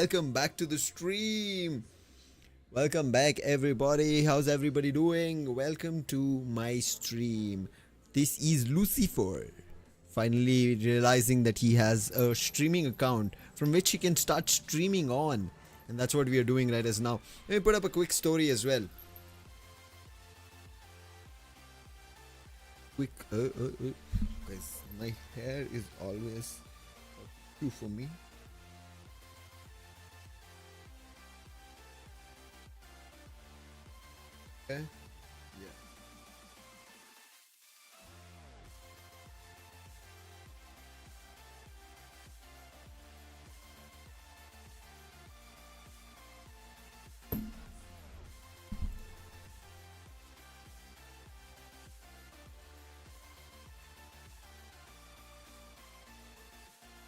welcome back to the stream. Welcome back, everybody. How's everybody doing? Welcome to my stream. This is Lucifer. Finally realizing that he has a streaming account from which he can start streaming on. And that's what we are doing right as now. Let me put up a quick story as well. Guys, my hair is always too for me. Okay. Yeah.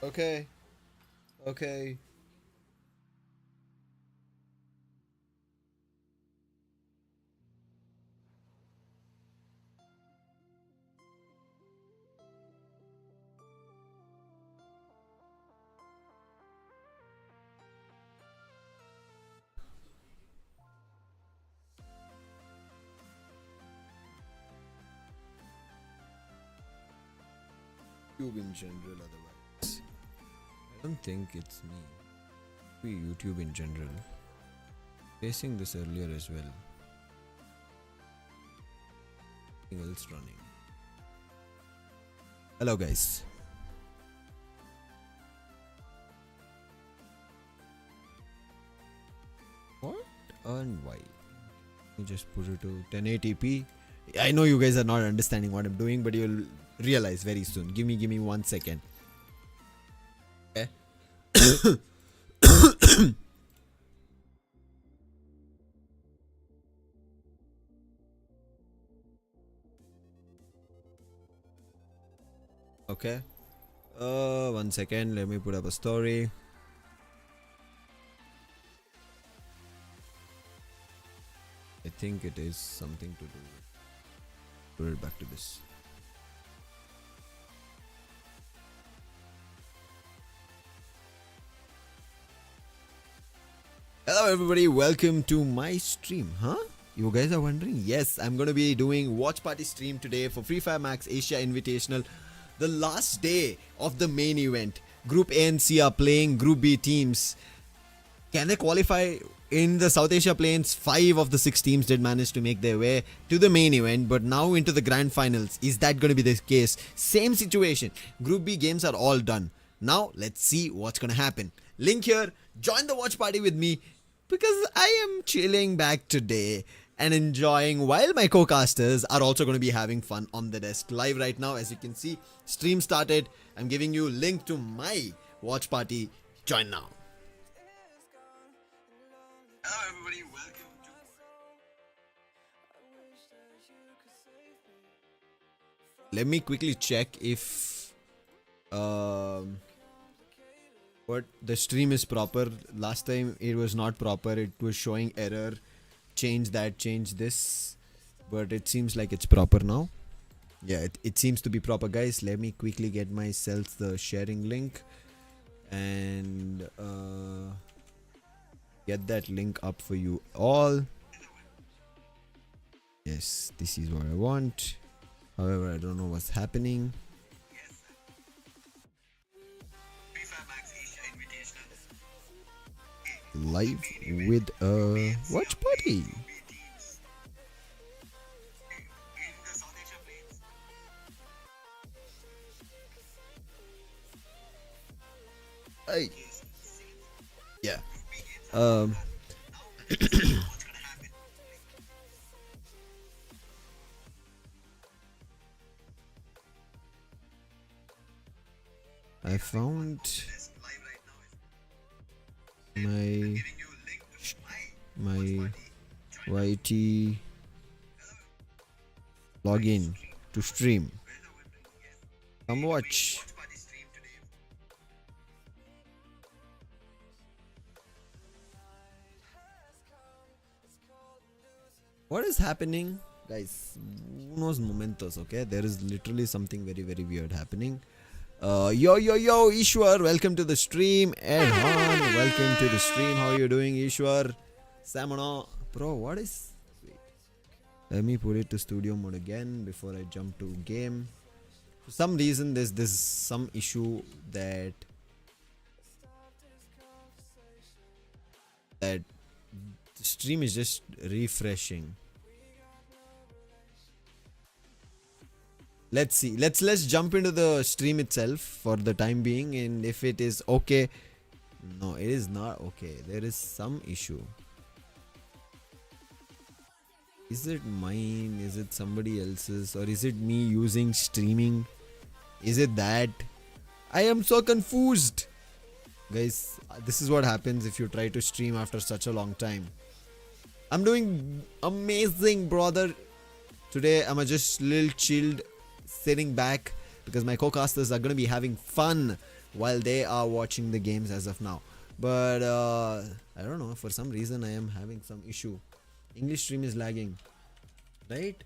Okay. Okay. YouTube in general otherwise. I don't think it's me. Maybe YouTube in general. Facing this earlier as well. Something else running. Hello guys. What and why? Let me just put it to 1080p. I know you guys are not understanding what I'm doing, but you'll realize very soon. Give me 1 second. Okay. Okay. 1 second. Let me put up a story. I think it is something to do. Put it back to this. Hello everybody, welcome to my stream. You guys are wondering? Yes, I'm gonna be doing watch party stream today for Fire Max Asia Invitational. The last day of the main event. Group A and C are playing Group B teams. Can they qualify? In the South Asia Plains, 5 of the 6 teams did manage to make their way to the main event, but now into the grand finals. Is that going to be the case? Same situation. Group B games are all done. Now, let's see what's going to happen. Link here. Join the watch party with me because I am chilling back today and enjoying while my co-casters are also going to be having fun on the desk live right now. As you can see, stream started. I'm giving you a link to my watch party. Join now. Hello everybody, welcome to... Let me quickly check if what the stream is proper. Last time it was not proper, it was showing error. Change that, change this. But it seems like it's proper now. Yeah, it seems to be proper, guys. Let me quickly get myself the sharing link and get that link up for you all. Yes, this is what I want. However, I don't know what's happening. Live with a watch party. Hey. Yeah. I found my YT login to stream. Come watch. What is happening, guys? Unos momentos, okay? There is literally something very, very weird happening. Yo, Ishwar, welcome to the stream. Ed Han, welcome to the stream. How are you doing, Ishwar? Samana, bro, what is... Wait. Let me put it to studio mode again before I jump to game. For some reason, there's some issue that the stream is just refreshing. Let's see. Let's jump into the stream itself for the time being, and if it is okay. No, it is not okay. There is some issue. Is it mine? Is it somebody else's? Or is it me using streaming? Is it that? I am so confused. Guys, this is what happens if you try to stream after such a long time. I'm doing amazing, brother. Today I'm just a little chilled, sitting back because my co-casters are going to be having fun while they are watching the games as of now. But I don't know, for some reason I am having some issue. English stream is lagging, right?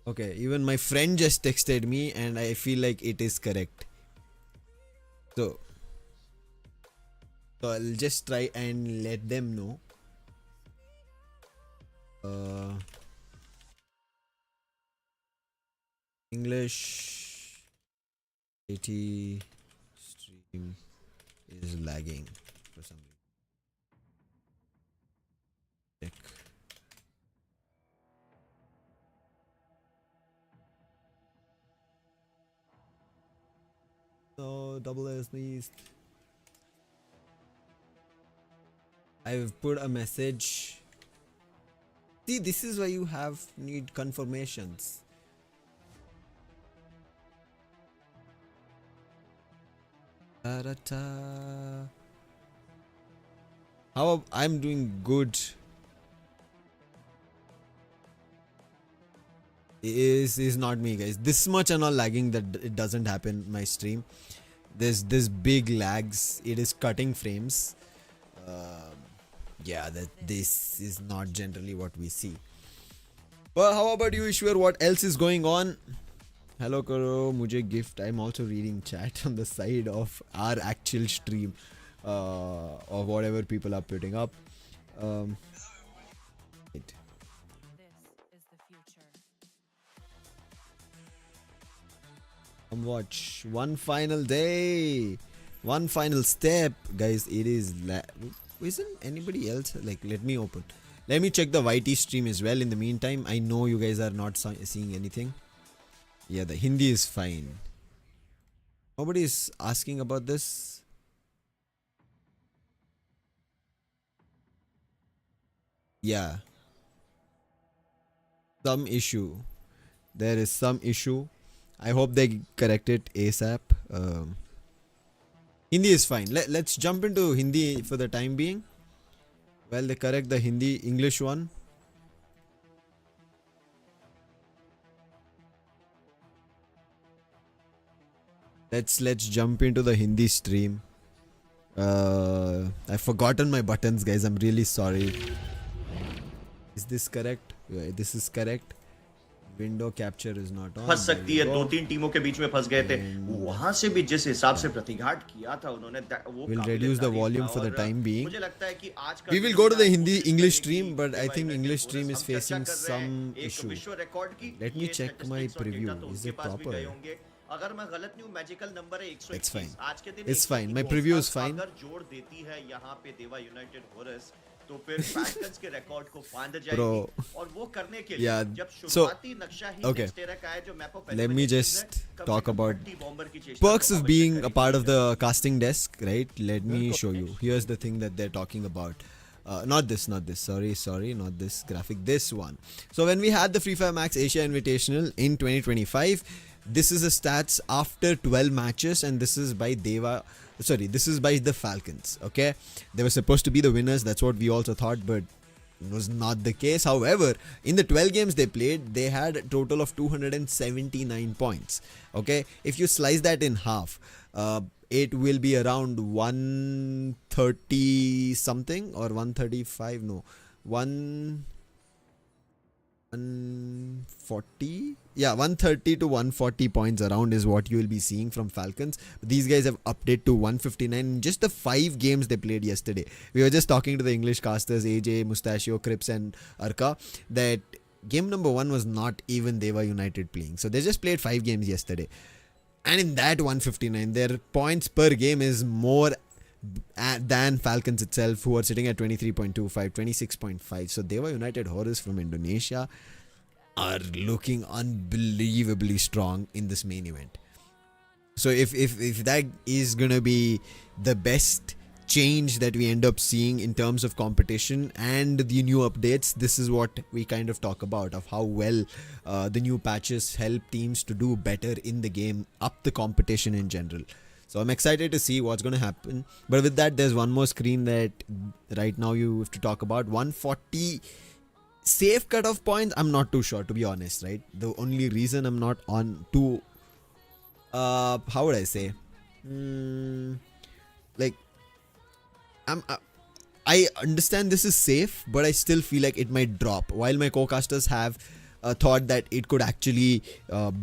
Okay, even my friend just texted me and I feel like it is correct. So I'll just try and let them know. English 80 stream is lagging for some reason. Check. So double S please. I've put a message. See, this is why you need confirmations. How I'm doing good. Is not me, guys. This much and all lagging that it doesn't happen my stream. There's this big lags. It is cutting frames. Yeah, this is not generally what we see. Well, how about you, Ishwar? What else is going on? Hello Karo, mujhe gift. I'm also reading chat on the side of our actual stream of whatever people are putting up. Wait. Watch one final day, one final step, guys. It is isn't anybody else like? Let me check the YT stream as well. In the meantime, I know you guys are not seeing anything. Yeah, the Hindi is fine. Nobody is asking about this. Yeah, some issue. There is some issue. I hope they correct it ASAP. Hindi is fine. Let's jump into Hindi for the time being. Well, they correct the English one. Let's jump into the Hindi stream. I've forgotten my buttons, guys. I'm really sorry. Is this correct? Yeah, this is correct. Window capture is not on फंस सकती है. 2-3 टीमों के बीच में फंस गए थे. वहां से भी जिस हिसाब से प्रतिघात किया था उन्होंने, वो will reduce the volume for the time being. मुझे लगता है कि आज का we will go to the Hindi English stream, but I think English stream is facing some issue. विश्व रिकॉर्ड की let me check my preview. Is it proper? अगर मैं गलत नहीं हूं, मैजिकल नंबर है 121. आज के दिन it's fine. My preview is fine. अगर जोड़ देती है यहां पे देवा यूनाइटेड होरस, तो फिर फैल्कन्स के रिकॉर्ड को फांद जाएगी. और वो करने के लिए जब शुरुआती नक्शा ही नेक्स्ट एरा का है जो map of. Let me just talk about perks of being a part of the casting desk, right? Let me show you. Here's the thing that they're talking about. Not this. Sorry, not this graphic. This one. So when we had the Free Fire Max Asia Invitational in 2025, this is the stats after 12 matches, and this is by Dewa. Sorry, this is by the Falcons. Okay, they were supposed to be the winners. That's what we also thought, but it was not the case. However, in the 12 games they played, they had a total of 279 points. Okay, if you slice that in half, it will be around 130 something or 135. No, 140, yeah, 130 to 140 points around is what you will be seeing from Falcons. These guys have updated to 159 in just the 5 games they played yesterday. We were just talking to the English casters, AJ, Mustachio, Crips and Arka, that game number 1 was not even Dewa United playing. So they just played 5 games yesterday. And in that 159, their points per game is more than Falcons itself, who are sitting at 23.25, 26.5. So Dewa United Horus from Indonesia are looking unbelievably strong in this main event. So if that is gonna be the best change that we end up seeing in terms of competition and the new updates, this is what we kind of talk about, of how well the new patches help teams to do better in the game, up the competition in general. So I'm excited to see what's going to happen. But with that, there's one more screen that right now you have to talk about. 140 safe cutoff points. I'm not too sure, to be honest, right? The only reason I'm not on to, how would I say? Like, I understand this is safe, but I still feel like it might drop. While my co-casters have thought that it could actually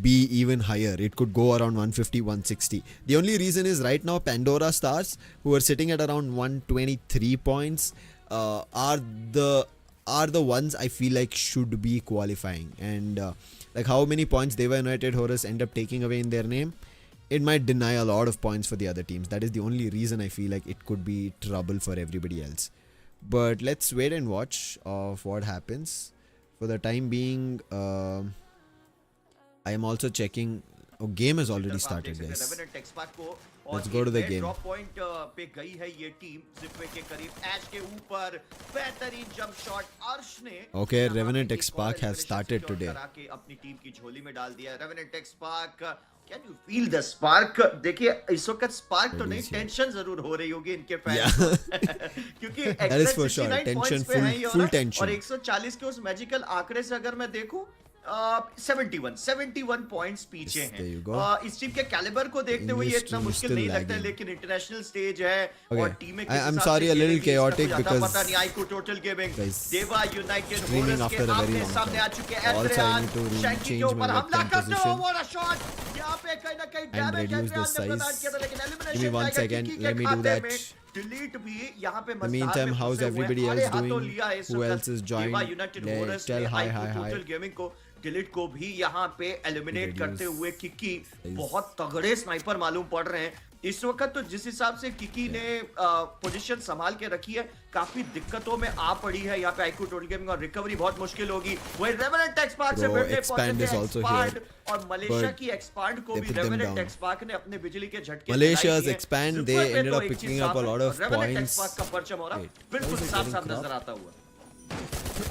be even higher. It could go around 150, 160. The only reason is right now Pandora Stars, who are sitting at around 123 points, are the ones I feel like should be qualifying. And like how many points Dewa United Horus end up taking away in their name, it might deny a lot of points for the other teams. That is the only reason I feel like it could be trouble for everybody else. But let's wait and watch of what happens. For the time being, I am also checking. Oh, game has already started, guys. Let's go to the game. Drop point पे गई है ये team जिपे के करीब एश के ऊपर बेहतरीन जंप शॉट अर्श ने Okay, Revenant XSpark has started today. के अपनी टीम की झोली में डाल दिया. Revenant XSpark, can you feel the spark? देखिए इस वक्त स्पार्क तो नहीं, टेंशन जरूर हो रही होगी इनके फैंस क्योंकि that is for sure, tension, full tension. और 140 के उस मैजिकल आंकड़े से अगर मैं देखूं 71 पॉइंट्स पीछे हैं. इस टीम के कैलिबर को देखते हुए ये इतना मुश्किल नहीं लगता है, लेकिन इंटरनेशनल स्टेज है और टीमें किस हिसाब से sorry, a little chaotic because पता नहीं iQOO टोटल गेमिंग देवा यूनाइटेड होरस के आमने सामने आ चुके हैं. एड्रियान शैंकी के ऊपर हमला करते हो, वो शॉट यहां पे कहीं ना कहीं डैमेज एड्रियान ने किया था, लेकिन elimination give me 1 second, let me do that. Delete भी यहां पे In the meantime, how's everybody else doing? Who else is joined? Tell hi. Total gaming को डिलीट को भी यहाँ पे एलिमिनेट करते हुए किकी बहुत तगड़े स्नाइपर मालूम पड़ रहे हैं इस वक्त. तो जिस हिसाब से किकी ने पोजीशन संभाल के रखी है, काफी दिक्कतों में आ पड़ी है यहाँ पे iQOO टोटल गेमिंग, और रिकवरी बहुत मुश्किल होगी. वही रेवेनेंट एक्सपार्क से फिर Expand is also here, और मलेशिया की एक्सपांड को भी रेवेनेंट एक्सपार्क ने अपने बिजली के झटके Malaysia's Expand, they ended up picking up a lot of revenant points. एक्सपार्क का परचम हो रहा बिल्कुल साफ नजर आता हुआ.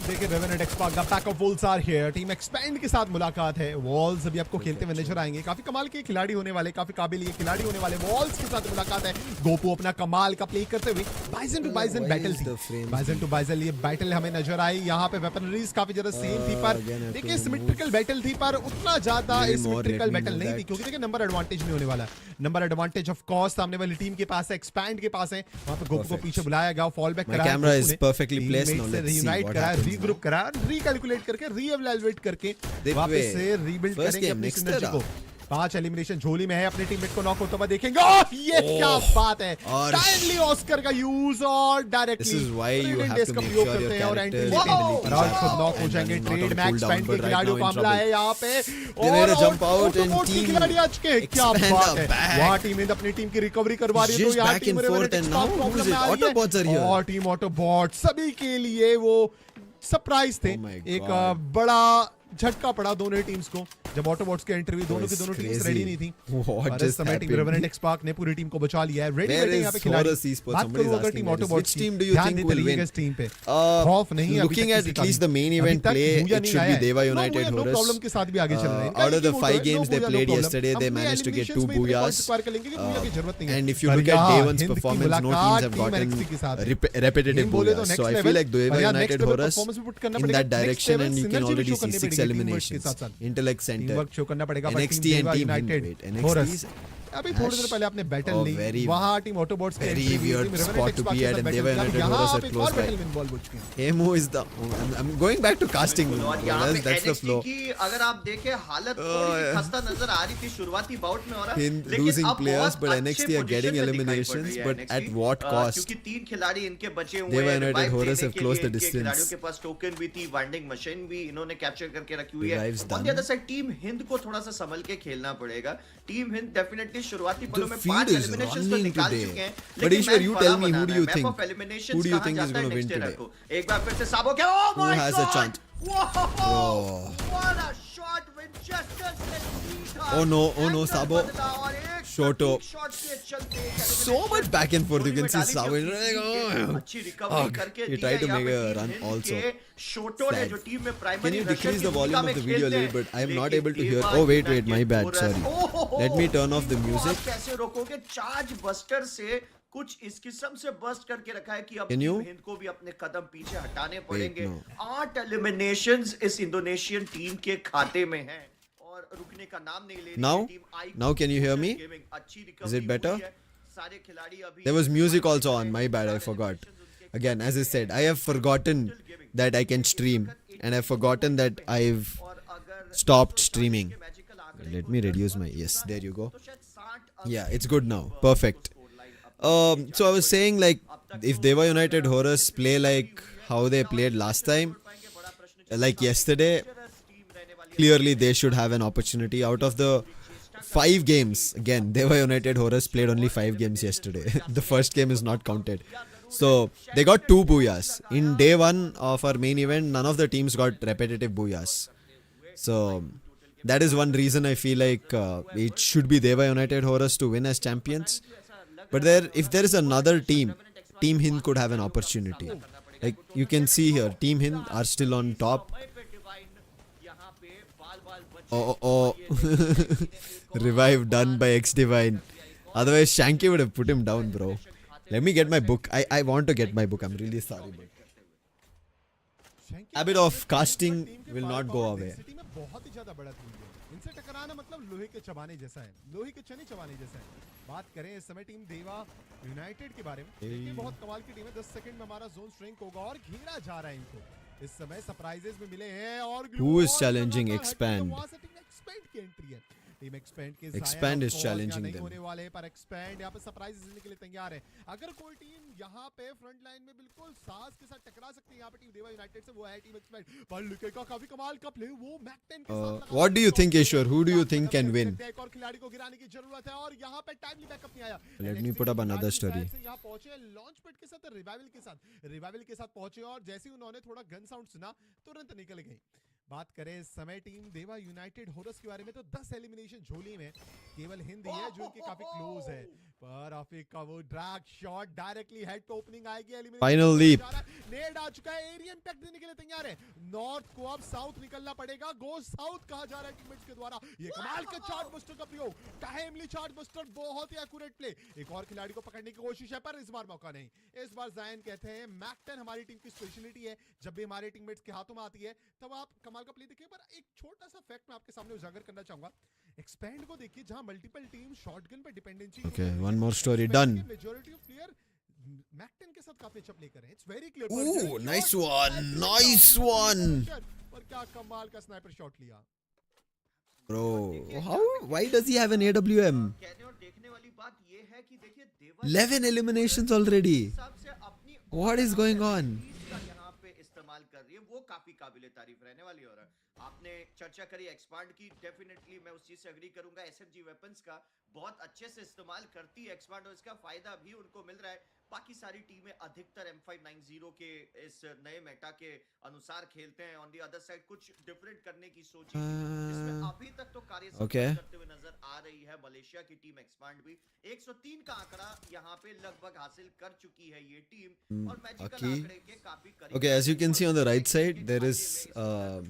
देखिए रेवेनेंट एक्सपार्क का pack of walls are here. Team expand के साथ मुलाकात है. वॉल्स अभी आपको खेलते हुए नजर आएंगे. काफी कमाल के खिलाड़ी होने वाले, काफी काबिल ये खिलाड़ी होने वाले. वॉल्स के साथ मुलाकात है. गोपू अपना कमाल का प्ले करते हुए बाइजन टू बाइजन बैटल थी. बाइजन टू बाइजन ये बैटल हमें नजर आई. यहाँ पे वेपनरीज काफी ज्यादा सेम थी, पर देखिए सिमेट्रिकल बैटल थी, पर उतना ज्यादा सिमेट्रिकल बैटल नहीं थी, क्योंकि देखिए नंबर एडवांटेज नहीं होने वाला. नंबर एडवांटेज ऑफ कोर्स सामने वाली टीम के पास है, एक्सपैंड के पास है. वहां पे गोपू को पीछे बुलाया गया, फॉल बैक कराया. Camera is perfectly placed. Now let's see what happens. Regroup करा, रिकैलकुलेट करके, रीएवैल्यूएट करके वापस से रीबिल्ड करेंगे अपनी सिनर्जी को. 5 एलिमिनेशन झोली में है. अपने टीममेट को नॉक होता हुआ देखेंगे. ये क्या बात है. काइंडली ऑस्कर का यूज और directly this is why you have to make sure your character खुद नॉक हो जाएंगे. ट्रेड मैक्स पैंट के खिलाड़ियों का हमला है यहाँ पे, और जंप आउट एंड टीम खिलाड़ी आज के क्या बात है. वहां टीम अपनी टीम की रिकवरी करवा रही है, तो यहाँ टीम और टीम ऑटोबॉट सभी के लिए वो सरप्राइज थे. एक बड़ा झटका पड़ा दोनों टीम्स को जब ऑटोबॉट्स की एंट्री हुई. दोनों टीम्स रेडी नहीं थी. और इस समय टीम रेवेनेंट एक्सपार्क ने पूरी टीम को बचा लिया है. रेडी बैठे यहाँ पे खिलाड़ी. बात करूं अगर टीम ऑटोबॉट्स की, ध्यान देते रहिएगा इस टीम पे. खौफ नहीं है. Looking at least the main event play, it should be Dewa United Horus. Problem के साथ भी आगे चल रहे हैं. Out of the 5 games they played yesterday, they managed to get 2 booyahs. And if you look at Devan's performance, no teams have gotten repetitive booyahs. So I feel like Dewa United Horus in that direction, and you can already see 6 eliminations. Intellect Center, NXT and Team Hind. NXT अभी थोड़ी देर पहले आपने battle Oh, ली, very- वहाँ team Autobots के very entry हुई, weird team Revenant spot to XSpark be के at, साथ and battle Dewa किया। United यहाँ Horus आप are एक close और by. battle में involve हो चुके हैं। Emu is the. I'm going back to casting. और bro. यहाँ पे That's the NXT flow. की अगर आप देखें हालत थोड़ी सी खस्ता नजर आ रही थी शुरुआती बाउट में, और Hind लेकिन losing अब players, बहुत but अच्छे NXT are position getting में दिखाई पड़ eliminations, रही है but NXT, at what cost? क्योंकि 3 खिलाड़ी इनके बचे हुए Dewa हैं, United revive Horus देने have के closed लिए the इनके distance. खिलाड़ियों के पास टोकन भी थी, वाइंडिंग मशीन भी इन्होंने कैप्चर करके रखी हुई है। Revives on the done. Other side team Hind को थोड़ा सा संभल के खेलना पड़ेगा। टीम हिंद डेफिनेटली शुरुआती The पलों में field 5 is एलिमिनेशंस तो running निकाल today. चुके हैं, But लेकिन Ishwar, मैच you बड़ा tell me, who banana do है। you map think? Of eliminations Who do you कहाँ think is जाता है gonna win next day today? रखो। एक बार फिर से साबो के Who has a chance? Whoa! What a shot Winchester से सीधा Oh no, एंगल Sabo. बदला और एक Shoto. शॉट के चलते So much back and forth. You can see डाली थी Sabo. अपनी अच्छी रिकवरी करके He दिया tried to यहाँ make पे a team run Hind also. के शोटो ने Sad. जो टीम में primary Can you Rusher decrease की the volume भूमिका of में the video a खेलते little हैं, bit? I am not लेकिन able to hear. देवा Oh wait, United my bad. होरस- Sorry. ओहो, Let me turn off the team को music. आप कैसे रोकोगे? चार्ज बस्टर से कुछ इस किस्म से बस्ट करके रखा है कि अब Can टीम you? हिंद को भी अपने कदम पीछे हटाने पड़ेंगे। no. 8 एलिमिनेशंस इस इंडोनेशियन टीम के खाते में हैं और रुकने का नाम नहीं ले रही Now? है team iQOO Now can you hear me? Gaming. अच्छी Is it रिकवरी better? हुई है। सारे खिलाड़ी अभी There was music also on. My bad. I forgot. Again, as I said, I have forgotten that I can stream, and I've forgotten that I've और अगर stopped streaming. Magical आंकड़े Let me reduce my. Yes, there you go. तो शायद 60 Yeah, it's good now. Perfect. So I was saying, like, if Dewa United Horus play like how they played last time, like yesterday, clearly they should have an opportunity. Out of the 5 games, again, Dewa United Horus played only 5 games yesterday. The first game is not counted. So they got 2 booyahs. In day 1 of our main event, none of the teams got repetitive booyahs. So that is one reason I feel like it should be Dewa United Horus to win as champions. But if there is another team, Team Hind could have an opportunity. Like you can see here, Team Hind are still on top. Oh. Revive done by X Divine. Otherwise, Shanky would have put him down, bro. Let me get my book. I want to get my book. I'm really sorry, but habit of casting will not go away. City में बहुत ही ज्यादा बढ़त हुई है। इनसे टकराना मतलब लोहे के चबाने जैसा है, लोहे के चने चबाने जैसा है। बात करें इस समय टीम देवा यूनाइटेड के बारे में, देखिए बहुत कमाल की टीम है। 10 सेकंड में हमारा जोन स्ट्रिंक होगा और घेरा जा रहा है इनको। इस समय सरप्राइजेस में मिले हैं और Who is challenging Expand? वहां से टीम एक्सपैंड की एंट्री है। टीम एक्सपैंड के Expand is challenging नहीं them. होने वाले, पर एक्सपैंड यहाँ पे सरप्राइजेस देने के लिए तैयार है। अगर कोई टीम यहाँ पे फ्रंट लाइन में बिल्कुल सास के साथ टकरा सकती है यहाँ पे टीम देवा यूनाइटेड से, वो है टीम एक्सपैंड। पर लुके का काफी कमाल का प्ले, वो मैक 10 के साथ What do you think, Ishwar? Who do you think can win? एक और खिलाड़ी को गिराने की जरूरत है और यहाँ पे टाइमली बैकअप नहीं आया। Let me put up another story. यहाँ पहुंचे लॉन्च पैड के साथ, रिवाइवल के साथ पहुंचे और जैसे ही उन्होंने थोड़ा गन साउंड सुना तुरंत निकल गए। बात करें इस समय टीम देवा यूनाइटेड होरस के बारे में, तो 10 एलिमिनेशन झोली में केवल हिंद ही है जो इनके काफी क्लोज है। पर आफिक का वो ड्रैग शॉट डायरेक्टली हेड पे ओपनिंग आएगी। Elimination Final leap. नेड आ चुका है, एरिया इंपैक्ट देने के लिए तैयार है। नॉर्थ को अब साउथ निकलना पड़ेगा, गो साउथ कहा जा रहा है टीममेट्स के द्वारा। ये कमाल का चार्ज बस्टर का प्रयोग, टाइमली चार्ज बस्टर, बहुत ही एक्यूरेट प्ले। एक और खिलाड़ी को पकड़ने की कोशिश है पर इस बार मौका नहीं। इस बार जायन कहते हैं मैक 10 हमारी टीम की स्पेशलिटी है, जब भी हमारे टीममेट्स के हाथों में आती है तब आप कमाल का प्ले देखिए। पर एक छोटा सा फैक्ट मैं आपके सामने उजागर करना चाहूंगा। एक्सपैंड को देखिए, जहां मल्टीपल टीम शॉटगन पे dependency. Okay, one more story done. Majority of player MAC 10 के साथ काफी अच्छा प्ले कर रहे हैं। It's very clear. Ooh, nice one. Nice one. पर क्या कमाल का स्नाइपर शॉट लिया। Bro, why does he have an AWM? कहने और देखने वाली बात ये है कि देखिए देवा 11 eliminations already. हिसाब से अपनी What is going on? का यहाँ पे इस्तेमाल कर रही है, वो काफी काबिले तारीफ रहने वाली हो रहा है। आपने चर्चा करी एक्सपांड की, डेफिनेटली मैं उस चीज से एग्री करूंगा। एसएमजी वेपन्स का बहुत अच्छे से इस्तेमाल करती है एक्सपांड और इसका फायदा भी उनको मिल रहा है। बाकी सारी टीमें अधिकतर M590 के इस नए मेटा के अनुसार खेलते हैं। ऑन द अदर साइड कुछ डिफरेंट करने की सोची इसमें अभी तक तो कार्य करते हुए नजर आ रही है मलेशिया की टीम एक्सपांड भी। 103 का आंकड़ा यहाँ पे लगभग हासिल कर चुकी है ये टीम और मैजिकल आंकड़े के काफी करीब। Okay, as you can see on the right side, there is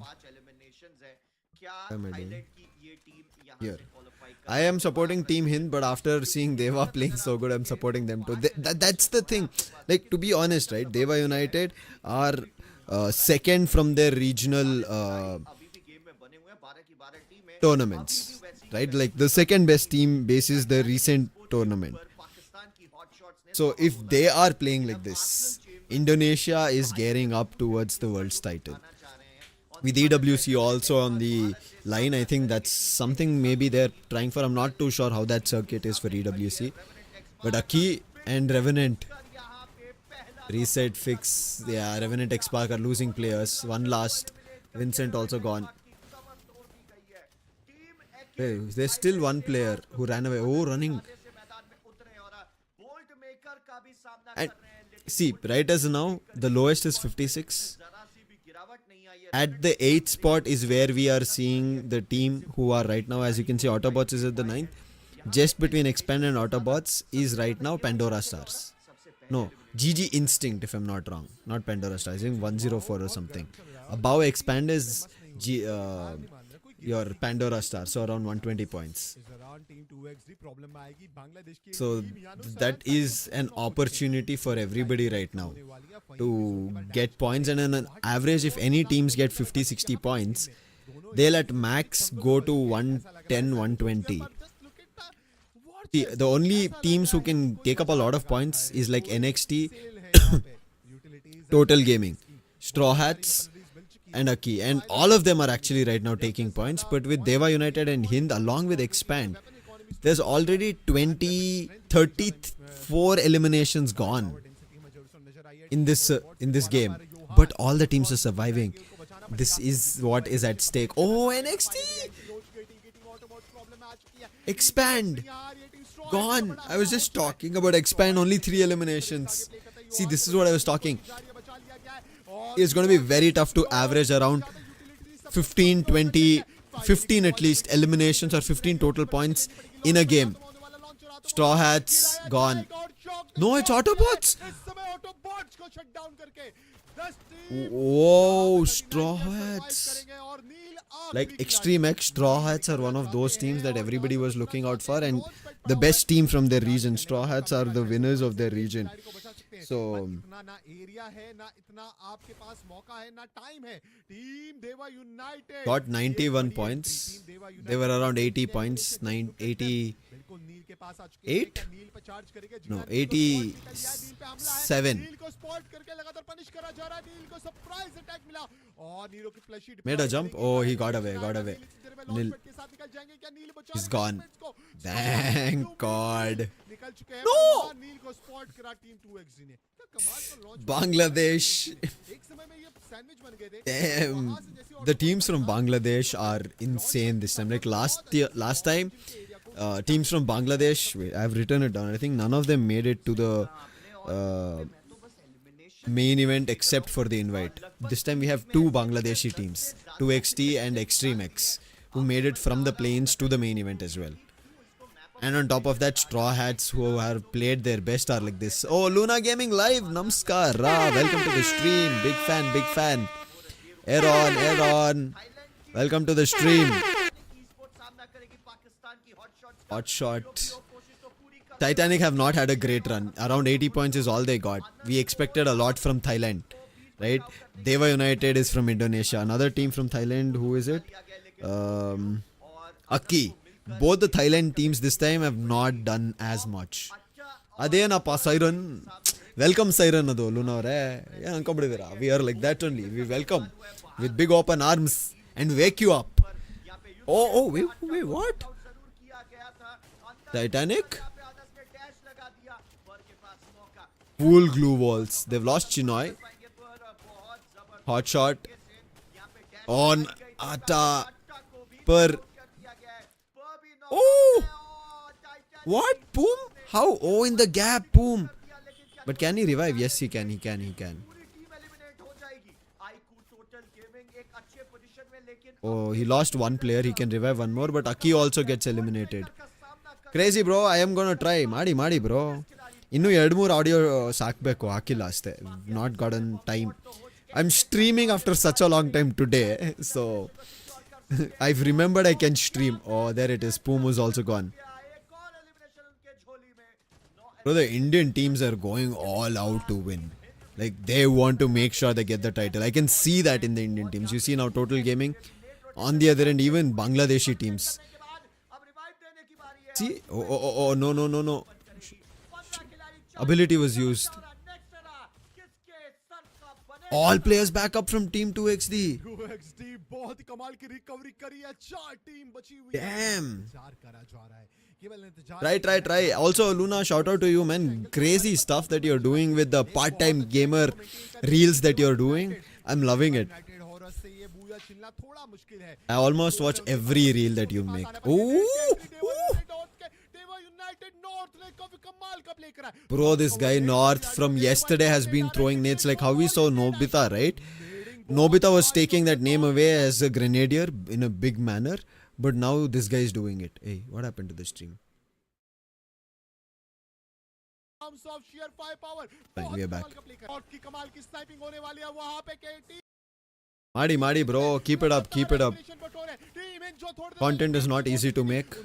5 eliminations है। क्या हाईलाइट की ये टीम यहाँ here. से क्वालीफाई कर I am supporting Team Hind, but after seeing Dewa playing so good, I'm supporting them too. That's the thing. Like, to be honest, right? Dewa United are second from their regional अभी भी game में बने हुए हैं 12 की 12 टीमें tournaments. अभी भी वैसी right? Like the second best team basis the recent tournament. So if they are playing like this, Indonesia is gearing up towards the world's title. With EWC also on the line, I think that's something maybe they're trying for. I'm not too sure how that circuit is for EWC. But Akkee and Revenant, reset, fix. Yeah, Revenant XSpark are losing players. One last. Vincent also gone. Hey, there's still one player who ran away. Oh, running. And see, right as now, the lowest is 56. At the 8th spot is where we are seeing the team who are right now. As you can see, Autobotz is at the 9th. Just between Expand and Autobotz is right now Pandora Stars. No, GG Instinct if I'm not wrong. Not Pandora Stars. I think 104 or something. Above Expand is your Pandora Star, so around 120 points. So that is an opportunity for everybody right now to get points, and on an average if any teams get 50-60 points, they'll at max go to 110-120. See, the only teams who can take up a lot of points is like NXT, Total Gaming, Straw Hats and Akkee, and all of them are actually right now taking points. But with Dewa United and Hind along with Expand, there's already 34 eliminations gone in this game, but all the teams are surviving. This is what is at stake. Oh, NXT Expand gone. I was just talking about Expand, only 3 eliminations. See, this is what I was talking. It's going to be very tough to average around 15, 20, 15 at least eliminations or 15 total points in a game. Straw Hats gone. No, it's Autobotz. Whoa, Straw Hats. Like Extreme X, Straw Hats are one of those teams that everybody was looking out for, and the best team from their region. Straw Hats are the winners of their region. So got 91 points. They were around 80 points. 88? No, 87. Made a jump. Oh, he got away. Nil. He's gone. Thank God. No! Bangladesh. Damn. The teams from Bangladesh are insane this time. Like last time, teams from Bangladesh, wait, I've written it down. I think none of them made it to the main event except for the invite. This time we have 2 Bangladeshi teams, 2XT and Extreme X, who made it from the plains to the main event as well. And on top of that, Straw Hats who have played their best are like this. Oh, Luna Gaming Live, Namaskar, welcome to the stream. Big fan. Aaron, welcome to the stream. Hotshot. Titanic have not had a great run. Around 80 points is all they got. We expected a lot from Thailand, right? Dewa United is from Indonesia. Another team from Thailand, who is it? Akkee. Both the Thailand teams this time have not done as much. Adenapa Siren. Welcome Siren ado Luna. We are like that only. We welcome with big open arms and wake you up. Oh, wait, what? Titanic? Full glue walls. They've lost Chinoy. Hotshot. On Ata. Per. Oh! What? Boom? How? Oh, in the gap. Boom. But can he revive? Yes, he can. Oh, he lost one player. He can revive one more. But Akkee also gets eliminated. Crazy, bro. I am gonna try. Madi, bro. Innu 2-3 audio ಸಾಕಬೇಕು ಹಾಕಿಲ್ಲ ಅಷ್ಟೇ. Not gotten time. I'm streaming after such a long time today. So I've remembered I can stream. Oh, there it is. Poom is also gone. Bro, the Indian teams are going all out to win. Like, they want to make sure they get the title. I can see that in the Indian teams. You see now Total Gaming. On the other end, even Bangladeshi teams. See? Oh, no. Ability was used. All players back up from Team 2XD. 2XD बहुत ही कमाल की recovery करी है, 4 team बची हुई है। Damn. इंतजार करा जा रहा है, केवल इंतजार। Try. Also, Luna, shout out to you, man. Crazy stuff that you're doing with the part-time gamer reels that you're doing. I'm loving it. Horus से ये बूया छिलना थोड़ा मुश्किल है। I almost watch every reel that you make. Ooh. Bro, this guy North from yesterday has been throwing nades like how we saw Nobita, right? Nobita was taking that name away as a grenadier in a big manner, but now this guy is doing it. Hey, what happened to the stream? Fine, we are back. Madi bro, keep it up. Content is not easy to make.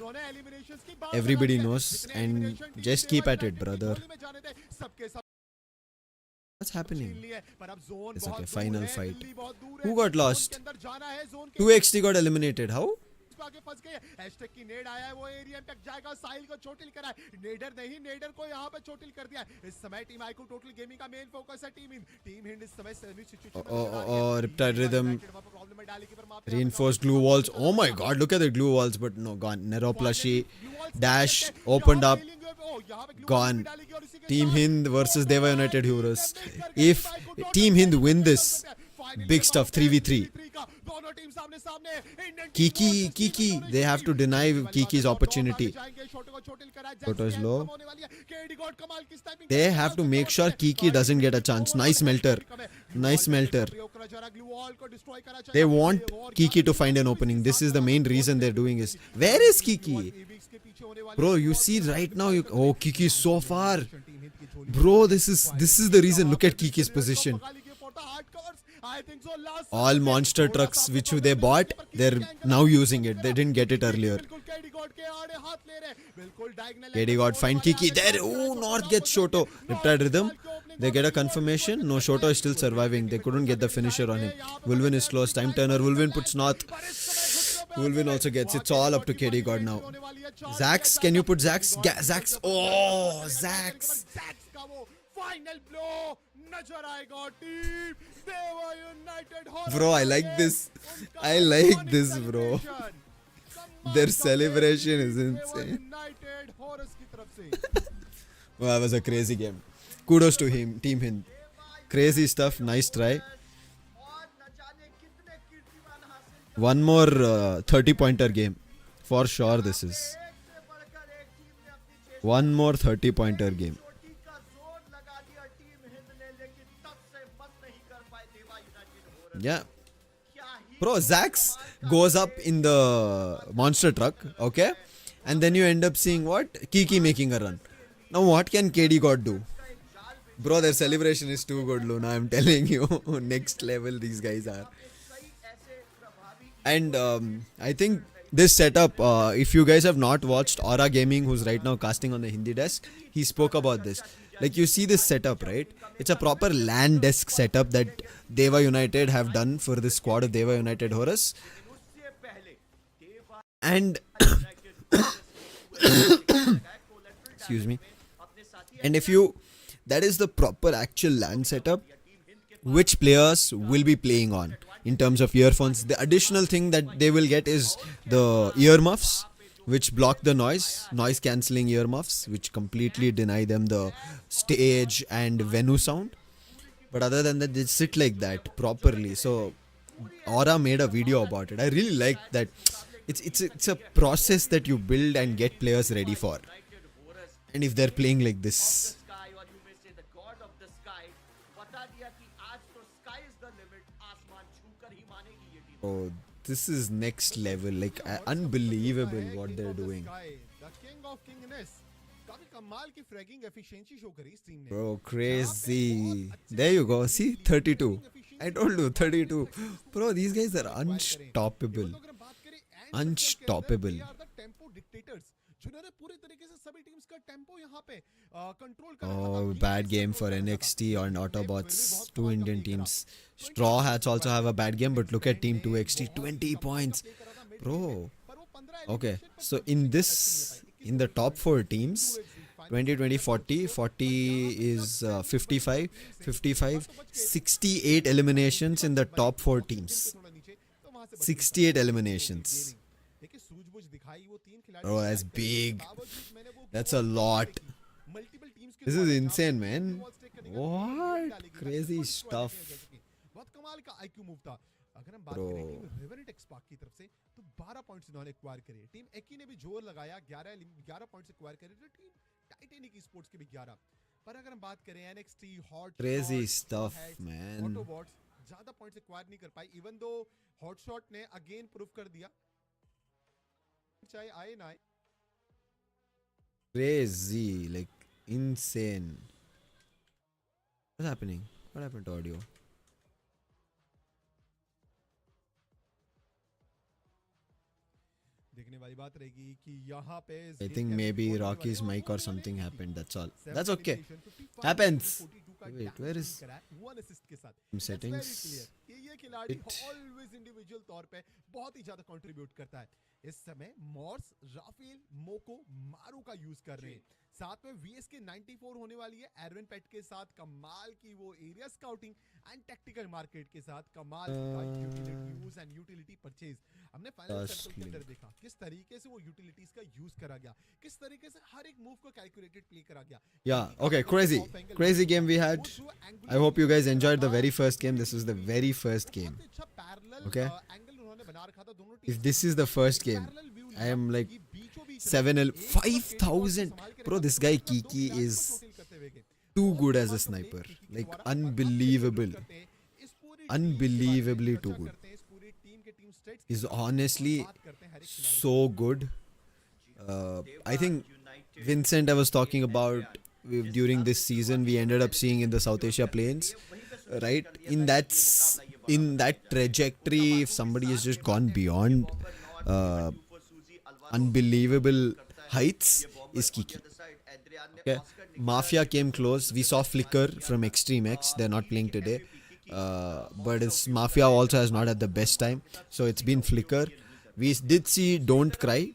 Everybody knows, and just keep at it, brother. What's happening? It's okay, final fight. Who got lost? 2XT got eliminated. How? आगे फंस गए। Hashtag की नेड आया है, वो area impact जाएगा, साहिल को चोटिल करा है, नेडर को यहाँ पे चोटिल कर दिया। इस समय टीम iQOO टोटल गेमिंग का मेन फोकस है। टीम हिंद इस समय semi situation Riptide Rhythm reinforced glue walls. Oh my god, look at the glue walls, but no, gone. Nero plushie dash opened up, gone. Team Hind versus Dewa United Horus. If Team Hind win this, big stuff, 3v3. Kiki, they have to deny Kiki's opportunity. Shoto is low. They have to make sure Kiki doesn't get a chance. Nice melter. They want Kiki to find an opening. This is the main reason they're doing this. Where is Kiki? Bro, you see right now, oh, Kiki is so far. Bro, this is the reason. Look at Kiki's position. All monster trucks which they bought, they're now using it. They didn't get it earlier. KD God find Kiki there. Oh, North gets Shoto. Riptide Rhythm. They get a confirmation. No, Shoto is still surviving. They couldn't get the finisher on him. Wolvin is close. Time turner. Wolvin puts North. Wolvin also gets. It's all up to KD God now. Zax, can you put Zax? Zax. Oh, Zax. Final blow. Bro, I like this. Bro. Their celebration is insane. Well, that was a crazy game. Kudos to him, Team Hind. Crazy stuff. Nice try. One more 30-pointer game. For sure this is. One more 30-pointer game. Yeah. Bro, Zax goes up in the monster truck, okay? And then you end up seeing what? Kiki making a run. Now what can KD God do? Bro, their celebration is too good, Luna. I'm telling you. Next level these guys are. And I think this setup, if you guys have not watched Aura Gaming, who's right now casting on the Hindi desk, he spoke about this. Like you see this setup, right? It's a proper LAN desk setup that Dewa United have done for this squad of Dewa United Horus. And excuse me. And if you, that is the proper actual LAN setup which players will be playing on in terms of earphones. The additional thing that they will get is the earmuffs, which block the noise cancelling earmuffs, which completely deny them the stage and venue sound. But other than that, they sit like that properly. So Aura made a video about it. I really like that. It's a process that you build and get players ready for. And if they're playing like this, oh, this is next level. Like unbelievable what they're doing. Bro, crazy. There you go. See, 32. I told you, 32. Bro, these guys are unstoppable. Unstoppable. Oh, bad game for NXT and Autobotz. Two Indian teams. Straw Hats also have a bad game, but look at Team 2XT. 20 points. Bro. Okay, so in this in the top 4 teams, 20, 20, 40. 40 is 55, 55, 68 eliminations in the top 4 teams. 68 eliminations. Oh, that's big. That's a lot. This is insane, man. What? Crazy stuff. बहुत कमाल का IQ move था। अगर हम बात Bro. करें team revenant एक्सपार्क की तरफ से तो 12 पॉइंट्स इन्होंने एक्वायर करे। टीम एकी ने भी जोर लगाया, 11 पॉइंट्स एक्वायर करे। तो टीम टाइटैनिक स्पोर्ट्स के भी 11। पर अगर हम बात करें NXT hot Crazy stuff, man. Autobots ज्यादा पॉइंट्स एक्वायर नहीं कर पाई, इवन दो हॉटशॉट ने अगेन प्रूव कर दिया चाहे आए ना आए। Crazy, like insane. What's happening? What happened to audio? देखने वाली बात रहेगी कि यहाँ पे I think maybe Rocky's mic or something happened. That's all. That's okay. Happens. Wait, where is settings? ये खिलाड़ी ऑलवेज इंडिविजुअल तौर पे बहुत ही ज्यादा कंट्रीब्यूट करता है। इस समय मॉर्स, राफेल, मोको, मारू का यूज कर रहे हैं। साथ में वीएस के 94 होने वाली है। एरविन पेट के साथ कमाल की वो area scouting and tactical market के साथ कमाल का utility use and utility purchase. हमने फाइनल सर्कल के अंदर देखा किस तरीके से वो यूटिलिटीज का यूज करा गया, किस तरीके से हर एक मूव को कैलकुलेटेड प्ले करा गया। Yeah, okay, crazy game we had. I hope you guys enjoyed the very first game. This was the very first game. Okay. If this is the first game, I am like 5,000. Bro, this guy Kiki is too good as a sniper. Like unbelievable. Unbelievably too good. He's honestly so good. I think Vincent, I was talking about during this season, we ended up seeing in the South Asia plains, right? In that trajectory, if somebody has just gone beyond unbelievable heights, is Kiki. Okay. Mafia came close. We saw Flicker from Extreme X. They're not playing today. But Mafia also has not had the best time. So it's been Flicker. We did see Don't Cry.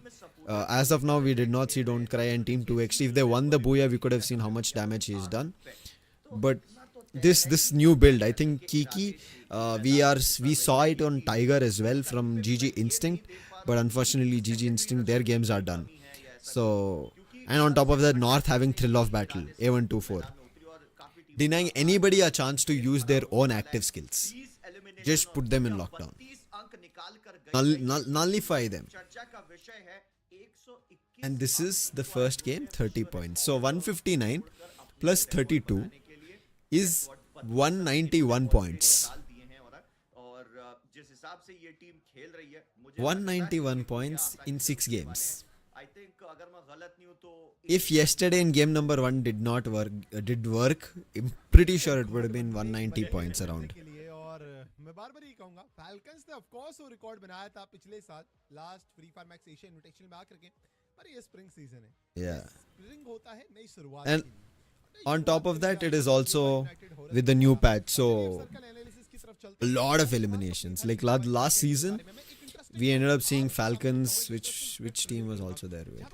As of now, we did not see Don't Cry and Team 2XT. If they won the Booyah, we could have seen how much damage he's done. But this new build, I think Kiki, we saw it on Tiger as well from GG Instinct. But unfortunately, GG Instinct, their games are done. So, and on top of that, North having Thrill of Battle, A124. Denying anybody a chance to use their own active skills. Just put them in lockdown. Nullify them. And this is the first game, 30 points. So 159 plus 32 is 191 points. 191 points in 6 games. If yesterday in game number 1 did work, I'm pretty sure it would have been 190 points around. और मैं बार-बार ये कहूंगा, falcons ने of course वो record बनाया था पिछले साल last free fire max Asia invitational में आकर के, पर ये स्प्रिंग सीजन है। Yeah. स्प्रिंग होता है नई शुरुआत And के लिए। on top of that, it is also with the new patch. So a lot of eliminations. Like last season, we ended up seeing Falcons, which team was also there with.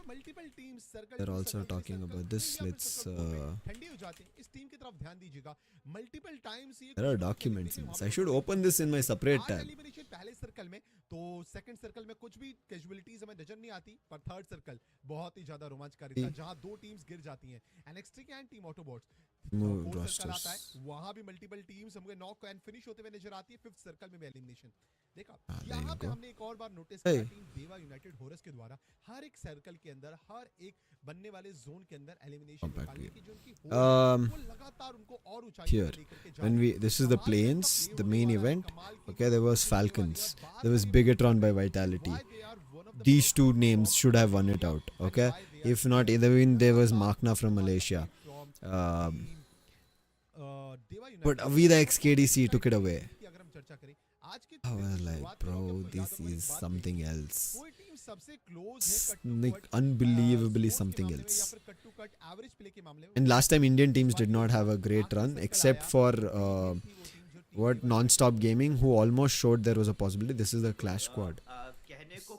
They're also talking about this. Let's. There are documents in this. I should open this in my separate tab. पहले circle में तो second circle में कुछ भी casualties हमें नजर नहीं आती, पर थर्ड सर्कल बहुत ही ज्यादा रोमांचकारी था जहां 2 टीम्स गिर जाती हैं, एनएक्सटी के एंड टीम ऑटोबॉट्स। वहां भी मल्टीपल टीम्स हमको नॉक एंड फिनिश होते हुए नजर आती है। फिफ्थ सर्कल में भी एलिमिनेशन देखा। यहाँ पे हमने एक और बार नोटिस किया टीम देवा यूनाइटेड होरस के द्वारा हर एक सर्कल के अंदर, हर एक बनने वाले जोन के अंदर एलिमिनेशन निकालने की जो उनकी वो लगातार उनको और ऊंचाई Here, this is the plains, the main event. Okay, there was Falcons, there was Bigatron by Vitality. These two names should have won it out. Okay, if not, there was Makna from Malaysia. But we the XKDC took it away. I was like, bro, this is something else. Like, unbelievably something else. And last time Indian teams did not have a great run, except for Non-Stop Gaming, who almost showed there was a possibility. This is the Clash Squad.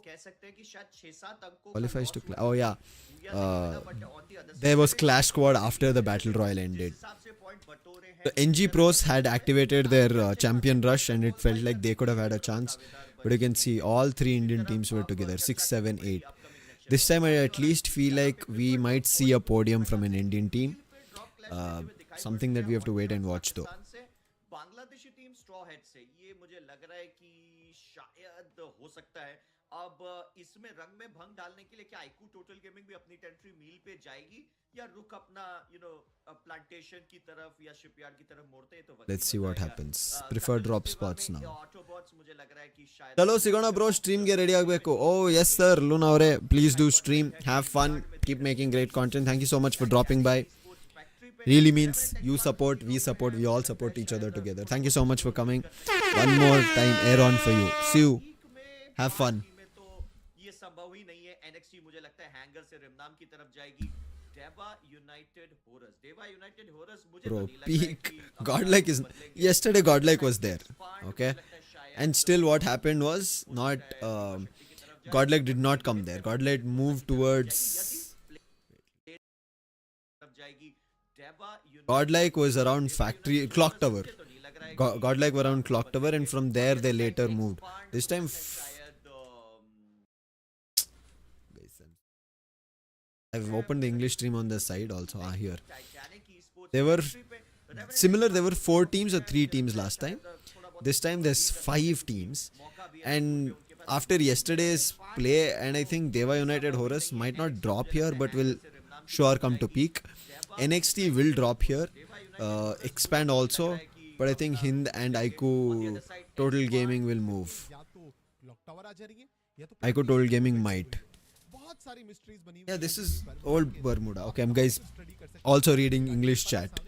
कह सकते हैं कि शायद 6-7 अंकों Qualifies to oh yeah, there was Clash Squad after the Battle Royale ended. The NG Pros had activated their champion rush and it felt like they could have had a chance. But you can see all three Indian teams were together, 6, 7, 8. This time I at least feel like we might see a podium from an Indian team. Something that we have to wait and watch though. Bangladeshi team straw head से ये मुझे लग रहा है कि शायद हो सकता है अब इसमें रंग में भंग डालने के लिए क्या iQOO टोटल गेमिंग भी अपनी टेरिटरी मील पे जाएगी या रुक अपना प्लांटेशन की तरफ या शिपयार्ड की तरफ मोड़ते हैं तो Let's see what happens. Prefer drop spots now. Autobotz मुझे लग रहा है कि शायद Hello Sigona bro, stream get ready agbeku. Oh yes sir, Luna Ore, please do stream. Have fun. Keep making great content. Thank you so much for dropping by. Really means you support, we all support each other together. Thank you so much for coming. One more time, air on for you. See you. Have fun. ये संभव ही नहीं है NXT मुझे लगता है hanger से Rim Nam की तरफ जाएगी Dewa United Horus मुझे Bro, तो नहीं लग रहा है peak. कि Godlike is... Yesterday Godlike was there. Okay? And still what happened was not... Godlike did not come there. Godlike moved towards... Godlike was around factory... Clock Tower. Godlike were around Clock Tower and from there they later moved. This time... I've opened the English stream on the side also. Here. They were similar. There were 4 teams or 3 teams last time. This time there's 5 teams. And after yesterday's play, and I think Dewa United Horus might not drop here, but will sure come to peak. NXT will drop here. Expand also. But I think Hind and iQOO Total Gaming will move. iQOO Total Gaming might. Yeah, this is old Bermuda. Okay, I'm guys also reading English chat.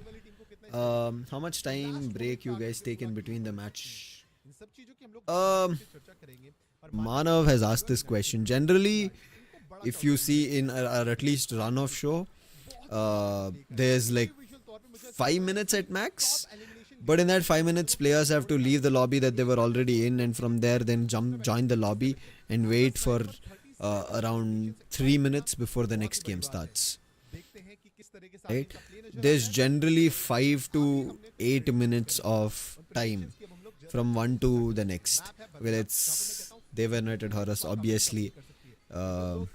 How much time break you guys take in between the match? Manav has asked this question. Generally, if you see in or at least run-off show, there's like 5 minutes at max. But in that 5 minutes, players have to leave the lobby that they were already in, and from there then join the lobby and wait for around 3 minutes before the next game starts. Right? There's generally 5 to 8 minutes of time from one to the next. Well, it's Dewa United Horus, obviously. Oh,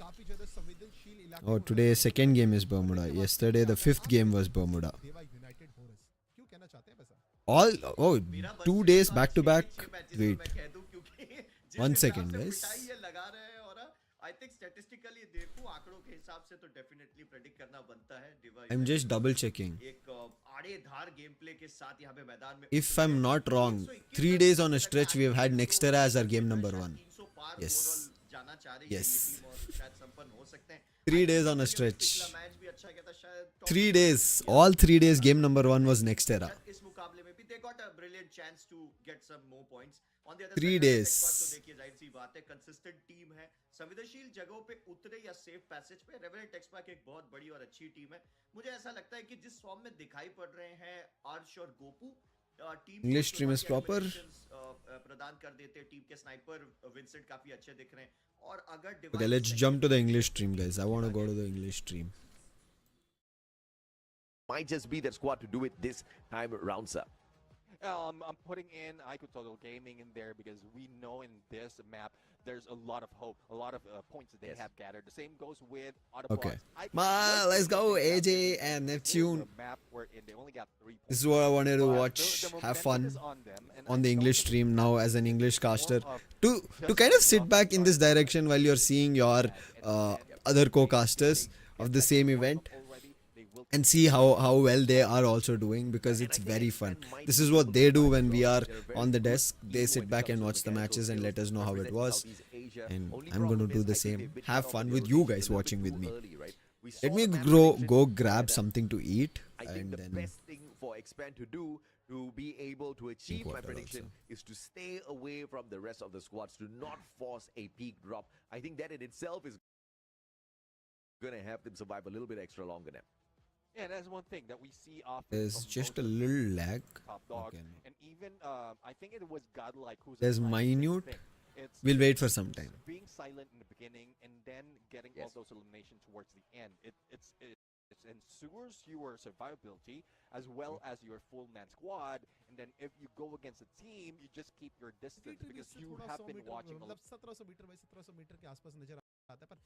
today second game is Bermuda. Yesterday the 5th game was Bermuda. All 2 days back to back. Wait, 1 second, guys. I think statistically देखो आंकड़ों के हिसाब से तो definitely predict करना बनता है Dewa I'm just double checking. एक आड़ेधार गेमप्ले के साथ यहाँ पे मैदान में If I'm not wrong, 3 days on a stretch we have had next era as our game number 1. Yes. जाना चाह रही Yes. है ये टीम और शायद संपन्न हो सकते हैं 3 days on a stretch. पिछला मैच भी अच्छा गया था शायद 3 days. All 3 days game number 1 was next era. इस मुकाबले में भी they got a brilliant chance to get some more points on the other 3 side days. तो देखिए जाहिर सी बात है कंसिस्टेंट टीम है संवेदनशील जगहों पे उतरे या सेफ पैसेज पे रेवेनेंट एक्सपार्क एक बहुत बड़ी और अच्छी टीम है मुझे ऐसा लगता है कि जिस फॉर्म में दिखाई पड़ रहे हैं अर्श और Gopu team English stream is proper. प्रदान कर देते हैं टीम के स्नाइपर विंसेंट काफी अच्छे दिख रहे हैं और अगर Okay, let's jump to the English stream, guys. I want to go to the English stream. Might just be that squad to do it this time around, sir. I'm putting in iQOO Total Gaming in there because we know in this map there's a lot of hope, a lot of points that they have gathered. The same goes with Autobotz. Okay. Let's go, AJ and Neptune. Map wherein they only got 3 points. This is what I wanted to But watch. the Have momentum fun is on them, and on the I English don't stream now as an English caster. To just kind of sit love back in this direction while you're seeing your other co-casters of the same event and see how well they are also doing, because it's very fun. This is what they do when we are on the desk. They sit back and watch the matches and let us know how it was. And I'm going to do the same. Have fun with you guys watching with me. Let me go grab something to eat. I think And the then best thing for Expand to do to be able to achieve my water prediction also. is to stay away from the rest of the squads, to not force a peak drop. I think that in itself is going to have them survive a little bit extra longer now. Yeah, that's one thing that we see often. there's from just most a of little lag. top dog, Okay. and even I think it was Godlike who's There's applying the same minute. thing. It's We'll wait for some time. being silent in the beginning and then getting all those eliminations towards the end. It ensures your survivability as well as your full man squad. And then if you go against a team, you just keep your distance because you have been watching. मतलब 1700 metre by 1700 metre के आसपास नजर आता है, पर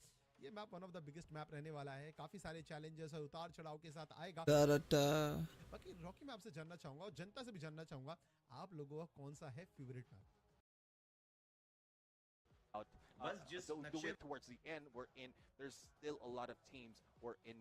ये map one of the biggest map रहने वाला है. काफी सारे चैलेंजेस और उतार चढ़ाव के साथ आएगा. बाकी रॉकी मैं आपसे जानना चाहूंगा और जनता से भी जानना चाहूंगा, आप लोगों का कौन सा है फेवरेट मैप? बस जिस So the way नक्शे towards the end we're in, there's still a lot of teams who are in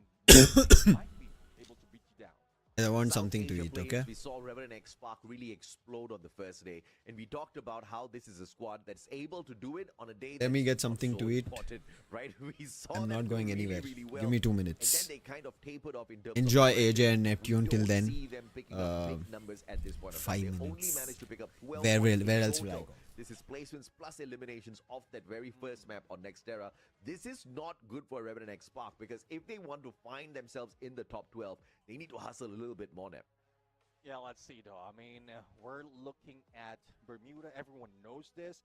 might be able to beat you down. I want South something to Asia eat, players, okay? We saw Revenant XSpark really explode on the first day, and we talked about how this is a squad that's able to do it on a day. Let me that's get not something so to eat. important, right? We saw I'm that not going really, anywhere. really well. Give me 2 And minutes. then they kind of tapered off in terms Enjoy of AJ and we Neptune don't till then. see them picking up big numbers at this point of 5 time. They minutes. only managed to pick up 12 Where points in else will I total. go? This is placements plus eliminations of that very first map on Nextera. This is not good for Revenant XSpark because if they want to find themselves in the top 12, they need to hustle a little bit more now. Yeah, let's see though. I mean, we're looking at Bermuda. Everyone knows this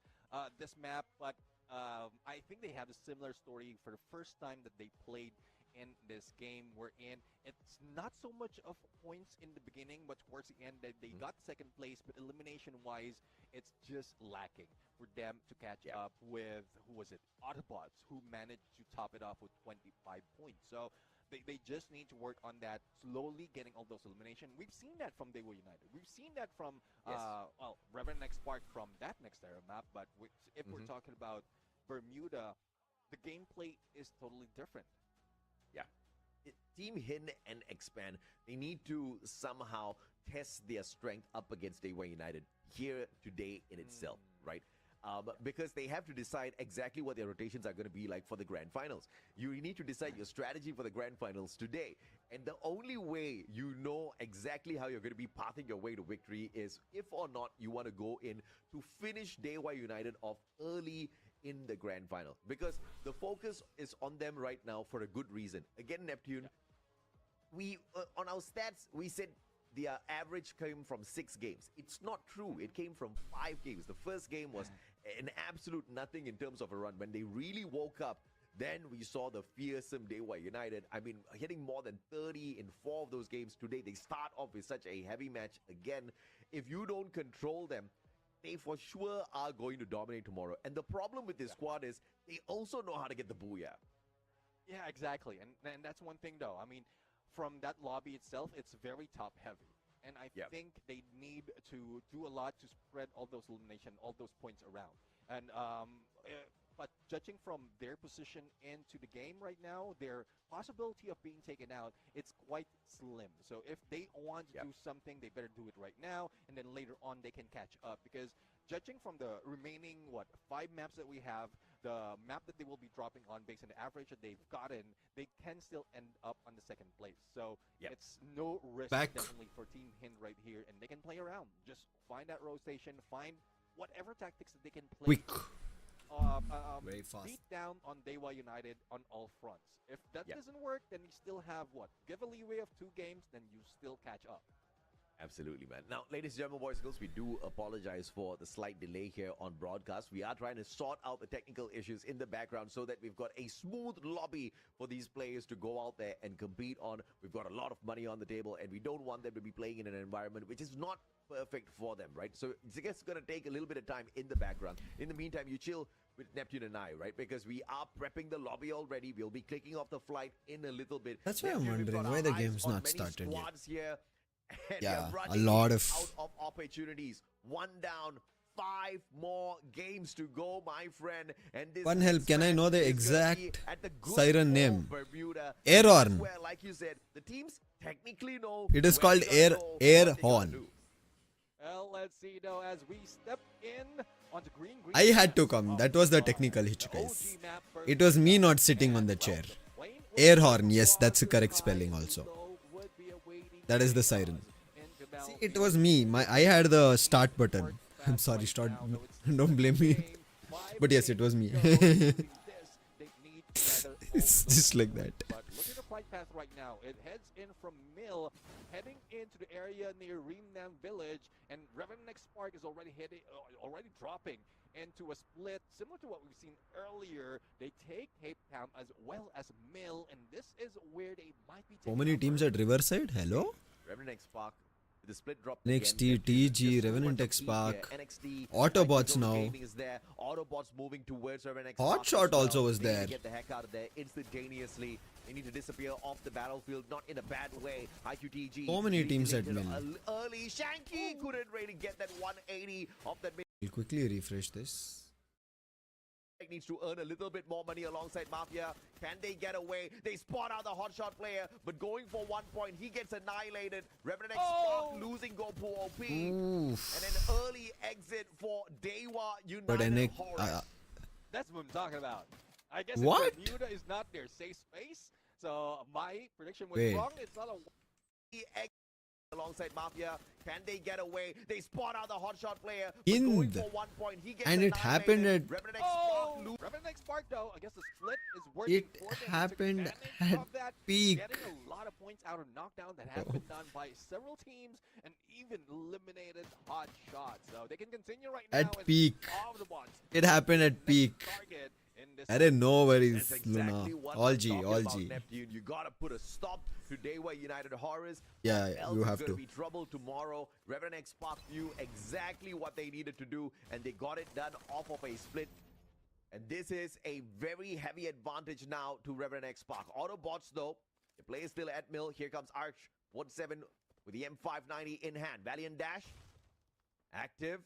map, but I think they have a similar story for the first time that they played in this game we're in. It's not so much of points in the beginning, but towards the end they got second place, but elimination wise it's just lacking for them to catch up with, who was it, Autobotz, who managed to top it off with 25 points. So they just need to work on that, slowly getting all those elimination. We've seen that from Dewa United. We've seen that from Revenant XSpark from that Nextera map, but if we're talking about Bermuda, the gameplay is totally different. Yeah. Team Hind and Expand, they need to somehow test their strength up against Dewa United here today in itself, right? Because they have to decide exactly what their rotations are going to be like for the grand finals. You need to decide your strategy for the grand finals today. And the only way you know exactly how you're going to be pathing your way to victory is if or not you want to go in to finish Dewa United off early in the grand final. Because the focus is on them right now for a good reason. Again, Neptune, we on our stats, we said their average came from 6 games. It's not true. It came from 5 games. The first game was an absolute nothing in terms of a run. When they really woke up, then we saw the fearsome Dewa United. I mean, hitting more than 30 in 4 of those games today. They start off with such a heavy match. Again, if you don't control them, they for sure are going to dominate tomorrow. And the problem with this squad is they also know how to get the booyah. Yeah, exactly. And that's one thing, though. I mean, from that lobby itself, it's very top heavy. And I think they need to do a lot to spread all those elimination, all those points around. And but judging from their position into the game right now, their possibility of being taken out, it's quite slim. So if they want to do something, they better do it right now, and then later on they can catch up. Because judging from the remaining, 5 maps that we have, the map that they will be dropping on based on the average that they've gotten, they can still end up on the second place. So it's no risk definitely for Team Hind right here, and they can play around. Just find that rotation, find whatever tactics that they can play. Quick. Very fast. Beat down on Dewa United on all fronts. If that doesn't work, then you still have give a leeway of 2 games, then you still catch up. Absolutely, man. Now, ladies and gentlemen, boys and girls, we do apologize for the slight delay here on broadcast. We are trying to sort out the technical issues in the background so that we've got a smooth lobby for these players to go out there and compete on. We've got a lot of money on the table, and we don't want them to be playing in an environment which is not perfect for them, right? So it's just going to take a little bit of time in the background. In the meantime, you chill with Neptune and I, right? Because we are prepping the lobby already. We'll be clicking off the flight in a little bit. That's why I'm Neptune, we've wondering got why our the eyes game's on not many started yet. squads here. And Yeah, they're a running lot out of of opportunities. 1 down, 5 more games to go, my friend. And this One help, can I know the is gonna be exact at the good siren old name? Bermuda. Air This is horn. where, like you said, the teams technically know It is where called they're gonna go, air what they gotta horn. do. Well, let's see though, as we step in onto green. I had to come. That was the technical hitch, guys. It was me not sitting on the chair. Air horn, yes, that's the correct spelling also. That is the siren. See, it was me. I had the start button. I'm sorry, start. Don't blame me. But yes, it was me. It's just like that. flight path right now. It heads in from Mill, heading into the area near Revenant Village, and Revenant XSpark is already dropping into a split similar to what we've seen earlier. They take Cape Town as well as Mill, and this is where they might be taking How many teams at Riverside? Hello? Revenant XSpark with the split drop. NXT, again. TG, Just so Revenant much of heat XSpark, here. NXT, Autobotz iQOO now. Gaming is there. Autobotz moving towards Revenant XSpark. Hotshot as well. also was They need to there. Get the heck out of there instantaneously. They need to disappear off the battlefield, not in a bad way. iQTG. So many teams at Mill. Early Shanky couldn't really get that 180 off that mid. We'll quickly refresh this. Needs to earn a little bit more money alongside Mafia. Can they get away? They spot out the hotshot player, but going for 1 point, he gets annihilated. Revenant XSpark losing GroupA OP. Oof. And an early exit for Dewa United. But Horus. That's what I'm talking about. I guess What? if Bermuda is not their safe space, so my prediction was Wait. wrong. It's not a Exit alongside Mafia. Can they get away? They spot out the hotshot player. But Hind. going for 1 point, he gets And it happened annihilated. at- Revenant XSpark lose. Revenant XSpark though, I guess the split is working It for them. They took happened advantage at of that, peak. getting a lot of points out of knockdown that has been done by several teams and even eliminated hot shots. So they can continue right now At and peak. Autobotz It happened at next peak. target in this I didn't know where That's is Luna. exactly what All I'm G, talking all about, G. Neptune. You gotta put a stop to Dewa United Horus. Yeah, Else you it's have gonna to. be trouble tomorrow. Revenant XSpark knew exactly what they needed to do, and they got it done off of a split. And this is a very heavy advantage now to Revenant XSpark. Autobots, though, the play is still at Mill. Here comes Arch, 1-7 with the M590 in hand. Valiant dash, active.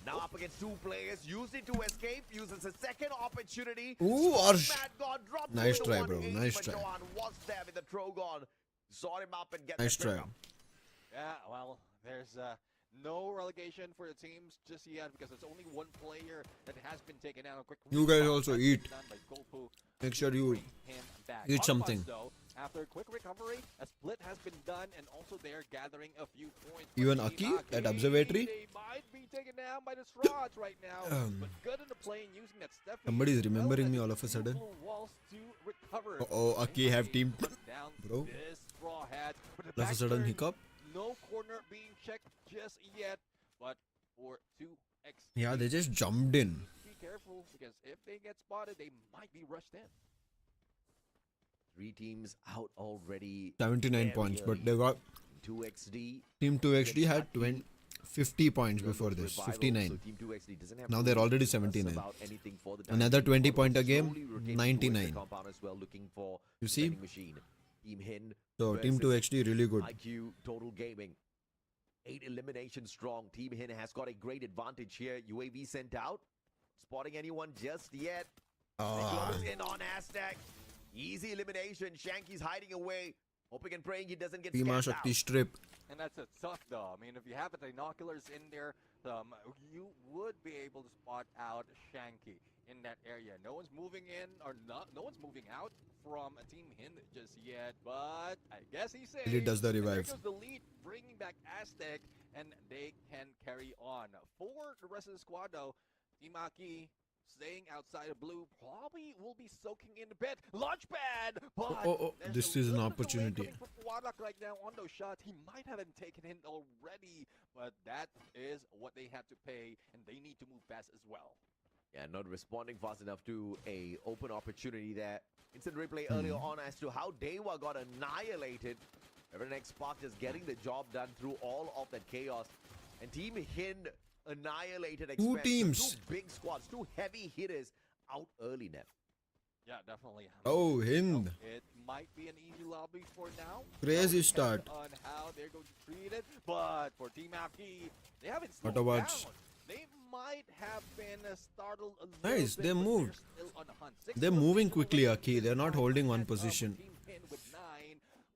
Now up against two players, used it to escape, uses a second opportunity. Ooh, Arsh. Mad God dropped Nice through the try, bro. 180, Nice but try. Johan was there with the Trogon. Saw him up and get Nice the try. pickup. Yeah, well, there's no relegation for the teams just yet because there's only one player that has been taken out. A quick You guys rebound also has eat. been done by GroupA. Make sure you Bring him back. eat Autobotz, something. Though, after a quick recovery, a split has been done, and also they're gathering a few points. Even for Team Akkee at Akkee. Observatory? They might be taken down by the Strods right now, but good in the play and using that step. Somebody is remembering me all of a sudden. Walls to recover. Uh-oh, Akkee have team. Down Bro. this straw hat. But the All of a back sudden turn, hiccup. no corner being checked just yet, but for 2x. Yeah, they just jumped in. Be careful because if they get spotted, they might be rushed in. 3 teams out already. 79 very points, but early. they got 2XD. Team 2XD had 50 points before Revival, this, so 59. Team 2XD doesn't have Now to they're worry already us 79. about anything for the time Another being. 20 point a Autobotz game, slowly rotating towards the 99. compound as well, looking for You see? vending machine. Team Hind. So Team versus 2XD really good. iQOO Total Gaming. 8 eliminations strong. Team Hind has got a great advantage here. UAV sent out. Spotting anyone just yet. They close in on Aztec. Easy elimination. Shanky's hiding away. Hoping and praying he doesn't get Pima scanned Shakti out. strip. And that's a tough though. I mean, if you have the binoculars in there, you would be able to spot out Shanky in that area. No one's moving in or not. No one's moving out from Team Hind just yet. But I guess he's saying Really does the revive. There goes the lead, bringing back Aztec, and they can carry on. For the rest of the squad though, Team Akkee staying outside of blue probably will be soaking in the bed. Launchpad! But there's this a is an little bit of delay opportunity. coming from Warlock right now on those shots. He might have taken in already, but that is what they have to pay, and they need to move fast as well. Yeah, not responding fast enough to a open opportunity there. Instant replay earlier on as to how Dewa got annihilated. Revenant XSpark just getting the job done through all of that chaos. And Team Hind annihilated Two Expanse. teams. 2 big squads, 2 heavy hitters out early, Nev. Yeah, definitely. Oh, Hind. It might be an easy lobby for now. Crazy It start. depends on how they're going to treat it, but for Team Akkee, they haven't slowed Autobotz. down. They might have been startled a little Nice, bit, they but moved. they're still on the hunt. 6 They're more moving teams quickly, already Akkee. They're not in holding one front of position. Team Hind with 9,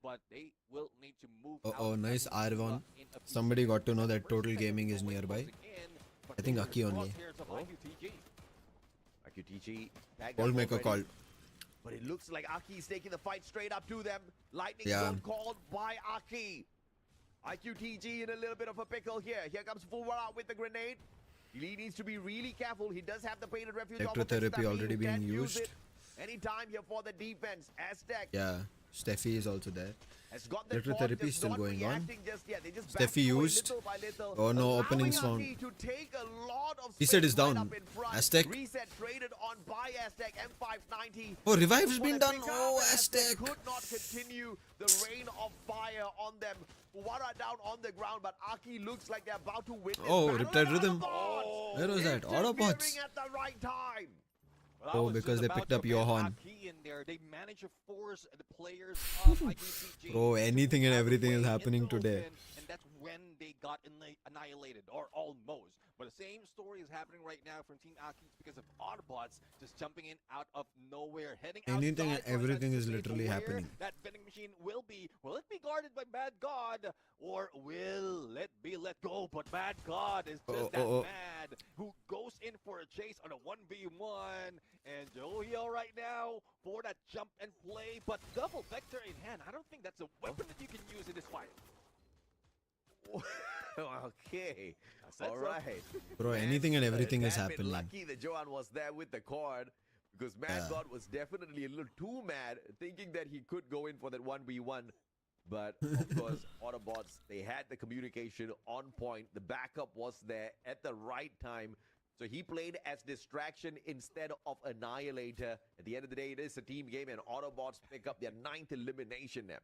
but they will need to move Uh-oh, out nice and move R1. up in a few Somebody got to know seconds. that Total First Gaming is second nearby. closing in, but I think they Akkee were only. crosshairs of iQTG. iQTG tagged Call up make a already. call. But it looks like Akkee is taking the fight straight up to them. Lightning Yeah. zone called by Akkee. iQTG in a little bit of a pickle here. Here comes Fulwara with the grenade. He needs to be really careful. He does have the painted refuge. off of his Electrotherapy stamina. already He being can use used. it. Anytime here for the defense. Aztec Yeah, Steffi is also there. has got the Electrotherapy is still going on. They just Steffi used. little by little, Oh no, allowing openings found. Akkee to take a lot of Reset space is down. right up in front. Aztec. Reset traded on by Aztec. M590. Oh, revive's Just been wanna done. pick Oh, up, and Aztec. could not continue the rain of fire on them. Wara down on the ground, but Akkee looks like they're about to win this Oh, battle. Riptide Rhythm. Autobotz Where was that? Autobotz. interfering at the right time. Well, I Oh, was because just they about picked to up get Johan. Akkee in there. They managed to force the players of IQCG Bro, anything and to everything is play happening in the today. open, and that's when they got annihilated, or almost. But the same story is happening right now from Team Akkee because of Autobotz just jumping in out of nowhere, heading Anything and outside for everything is anticipate literally where happening. That vending machine will be. Will it be guarded by Bad God, or will it be let go? But Bad God is just that mad who goes in for a chase on a 1v1, and Johio right now for that jump and play, but double vector in hand. I don't think that's a weapon that you can use in this fight. Okay. I said All so. right. Bro, Man, anything and everything is that been happening. lucky that Johan was there with the cord, because Mad Yeah. God was definitely a little too mad, thinking that he could go in for that 1v1. But of course, Autobotz, they had the communication on point. The backup was there at the right time. So he played as distraction instead of annihilator. At the end of the day, it is a team game, and Autobotz pick up their 9th elimination now.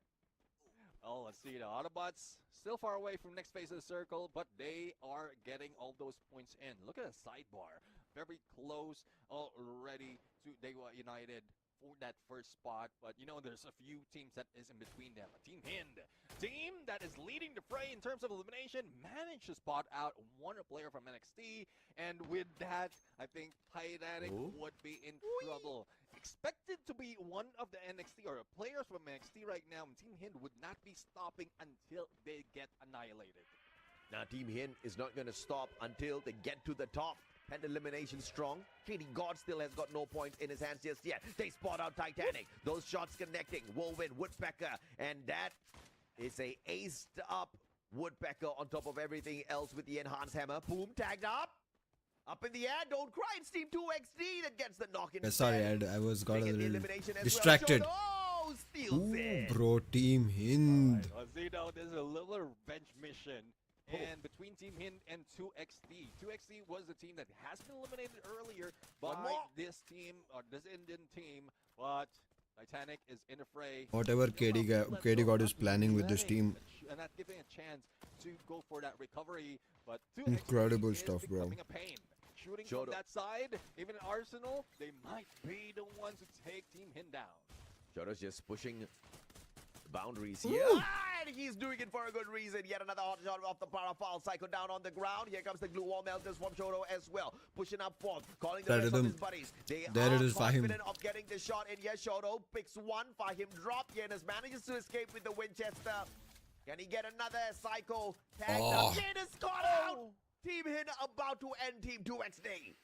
Oh, let's see. The Autobots still far away from next phase of the circle, but they are getting all those points in. Look at the sidebar. Very close already to Dewa United for that first spot. But, you know, there's a few teams that is in between them. Team Hind, team that is leading the fray in terms of elimination, managed to spot out one player from NXT. And with that, I think Titanic would be in trouble. Expected to be one of the NXT or players from NXT right now, and Team Hind would not be stopping until they get annihilated. Now, Team Hind is not going to stop until they get to the top. And elimination strong. KD God still has got no points in his hands just yet. They spot out Titanic. Those shots connecting. Whirlwind, Woodpecker. And that is a aced up Woodpecker on top of everything else with the enhanced hammer. Boom, tagged up. Up in the air, don't cry. It's Team 2XD that gets the knock in. Sorry, I was got a They get the little elimination as distracted. Well. Oh, steals Ooh, it. bro, Team Hind. Well, you know, there's a little revenge mission. And between Team Hind and 2XD. 2XD was the team that has been eliminated earlier by this team, or this Indian team. But Titanic is in the fray. Whatever KD God is planning with this team. And not giving a chance to go for that recovery. But 2XD Incredible is stuff, bro. becoming a pain. Shooting from that side, even in Arsenal, they might be the ones to take Team Hind down. Jodo's just pushing the boundaries here. And he's doing it for a good reason. Yet another hot shot off the Parafal. Psycho down on the ground. Here comes the glue wall melters from Jodo as well. Pushing up forth. Calling the rest of his buddies. They There are it is, Fahim. confident of getting the shot in. Yes, Jodo picks one. Fahim drop. Yenas manages to escape with the Winchester. Can he get another Psycho? Tagged up. Yenas caught out. Team Hind about to end Team 2XD.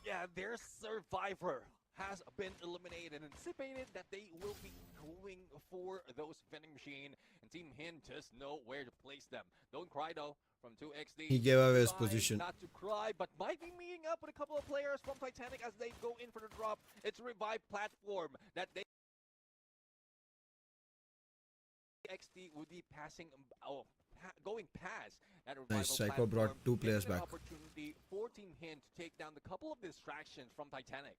Yeah, their survivor has been eliminated. Anticipated that they will be going for those vending machine, and Team Hind just know where to place them. Don't cry though from 2XD. He gave away his Trying position. Not to cry, but might be meeting up with a couple of players from Titanic as they go in for the drop. It's a revived platform that they XD would be passing, going past that revival Nice, Psycho brought platform, 2 players giving an back. opportunity for Team Hind to take down the couple of distractions from Titanic.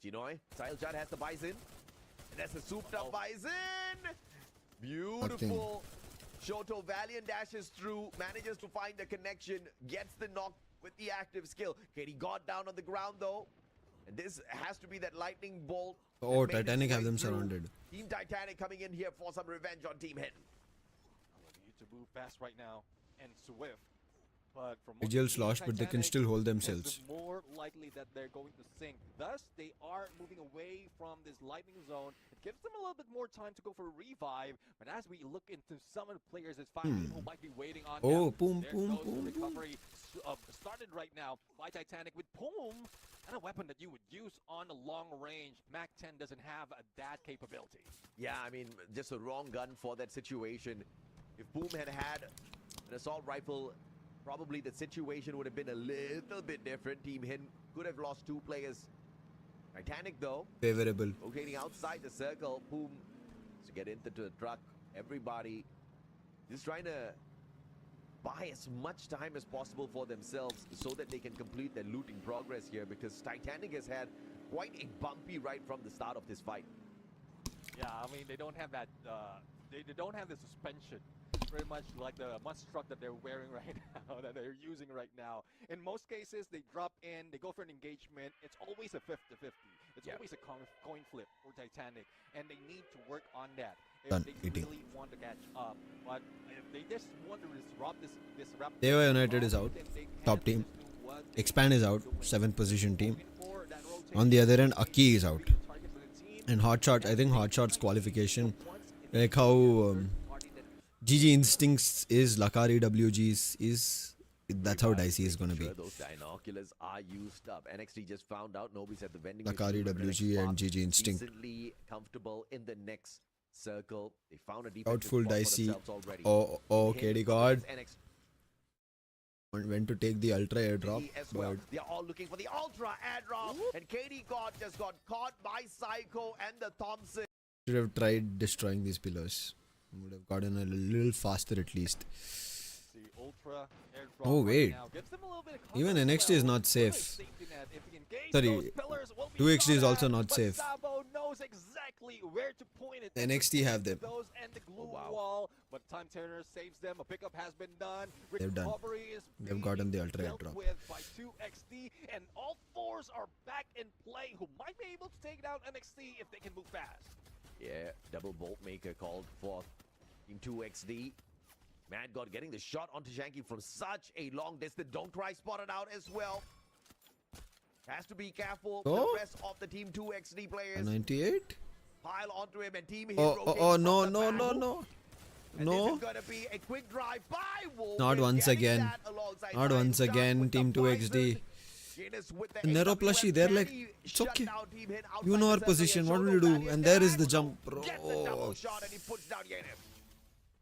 Chinoy, Sailjan has the Bison. And that's a souped up Bison. Beautiful. Shoto Valiant dashes through, manages to find the connection, gets the knock with the active skill. Katie got down on the ground though. And this has to be that lightning bolt. Oh, that made its Titanic have way them through. surrounded. Team Titanic coming in here for some revenge on Team Hind. They need to move fast right now and swift. But from what Vigil's we see, lost, but they can Titanic still hold is themselves. more likely that they're going to sink. Thus, they are moving away from this lightning zone. It gives them a little bit more time to go for a revive. But as we look into some of the players, it's fine who might be waiting on Oh, them. boom, There boom, goes boom, the boom. recovery started right now by Titanic with Poom, and a weapon that you would use on a long range. Mac 10 doesn't have that capability. Yeah, I mean, just a wrong gun for that situation. If Boom had had an assault rifle, probably the situation would have been a little bit different. Team Hind could have lost 2 players Titanic, though, Favorable. rotating outside the circle. Boom. To get into the truck. Everybody just trying to buy as much time as possible for themselves so that they can complete their looting progress here, because Titanic has had quite a bumpy ride from the start of this fight. Yeah, I mean, they don't have that, they don't have the suspension. Very much like the must truck that they're wearing right now, that they're using right now. In most cases, they drop in, they go for an engagement. It's always a 50-50. It's always a coin flip for Titanic, and they need to work on that if Done they eating. really want to catch up. But if they just want to disrupt this Dewa United is out. Top team. Expand is out. 7th position team. On the other end, Akkee is out. And Hotshot, I think Hotshot's qualification, like how GG Instincts is, Lakari WG's is, that's how dicey is going to be. Sure, those binoculars are used up. NXT just found out nobody's at the vending Lakari machine. WG and GG Instinct. Decently comfortable in the next circle. They found a Doubtful defensive spot for dicey. themselves already. Oh, Hind KD God NXT went to take the ultra airdrop, as well. but They are all looking for the ultra airdrop, and KD God just got caught by Psycho and the Thompson. should have tried destroying these pillars. Would have gotten a little faster at least. See, Ultra, airdrop Oh, right wait. now gives them a little bit of cover Even as NXT well. is not What a safe. safety net. If he engage Sorry, those pillars, will be 2XD is shot also at, not but safe. Sabo knows exactly where to point it. NXT have them. Those and the glue wow. wall, but Time Turner saves them. A pickup has been done. They've done. Recovery is They've gotten the being ultra dealt airdrop. with by 2XD, and all fours are back in play, who might be able to take down NXT if they can move fast. Yeah, double bolt maker called for Team 2XD. Mad God getting the shot onto Shanky from such a long distance. Don't Cry spotted out as well. Has to be careful. Oh. The rest of the Team 2XD players 98? pile onto him, and Team Hind Oh, rotates no, from no, the no, back. no. And No. this is going to be a quick drive by Wolf. Not once getting again. that alongside Not Ryan once Dunn again, with the Team 2XD. visors. Guinness with the Nero AWM plushie, they're like, carry, it's shut okay. down Team Hind You outside know the our circle, position, and what Shoto will you do? barriers And there is the Agudo jump, bro. Gets a double shot and he puts down Yenev.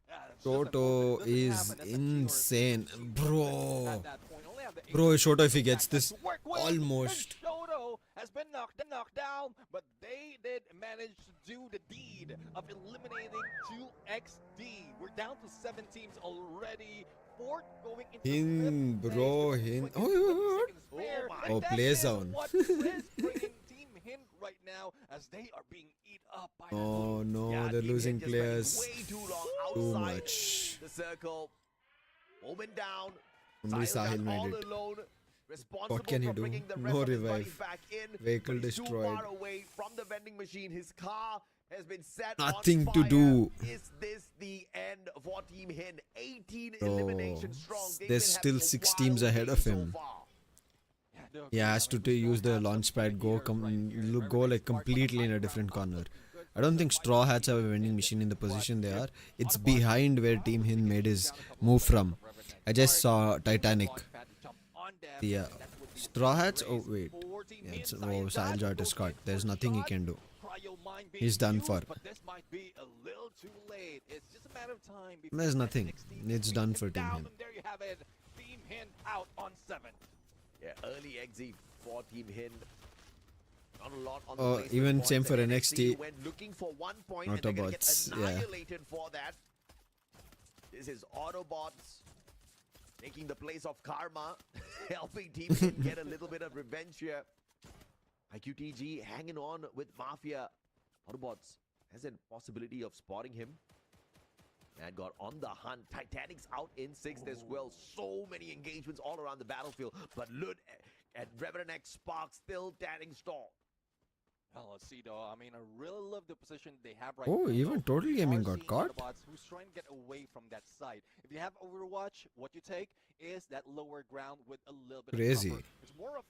Yeah, that's just Shoto unfortunate. Doesn't is happen as a pure insane. team Bro. at that point. Only have the Bro, ace Shoto, if he to gets back this, to work with, almost. and Shoto has been knocked down, but they did manage to do the deed of eliminating 2XD. We're down to 7 teams already. 4 going into Hind, fifth bro, place. Hind. With Oh, 20 what? seconds spare. Oh my. And Oh, that play is zone. what is bringing Team Hind right now, as they are being eat up by Oh no, Yeah, they're Team losing Hind just spending players. way too long Too outside much. the circle. Moment down. Only Sahil Sahil all made it. alone. Responsible What can he for do? bringing the No rest of his revive. buddies back in. Vehicle but he's too destroyed. far away from the vending machine. His car has been set Nothing on to fire. do. Is this the end for Team Hind? 18 Bro, eliminations strong. They've there's been still having a 6 wild teams ahead day of so him. far. He has to use the launch pad, go go like completely in a different corner. I don't think Straw Hats have a vending machine in the position they are. It's behind where Team Hind made his move from. I just saw Titanic. Yeah. Straw Hats? Oh, wait. Yeah, it's, oh, Sahil Jat is caught. There's nothing he can do. He's done for. But this might be a little too late. It's just a matter of time before There's nothing. NXT It's done for Team down, Hind. and there you have it. Team Hind out on 7. Yeah, early exit for Team Hind. Not a lot on the Oh, placement even points, same for and NXT. went looking for 1 point and they're gonna get Autobotz, yeah. annihilated for that. This is Autobotz taking the place of Karma, helping Team Hind get a little bit of revenge here. iQTG hanging on with Mafia. Autobotz has a possibility of spotting him. And got on the hunt. Titanic's out in 6th as well. So many engagements all around the battlefield. But look at Revenant XSpark still standing tall. Well, let's see though. I mean, I really love the position they have right Oh, now. even though. Total We Gaming are got seeing caught. Autobotz who's trying to get away from that side. If you have Overwatch, what you take is that lower ground with a little bit Crazy. of cover. It's more of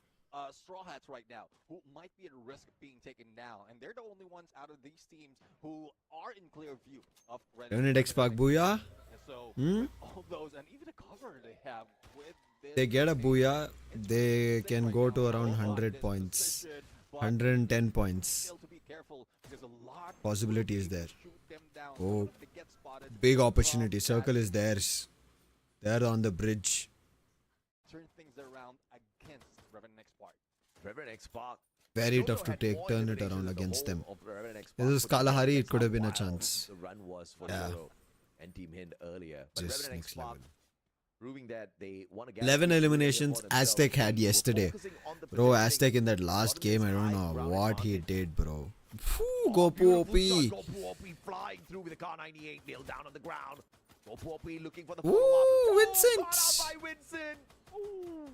Straw Hats right now, who might be at risk of being taken down, and they're the only ones out of these teams who are in clear view of Revenant XSpark booyah. And so, Hmm? with all those, and even the cover they have with this, They get a team, booyah, it's they pretty can right go now. to around Hold on 100 this points. position, but 110 points. still to be careful, because a lot Possibility will is be able there. to shoot them down. Oh, If they get spotted big from opportunity. that Circle is theirs. They're on the bridge. turn things around against Revenant XSpark. Revenant XSpark Very Don't know tough to had take, more turn it eliminations around as the against them. whole of the Revenant XSpark, This is but Kalahari, that's it could have how been a wild chance. The run was for Yeah. Zoro and Team Hind earlier. But Just Revenant next XSpark level. proving that they won a 11 eliminations Aztec had yesterday. Bro, Aztec in that last game, I don't know what he did, bro. Phew, Gopu OP. Gopu OP flying through with the car 98 nailed down on the ground. Gopu OP looking for the Ooh, follow-up. Vincent. Caught out by Vincent. Ooh.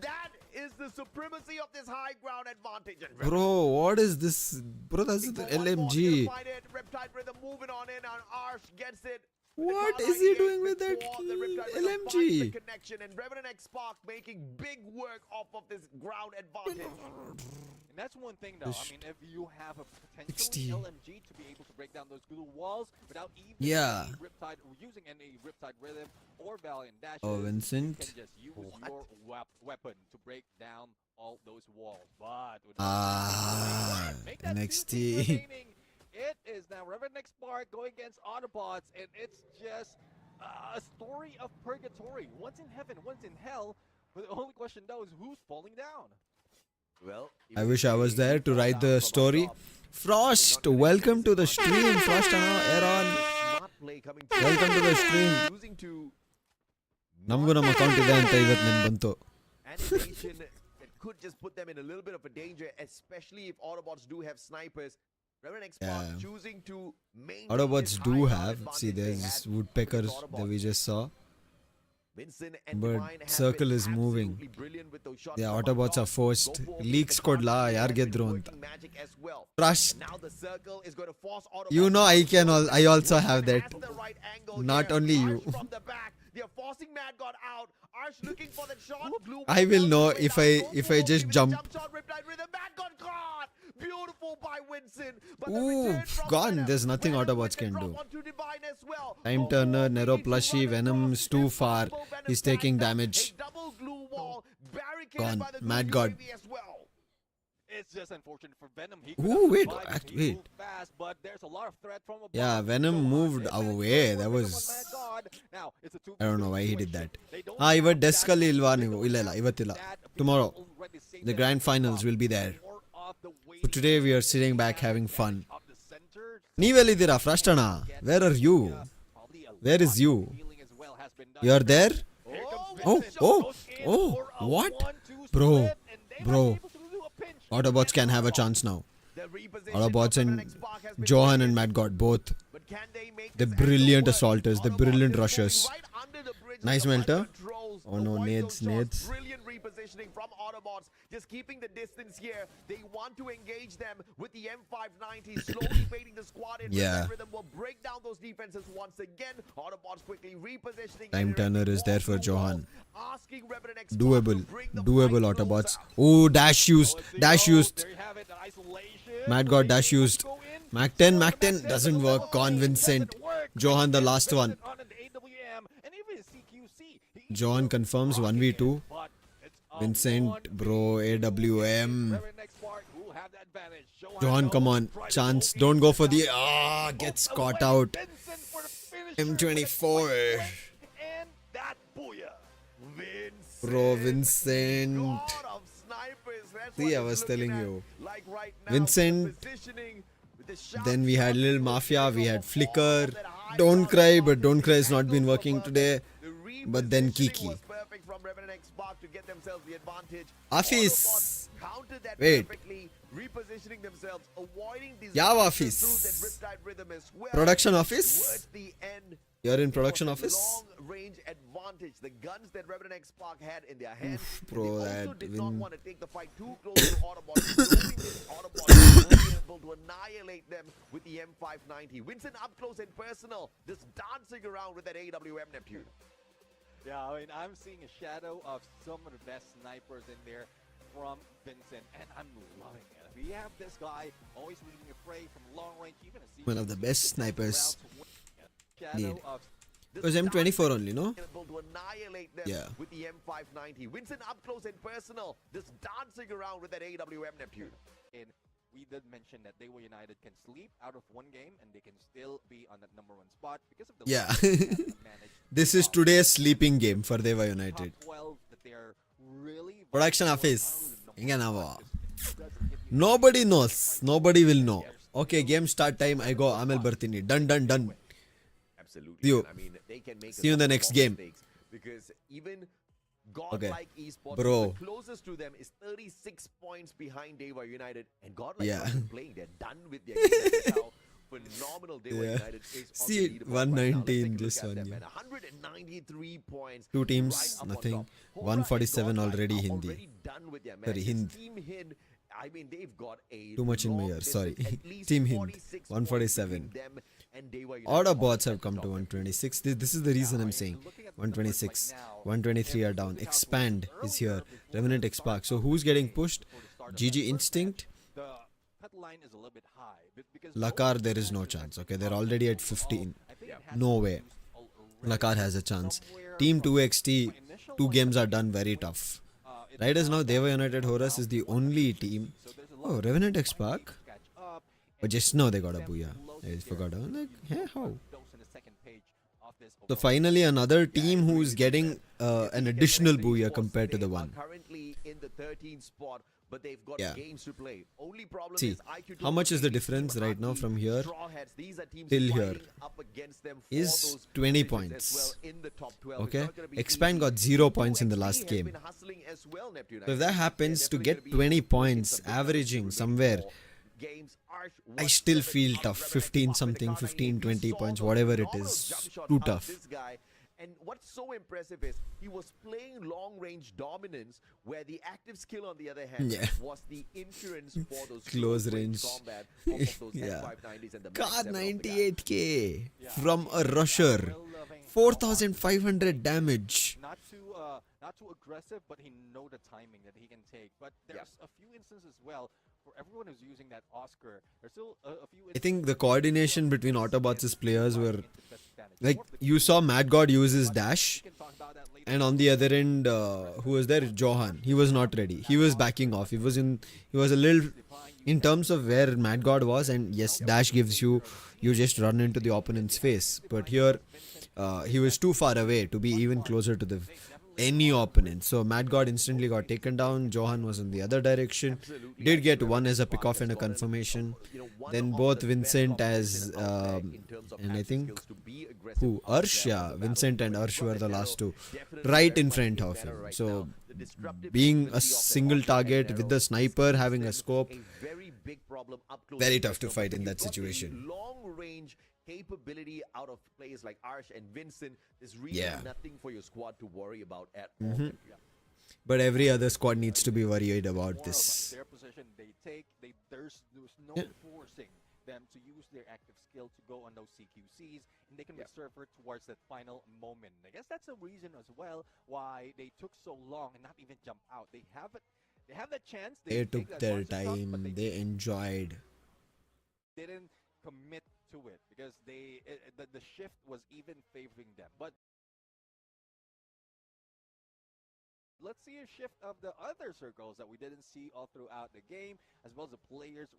That is the supremacy of this high ground advantage. And Bro, what is this? Bro, that's the LMG. Riptide Rhythm moving on in, and Arsh gets it. What is he doing with that LMG? Connection, and Revenant XSpark making big work off of this ground advantage. And that's one thing, though. I mean, if you have a potential 60. LMG to be able to break down those glue walls without even Yeah. any Riptide, using any Riptide Rhythm or Valiant Dash, Oh, you Vincent. can just use your weapon to break down all those walls. But with make that 2 NXT. teams remaining, it is now Revenant XSpark going against Autobotz, and it's just a story of purgatory. One's in heaven, one's in hell. But the only question, though, is who's falling down? Well, I wish I was there to write the story. Frost, welcome to the stream. Frost and Aaron. Welcome to the stream. ನಮಗೂ ನಮ್ಮ account ಇದೆ ಅಂತ ಇವತ್ತು ನೆನ್ಪು ಬಂತು. Animation that could just put them in a little bit of a danger, especially if Autobots do have snipers. Revenant XSpark Yeah. choosing to maintain Autobots this do high have. ground See, advantage they there's had woodpeckers with that we Autobots. just saw. Vincent and But Divine have circle been is moving. absolutely brilliant with those shots The from Autobots are above. forced. Gopu OP Leaks with ಕೊಡ್ಲಾ the ಯಾರ್ has been ಗೆದ್ರು ಅಂತ. working magic as well. Trust. Now the circle is going to force Autobots. You know I also have Has that. the right angle Not here. only Arsh you. From the back, they're forcing Mad God out. Arsh looking for the shot. Glue I will know way if down. I Gopu just with the jump. shot, Riptide Rhythm. Mad God caught. Beautiful by Winston. But the Ooh, return from gone. Venom. There's nothing Venom Autobots with the can drop do. onto Divine as well. Time Gopu Turner, OP Nero needs to Plushie, run Venom across. is too far. Impossible. Venom He's taking flags up. damage. A double glue wall barricaded Gone. by the Mad glue God. UAV as well. It's just unfortunate for Venom. He Ooh, could wait, have survived if he wait. moved fast, but there's a lot of threat from above. Yeah, Venom So, moved if Venom away. goes That for was. Venom on Mad God, now, it's a two I don't know why he did situation. that. They don't ಇವತ್ತು have desk ಅಲ್ಲಿ that- ಇಲ್ವಾ they ನೀವು? don't ಇಲ್ಲ ಇಲ್ಲ have ಇವತ್ತಿಲ್ಲ. that because Tomorrow. they already saved The them grand from finals above. will be there. More of the So waiting today we are game sitting back and having fun. of the center. ನೀವೆಲ್ಲಿದ್ದೀರಾ ಫ್ರಸ್ಟ್ ಅಣ್ಣ? Where are you? Probably a Where is lot you? of healing as well has been done. You are there? Here comes Oh, Vincent. oh, Goes in oh, for a what? 1-2 Bro, split, and they might bro. be able to do a pinch. Autobots can have a chance now. The reposition Autobots from and Revenant XSpark has been Johan brilliant. and Mad God both. But can they make The this brilliant angle work? assaulters, the Autobots brilliant is rushers. going right under the bridge Nice with the melter. controls, Oh no, avoid nades, those shots. nades. Brilliant repositioning from Autobots, just keeping the distance here. They want to engage them with the M590, slowly baiting the squad in. Yeah. Rhythm will break down those defenses once again. Autobots quickly repositioning. Time and Turner is there for Glue Johan. Wall, asking Revenant XSpark Doable. to bring the Doable fight Autobots. closer. Oh, dash used. Oh, Dash there used. you have it, the isolation. Mad God dash Maybe used. go in. Mac 10, Mac 10 doesn't work. Gone Vincent. Doesn't work. Johan the last Vincent one. on an AWM, and even CQC. He's Johan still confirms rocking 1v2. it, but it's a Vincent, 1v2. bro, AWM. Revenant XSpark will have the advantage. Johan, come on. tries to Chance. go Don't in. go for the. Gets Away. caught out. Vincent for the finisher. M24. And that booyah. Vincent. Bro, Vincent. God of snipers. That's See, what I it's was looking telling at. you. Like right now, Vincent. the positioning with the sharp Then we had shots, Lil the Mafia, we had all Flicker. that high Don't ground Cry, but advantage, Don't Cry the has not been angles were working perfect. today. The But then repositioning Kiki. was perfect from Revenant XSpark to get themselves the advantage. Afis. Autobots countered that Wait. perfectly, repositioning themselves, avoiding these Yav bounces Afis. through that Riptide Rhythm as well. Production office? Towards the end, You're in it production was a office? long-range advantage. The guns that Revenant XSpark had in their hands, bro, they also that did not win. want to take the fight too close to Autobots. Knowing this, Autobots will be able to annihilate them with the M590. Vincent up close and personal, just dancing around with that AWM Neptune. Yeah, I mean, I'm seeing a shadow of some of the best snipers in there from Vincent, and I'm loving it. We have this guy always leading a fray from long range, even a One of the best snipers. Shadow Need. of It was M24 only, no? Able to annihilate them Yeah. with the M590. Vincent up close and personal, just dancing around with that AWM Neptune. and we did mention that Dewa United can sleep out of one game and they can still be on that #1 spot because of the Yeah. way they have managed This is today's sleeping game for Dewa United. top 12 that they're really Production vying for office. out of the ಹಿಂಗೆ ನಾವು #1 spot. Nobody knows. Nobody will know. Okay, game start time. I go Amel Bartini. Done. Absolutely. See you. And I mean, they can make See you in the next game. Because even godlike esports, Bro. the closest to them is 36 points behind Dewa United, and godlike Yeah. are playing. They're done with their game. That's how phenomenal Dewa Yeah. United is. on See the it, leaderboard right now. Let's 119 take a look just at on them, you. man. 193 points. Two teams, right up on nothing. top. Horus 147 and Godlike already are Hindi. already done with their Sorry, matches. Hind. Team Hind, I mean, they've got a Too much in my long ear, distance, sorry. at least Team Hind, 46 147. points between them and Dewa United. Autobotz have come to 126. This is the reason I'm saying 126. 123 are down. Expand is here. Revenant XSpark. So who's getting pushed? GG Instinct. The cut line is a little bit high because Lakar, there is no chance. Okay, they're already at 15. No way. Lakar has a chance. Team 2XT, 2 games are done very tough. Right as now, Dewa United Horus is the only team. Oh, Revenant XSpark. But just now they got a booyah. I forgot. I'm like, hey, how? So finally another team who's getting an additional booyah compared to the one. Currently in the 13th spot, but they've got Yeah. games to play. Only problem See, is iQOO how much is the Team difference right now Akkee, from here Straw Hats. These are teams till fighting here up against them for is those 20 positions as points. well in the top 12. It's Okay, not gonna be Expand easy. got 0 points in the 2XT last has game. been hustling as well, Neptune. So if that They're happens to definitely get gonna be 20 in points, some big numbers averaging to somewhere, remain for games. Arsh I was still 7 feel out tough. of 15 Revenant something, XSpark. 15, We 20 saw points, those whatever it phenomenal is. jump shots Too out of tough. this guy. And what's so impressive is he was playing long range dominance, where the active skill, on the other hand, Yeah. was the insurance for those Close range. combat of those Yeah. F590s and the Max Car 7 of the guy. 98k from a rusher. 4,500 damage. Not too aggressive, but he know the timing that he can take. But there's a few instances as well for everyone who's using that Oscar. There's still a few. I think the coordination between Autobotz's players were disadvantage. like, More of the you saw Mad God use his dash, we can talk about that later. and on the other end, who was there? Johan. He was not ready. He was backing off. He was a little in terms of where Mad God was, and yes, dash gives you just run into the opponent's face. But here, he was too far away to be even closer to any opponent. So Mad God instantly got taken down. Johan was in the other direction. Did get one as a pick off and a confirmation. Then both Vincent as and I think who Arsh, yeah, Vincent and Arsh were the last two, right in front of him. So being a single target with the sniper having a scope, very tough to fight in that situation. Long range capability out of players like Arsh and Vincent. There's really Yeah. nothing for your squad to worry about at all. But every other squad needs to be worried about More of this. their position they take. There's no Yeah. forcing them to use their active skill to go on those CQCs, and they can Yeah. reserve it towards that final moment. I guess that's a reason as well why they took so long and not even jump out. They have it. They have that chance. They take took that their advantage shot, but time. They enjoyed. didn't commit to it because the shift was even favoring them. But let's see a shift of the other circles that we didn't see all throughout the game, as well as the players.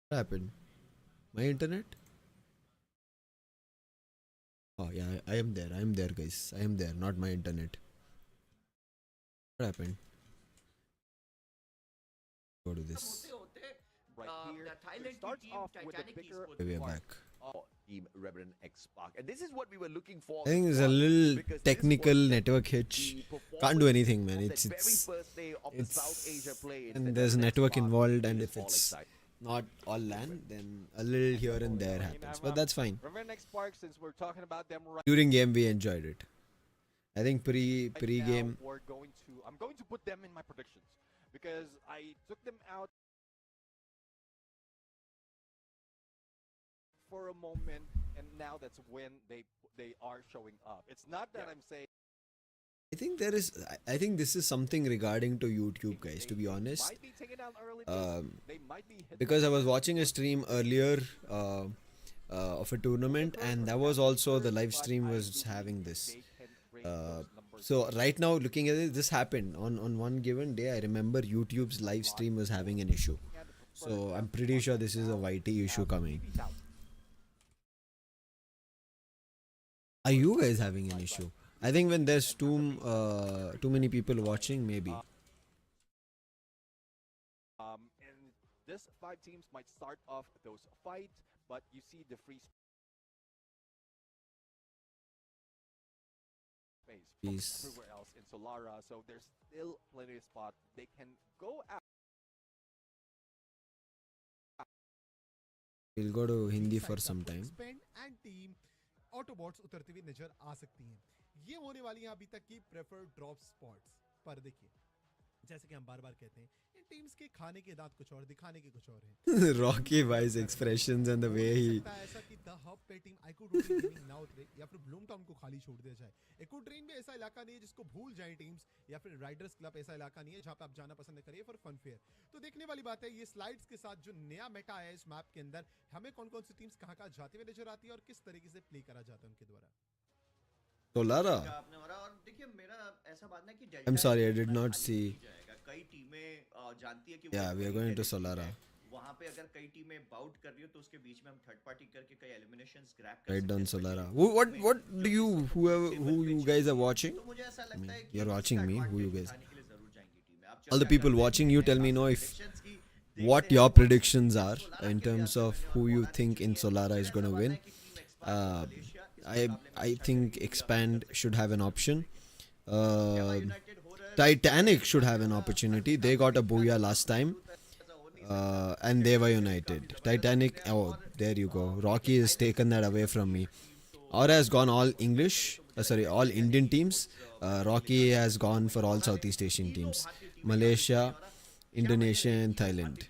What happened? My internet? Oh yeah, I am there. I am there, guys. I am there. Not my internet. What happened? Go to this. Right here. the It Thailand starts team, off with the Titanic bigger Esport. We are part back. Of Team Revenant XSpark. And this is what we were looking for. I think there's a little technical network hitch. Can't do anything, man. It's and there's network involved, and if it's not all LAN, then a little here and there happens. But that's fine. Revenant XSpark, since we're talking about them right During game, we enjoyed it. I think now, pre-game. I'm going to put them in my predictions because I took them out for a moment, and now that's when they are showing up. It's not that I'm saying I think there is. I think this is something regarding to YouTube, guys. To be honest, might be taken out early. They might be hit because I was watching a stream earlier of a tournament, and that was also the live stream was having this. So right now, looking at it, this happened on one given day. I remember YouTube's live stream was having an issue. So I'm pretty sure this is a YT issue coming. Are you guys having an issue? I think when there's too many people watching, maybe. And this 5 teams might start off those fights, but you see the free space from Peace. everywhere else in Solara, so there's still plenty of spot they can go out. We'll go to Hindi for some time. Expand and team Autobotz उतरती हुई नजर आ सकती हैं. ये होने वाली हैं अभी तक की प्रेफर्ड ड्रॉप स्पॉट्स. पर देखिए, जैसे कि हम बार-बार कहते हैं, इन टीम्स के खाने के दांत कुछ और, दिखाने के कुछ और हैं. Rocky Vice expressions and the way he. ऐसा कि द हब पे टीम iQOO गेमिंग ना उतरे या फिर ब्लूम टाउन को खाली छोड़ दिया जाए. iQOO ड्रीम में ऐसा इलाका नहीं है जिसको भूल जाएं टीम्स, या फिर राइडर्स क्लब ऐसा इलाका नहीं है जहां पे आप जाना पसंद करिए फॉर फन फेयर. तो देखने वाली बात है ये स्लाइड्स के साथ जो नया मेटा है इस मैप के अंदर, हमें कौन-कौन सी टीम्स कहां-कहां जाती हुई नजर आती है और किस तरीके से प्ले करा जाता है उनके द्वारा. Solara. आपने मारा और देखिए मेरा ऐसा मानना है कि I'm sorry, I delta did not खाली see. नहीं जाएगा. कई टीमें जानती है कि Yeah, we are going to Solara. वहां पे अगर कई टीमें बाउट कर रही हो तो उसके बीच में हम थर्ड पार्टी करके कई एलिमिनेशंस ग्रैब कर Right सकते down हैं. Solara. What do you who you guys are watching? तो मुझे ऐसा लगता है कि You're watching me. Who you guys? उठाने के लिए जरूर जाएंगी टीमें. आप All the चर्चा people करते watching, हैं, you tell me खास know if predictions की what देखते your हैं. predictions are in terms of who you think in Solara is going to win. I think Expand should have an option. Titanic should have an opportunity. They got a booyah last time. And they were united. Titanic, oh, there you go. Rocky has taken that away from me. Aura has gone all English, all Indian teams. Rocky has gone for all Southeast Asian teams. Malaysia, Indonesia and Thailand.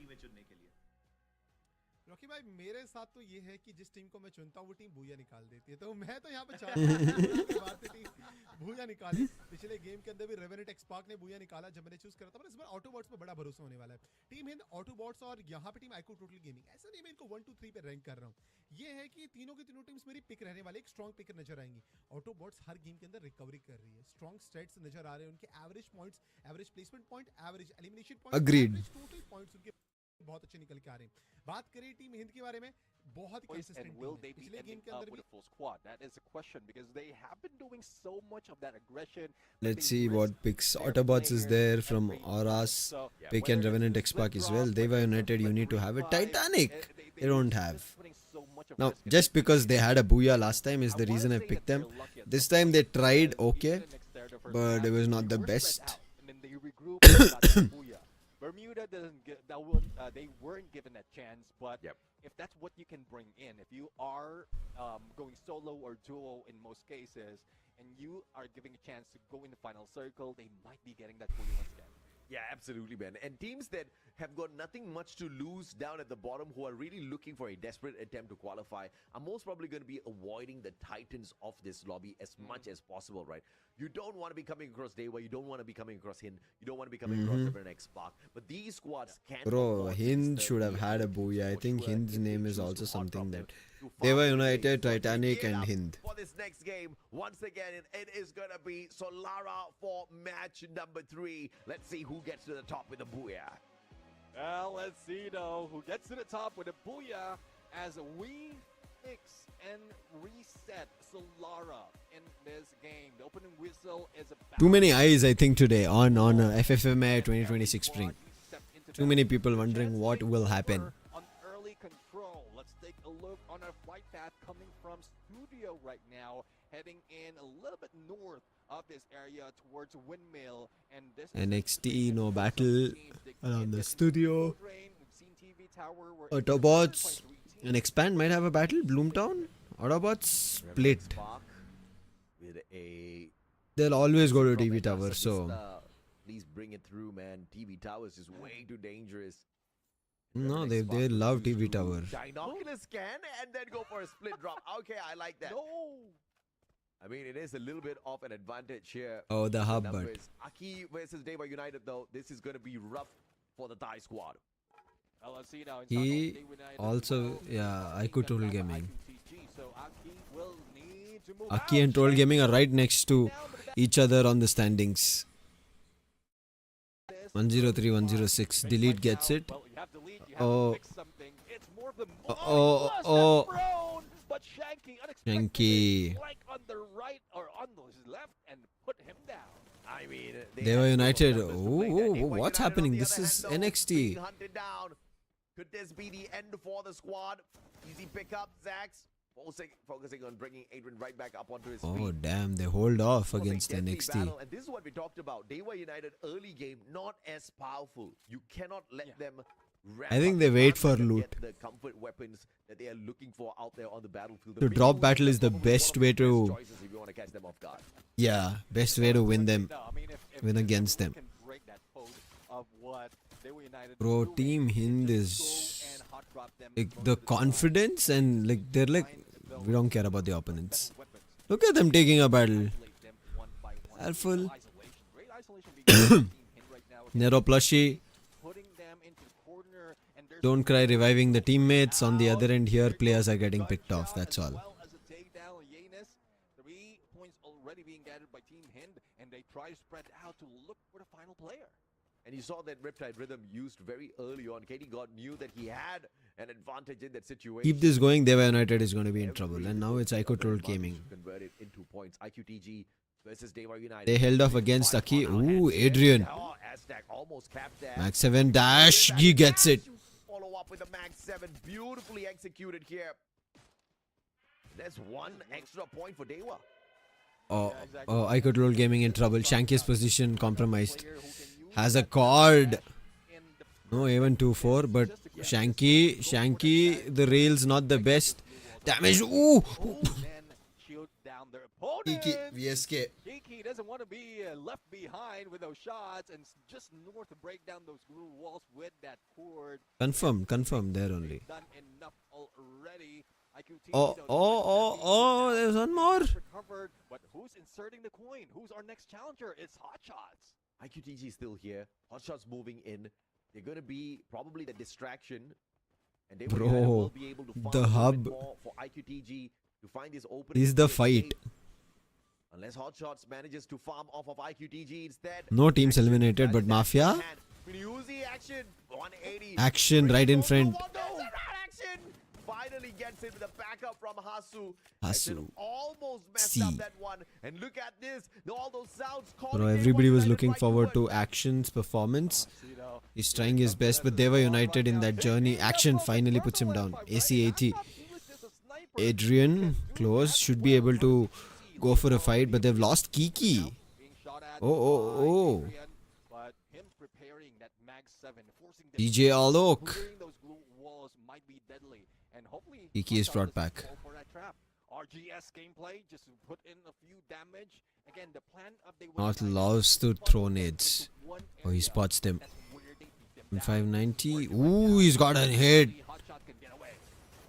Rocky भाई मेरे साथ तो ये है कि जिस team को मैं चुनता हूँ वो टीम भूया निकाल देती है. तो मैं तो यहाँ पे चाहता हूँ कि बात टीम भूया निकाले. पिछले गेम के अंदर भी रेवेनेंट एक्सपार्क ने भूया निकाला जब मैंने चूज करा था. पर इस बार ऑटोबॉट्स पे बड़ा भरोसा होने वाला है. टीम हिंद, ऑटोबॉट्स और यहाँ पे टीम iQOO टोटल गेमिंग. ऐसा नहीं मैं इनको 1 2 3 पे रैंक कर रहा हूँ. ये है कि तीनों की तीनों टीम्स मेरी पिक रहने वाली, एक स्ट्रॉन्ग पिक नजर आएंगी. ऑटोबॉट्स हर गेम के अंदर रिकवरी कर रही है. स्ट्रॉन्ग स्टेट्स नजर आ रहे हैं उनके. Average points, average placement point, average elimination point, Agreed. Total points उनके बहुत अच्छे निकल के आ रहे हैं. बात करें टीम हिंद के बारे में, बहुत ही And consistent will team they है. be पिछले गेम ending के up अंदर with भी a full squad? That is the question because they have been doing so much of that aggression. Let's see what picks. Autobots is there from Auras. Pick and Revenant XSpark as well. They were united. You need to have it. Titanic. They don't have. Now, just because they had a booyah last time is the reason I picked them. This time they tried okay, but it was not the best. And then they regroup. And got the booyah. Bermuda doesn't get that one. They weren't given that chance, but if that's what you can bring in, if you are going solo or duo in most cases, and you are giving a chance to go in the final circle, they might be getting that booyah once again. Yeah, absolutely, man. And teams that have got nothing much to lose down at the bottom, who are really looking for a desperate attempt to qualify, are most probably going to be avoiding the titans of this lobby as much as possible, right? You don't want to be coming across Dewa, you don't want to be coming across Hind, you don't want to be coming across Revenant XSpark, but these squads can. Bro, afford Hind this should have 30 had a booyah. I for think sure Hind's if they name is choose also to something hot that to they were farm united, away. So Titanic gear and up Hind. for this next game, once again, it is going to be Solara for match number 3. Let's see who gets to the top with the booyah. Well, let's see though who gets to the top with a booyah as we fix and reset Solara in this game. The opening whistle is about Too many eyes, I think, today on FFMAI 2026 Spring. Too many people wondering what will happen. On early control, let's take a look on our flight path coming from studio right now, heading in a little bit north of this area towards Windmill, and this is NXT, no battle around the studio. We've seen TV Tower where Autobots and Expand might have a battle. Bloomtown, Autobots split. Spark with a They'll always go to from TV Eka Tower, so Savista. Please bring it through, man. TV Towers is way too dangerous. no, Revenant they XSpark love will TV use Tower. Binocular scan and then go for a split drop. Okay, I like that. No! I mean, it is a little bit of an advantage here. Oh, the hub, but Numbers. Akkee versus Dewa United, though, this is going to be rough for the Thai squad. Well, let's see now. he also, yeah, iQOO Total Gaming. So Akkee will need need to move Akkee out. and Troll Gaming are right next to each other on the standings. 103, 106. Delete gets it. Well, you have delete, you have Oh. to fix something. It's more of the Oh. thrown, but Shanky Shanky. like on the right or on his left and put him down. I mean, Dewa United. Oh, What's happening? This is NXT. Hunted down. Could this be the end for the squad? Easy pickup, Zax. Focusing on bringing Adrian right back up onto his feet. Oh damn, they hold off Almost a against deadly NXT. battle, and this is what we talked about. Dewa United early game not as powerful. You cannot let them ramp I think up. they You wait can't for let them loot. get the comfort weapons that they are looking for out there on the battlefield. To The drop Big battle Blue is the probably best one of way the best to- choices if you want to catch them off guard. Yeah, best way to win them. No, I mean, if Win against them. can break that code of what Dewa United Bro, doing, Team they Hind just is go and hot drop them like most the of time. confidence and like they're like Find the we don't care about the opponents. better weapons. Look at them taking a battle. Isolate them one by one. Careful. Isolation. Great isolation being done by Team Hind right now. Nero plushie. Putting them into the corner, and there's Don't cry reviving the teammates. On the other end here, players are getting picked off. That's all. As well as a takedown, Yanis. 3 points already being gathered by Team Hind, and they try to spread out to look for the final player. And you saw that Riptide Rhythm used very early on. Katie God knew that he had an advantage in that situation. Keep this going, Dewa United is going to be in trouble. Every And now it's single iQOO Troll advantage Gaming. converted into points. iQTG versus Dewa United. They held off against Akkee. Ooh, Adrian. Oh, Aztec almost capped that. Max 7 dash. He gets it. Follow up with a Max 7. Beautifully executed here. There's one extra point for Dewa. Oh, iQOO Troll Gaming in trouble. Shanky's position compromised. Has a card. No, even 2-4, but Shanky, the rails not the best. Damage. Ooh. Then shield down their opponent. VSK. Kiki doesn't want to be left behind with those shots, and just north to break down those glue walls with that cord. Confirmed there only. Done enough already. IQT There's one more. recovered, but who's inserting the coin? Who's our next challenger? It's Hotshots. iQTG is still here. Hotshot's moving in. They're going to be probably the distraction. And they Bro, will be able to farm the a little hub bit more for iQTG to find this opening. is the to fight. escape. Unless Hotshots manages to farm off of iQTG instead. No teams Action eliminated, but has that in Mafia. hand. Uzi action. 180. Action right in front. Action. Finally gets it with a backup from Hasu. Hasu. Almost messed C. up that one. And look at this. All those sounds. Bro, everybody was looking forward to Action's performance. He's trying his best, but Dewa United in that journey. Action finally puts him down. ACAT. Adrian, close, should be able to go for a fight, but they've lost Kiki. Oh. But him preparing that Mag 7, forcing them DJ Alok. clearing those glue walls might be deadly. And hopefully Kiki is Hotshot brought doesn't back. fall for that trap. RGS gameplay, just to put in a few damage. Again, the plan of they North loves to throw nades. Oh, he spots them. 590. Ooh, he's got a hit.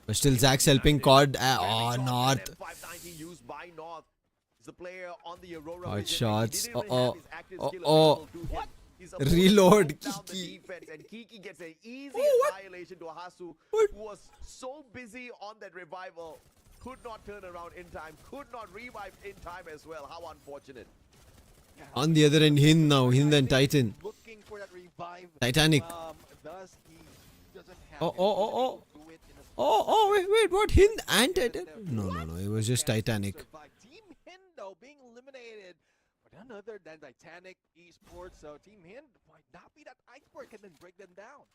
But still, Zach's helping COD. North. 590 used by North. He's the player on the Aurora. Hot Vision. shots. He didn't even Uh-oh. have his active skill Uh-oh. available to him. He's supposed to Reload, put down the Kiki. defense, and Kiki gets an easy annihilation to Hasu, What? who was so busy on that revival, could not turn around in time, could not revive in time as well. How unfortunate. On the other end, Hind now. Hind and Titan. Looking for that revive. Titanic. Thus he doesn't have Oh, the oh, oh, ability to do it in a Wait, what? Hind and Titan? No, it was just Titanic. Team Hind though being eliminated, but none other than Titanic Esports. So Team Hind might not be that iceberg can then break them down.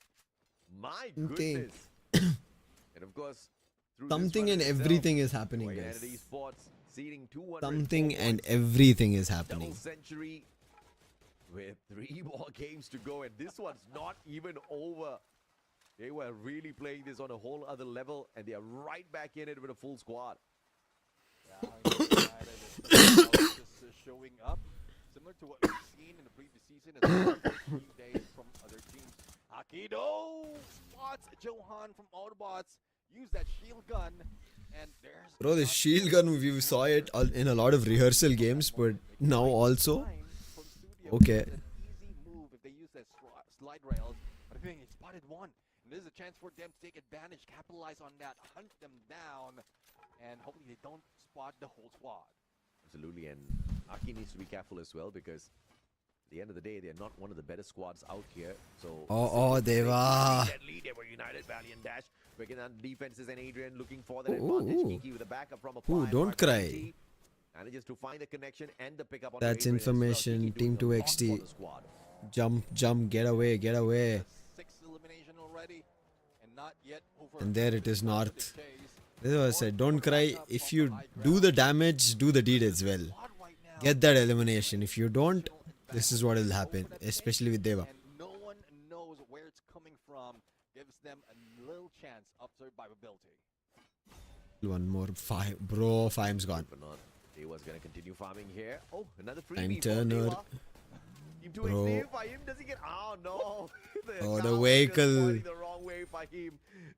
My Something. goodness. And of course, through this Something run and itself, everything is happening, United guys. Esports seeding 204 Something and points. everything is Double happening. century with 3 more games to go, and this one's not even over. They were really playing this on a whole other level, and they are right back in it with a full squad. Yeah, just showing up, similar to what we've seen in the previous season, as well as a few days from other teams. Akido spots Johan from Autobotz, use that shield gun, and there's Bro, this shield gun, we saw it in a lot of rehearsal games, but now also. Okay. It's an easy move if they use that slide rails, but I think he spotted one, and this is a chance for them to take advantage, capitalize on that, hunt them down. and hopefully they don't spot the whole squad. Absolutely, and Akkee needs to be careful as well because at the end of the day, they're not one of the better squads out here. So Dewa. Deadly, they were united, Valiant Dash. Breaking down defenses and Adrian looking for that advantage. Kiki with a backup from a Ooh, don't cry. Manages to find the connection and the pickup on That's Adrian as well. information. Kiki Team doing a lot 2XT. for the squad. Jump, get away. Sixth elimination already, and not yet over. And there it is, Over the North. chase. This is what I said. Don't cry. If you do the damage, do the deed as well. Get that elimination. If you don't, this is what will happen, especially with Dewa. And no one knows where it's coming from. Gives them a little chance of survivability. One more. Fime's gone. But not. Dewa's gonna continue farming here. Oh, another Time freebie for turner. Dewa. Team 2 Bro. XT, Fahim, does he get? Oh no! Oh, the car was vehicle. just pointing the wrong way, Fahim.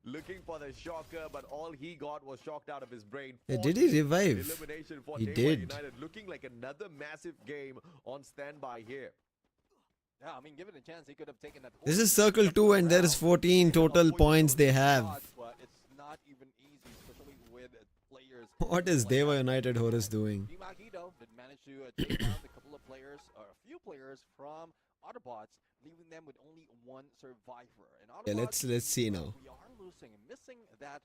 Looking for the shocker, but all he got was shocked out of his brain. Hey, did he 40th revive? Elimination for He Dewa did. United, looking like another massive game on standby here. Yeah, I mean, given a chance, he could have taken that. This whole is Circle 2 and there is 14 total points they have. But it's not even easy, especially with players. What is like Dewa that. United Horus doing? Team Akkee, though, did manage to take down a couple of players, or a few players from Autobotz, leaving them with only one survivor. And Yeah, Autobotz, let's see now. We are losing, missing that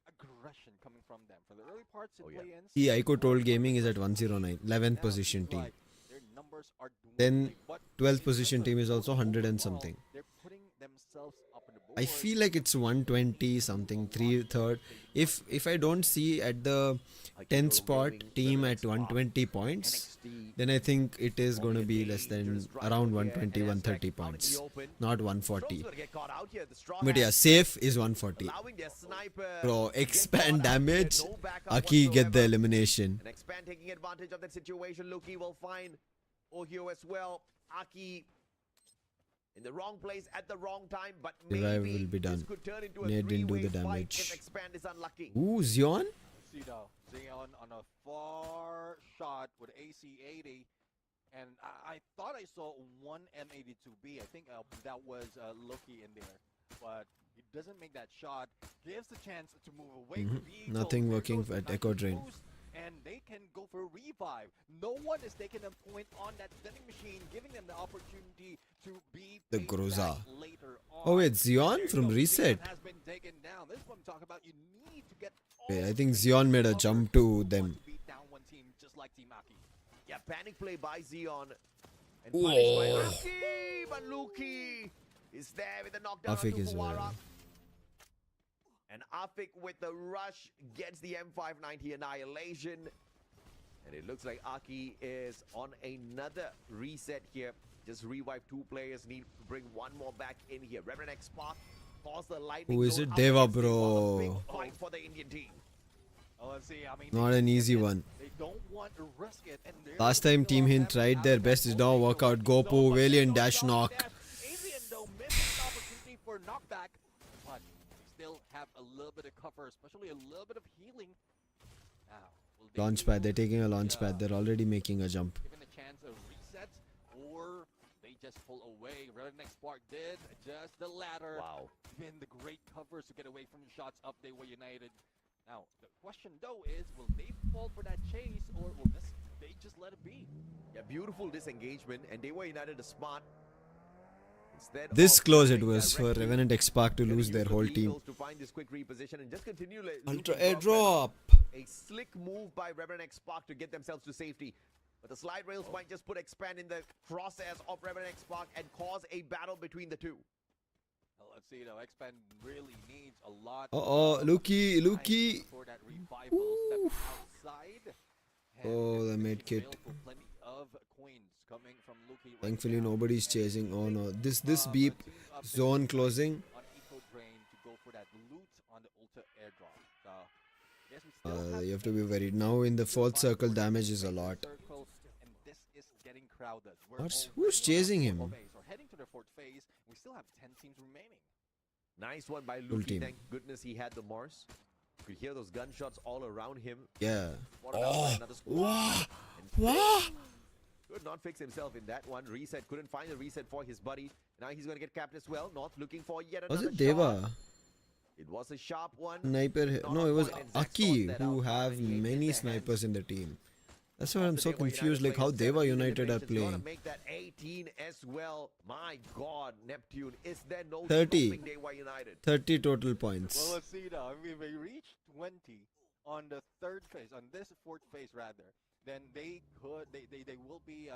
aggression coming from them. For the early parts in Oh, yeah. play-ins, See, iQOO Troll Gaming is at 109, 11th now position it's team. like their numbers are Then dwindling, but 12th it's position better team is also 100 and overall, something. They're putting themselves up on the board. I feel like it's 120 something, third. If I don't see at the 10th spot team at 120 points, then I think it is going to be less than around 120, 130 points, not 140. But yeah, safe is 140. Bro, expand damage. Akkee get the elimination. And Expand taking advantage of that situation. Luki will find Ohio as well. Akkee in the wrong place at the wrong time, but Revive maybe will be done. this could turn into a Nade didn't do the three-way fight damage. if Expand is unlucky. Ooh, Zion? See though, Zion on a far shot with AC-80, and I thought I saw one M82B. I think that was Loki in there, but he doesn't make that shot. Gives the chance to move away. From the Eagle. Nothing There working goes the at nice Echo Drain. boost, and they can go for a revive. No one is taking a point on that vending machine, giving them the opportunity to be The paid Groza. back later on. Oh wait, Zion There you from go. Reset. Zion has been taken down. This is what I'm talking about. You need to get Wait, all I think the Zion made a cover jump to if you want them. to beat down one team just like Team Akkee. Yeah, panic play by Zion. And punished by Whoa. Akkee, but Luki is there with the knockdown Afik onto as Fawara. well. And Afik with the rush gets the M590 annihilation. And it looks like Akkee is on another reset here. Just revive two players, need to bring one more back in here. Revenant XSpark calls the lightning. Who is zone it? up Dewa, against Dewa. bro. Big fight for the Indian team. Oh, let's see. I mean, Not they an get easy it. one. They don't want to risk it. And they're Last time still Team on Hind them tried their after best, that did not work out. Gopu, Valiant, dash knock. Adrian, though, missed an opportunity for knockback, but they still have a little bit of cover, especially a little bit of healing. Now, will they Launchpad, be they're taking a launchpad. able to, They're already making a jump. given a chance of reset, or they just pull away? Revenant XSpark did just the latter. Wow. Given the great covers to get away from the shots up, they were united. Now, the question though is, will they fall for that chase, or will they just let it be? Yeah, beautiful disengagement, and they were united a smart. Instead This of close it jumping was for directly, Revenant XSpark to they're gonna lose their use the whole team. vehicles to find this quick reposition and just continue Ultra looking for airdrop. a slick move by Revenant XSpark to get themselves to safety. But the slide rails might just put Expand in the crosshairs of Revenant XSpark and cause a battle between the two. Well, let's see though, Expand really needs a lot Uh-oh, of Luki, time Luki. for that revival step outside. And Oh, they're the med looking kit. for plenty of coins coming from Luki right Thankfully, now. nobody's And chasing. Oh no, they this from beep team up there zone closing. on Eco Drain to go for that loot on the Ultra airdrop. So, yes, we still You have to be worried. Now in the fourth circle, damage is a lot. Circle, and this is getting crowded. We're Who's already chasing on the him? fourth phase. We're heading to the fourth phase. We still have 10 teams remaining. Nice one by Full Luki. team. Thank goodness he had the Mars. You could hear those gunshots all around him. Yeah. Spotted out by another squad. Wow. And Wow. could not fix himself in that one. Reset. Couldn't find the reset for his buddy. Now he's going to get capped as well. North looking for yet Was another it shot. Dewa? It was a sharp one. Sniper. Not No, on it was point, and Zax Akkee caught that who out have finally in many the snipers hands in the team. That's why I'm the so Dewa United confused, like how players. Dewa 17 United are eliminations. You wanna playing. make that 18 as well. My God, Neptune, is there no 30. stopping Dewa United? 30 total points. Well, let's see now. I mean, if they reach 20 on the third phase, on this fourth phase rather, then they will be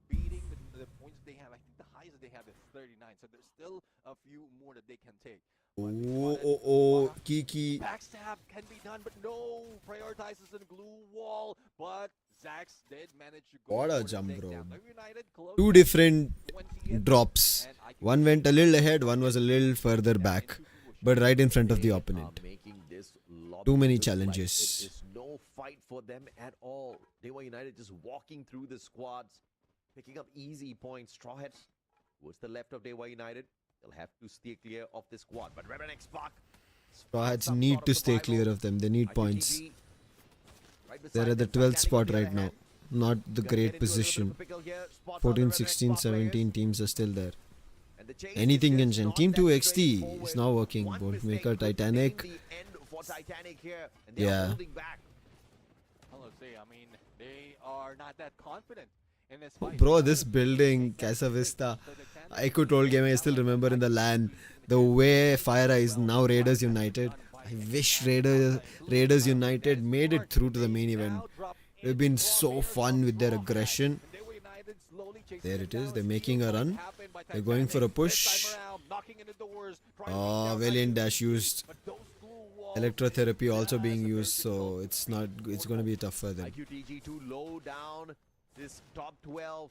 beating the points they have. I think the highest they have is 39. So there's still a few more that they can take. Oh, Kiki. Backstab can be done, but no. Prioritizes the glue wall, but Zax did manage to go What a for the jump, takedown. bro. United close Two to different 20th, drops. and iQOO One went a little ahead, one was a little further back, but right in front of the They are opponent. making this lobby Too many look like challenges. It is no fight for them at all. Dewa United just walking through the squads, picking up easy points. Straw Hats towards the left of Dewa United. They'll have to steer clear of the squad. But Revenant XSpark. Straw Hats need to stay clear of them. They need points. They're at the 12th spot right now. Not the great position. 14, 16, 17 teams are still there. Anything can change. Team 2 XT is now working. Bontmaker, Titanic. Yeah. Well, let's see. I mean, they are not that confident in this fight. Bro, this building, Casa Vista. iQOO told game, I still remember in the LAN, the way Fire is now Raiders United. I wish Raiders United made it through to the main event. They've been so fun with their aggression. There it is. They're making a run. They're going for a push. Valiant Dash used. Electrotherapy also being used, so it's going to be tough for them. iQTG too low down this top 12.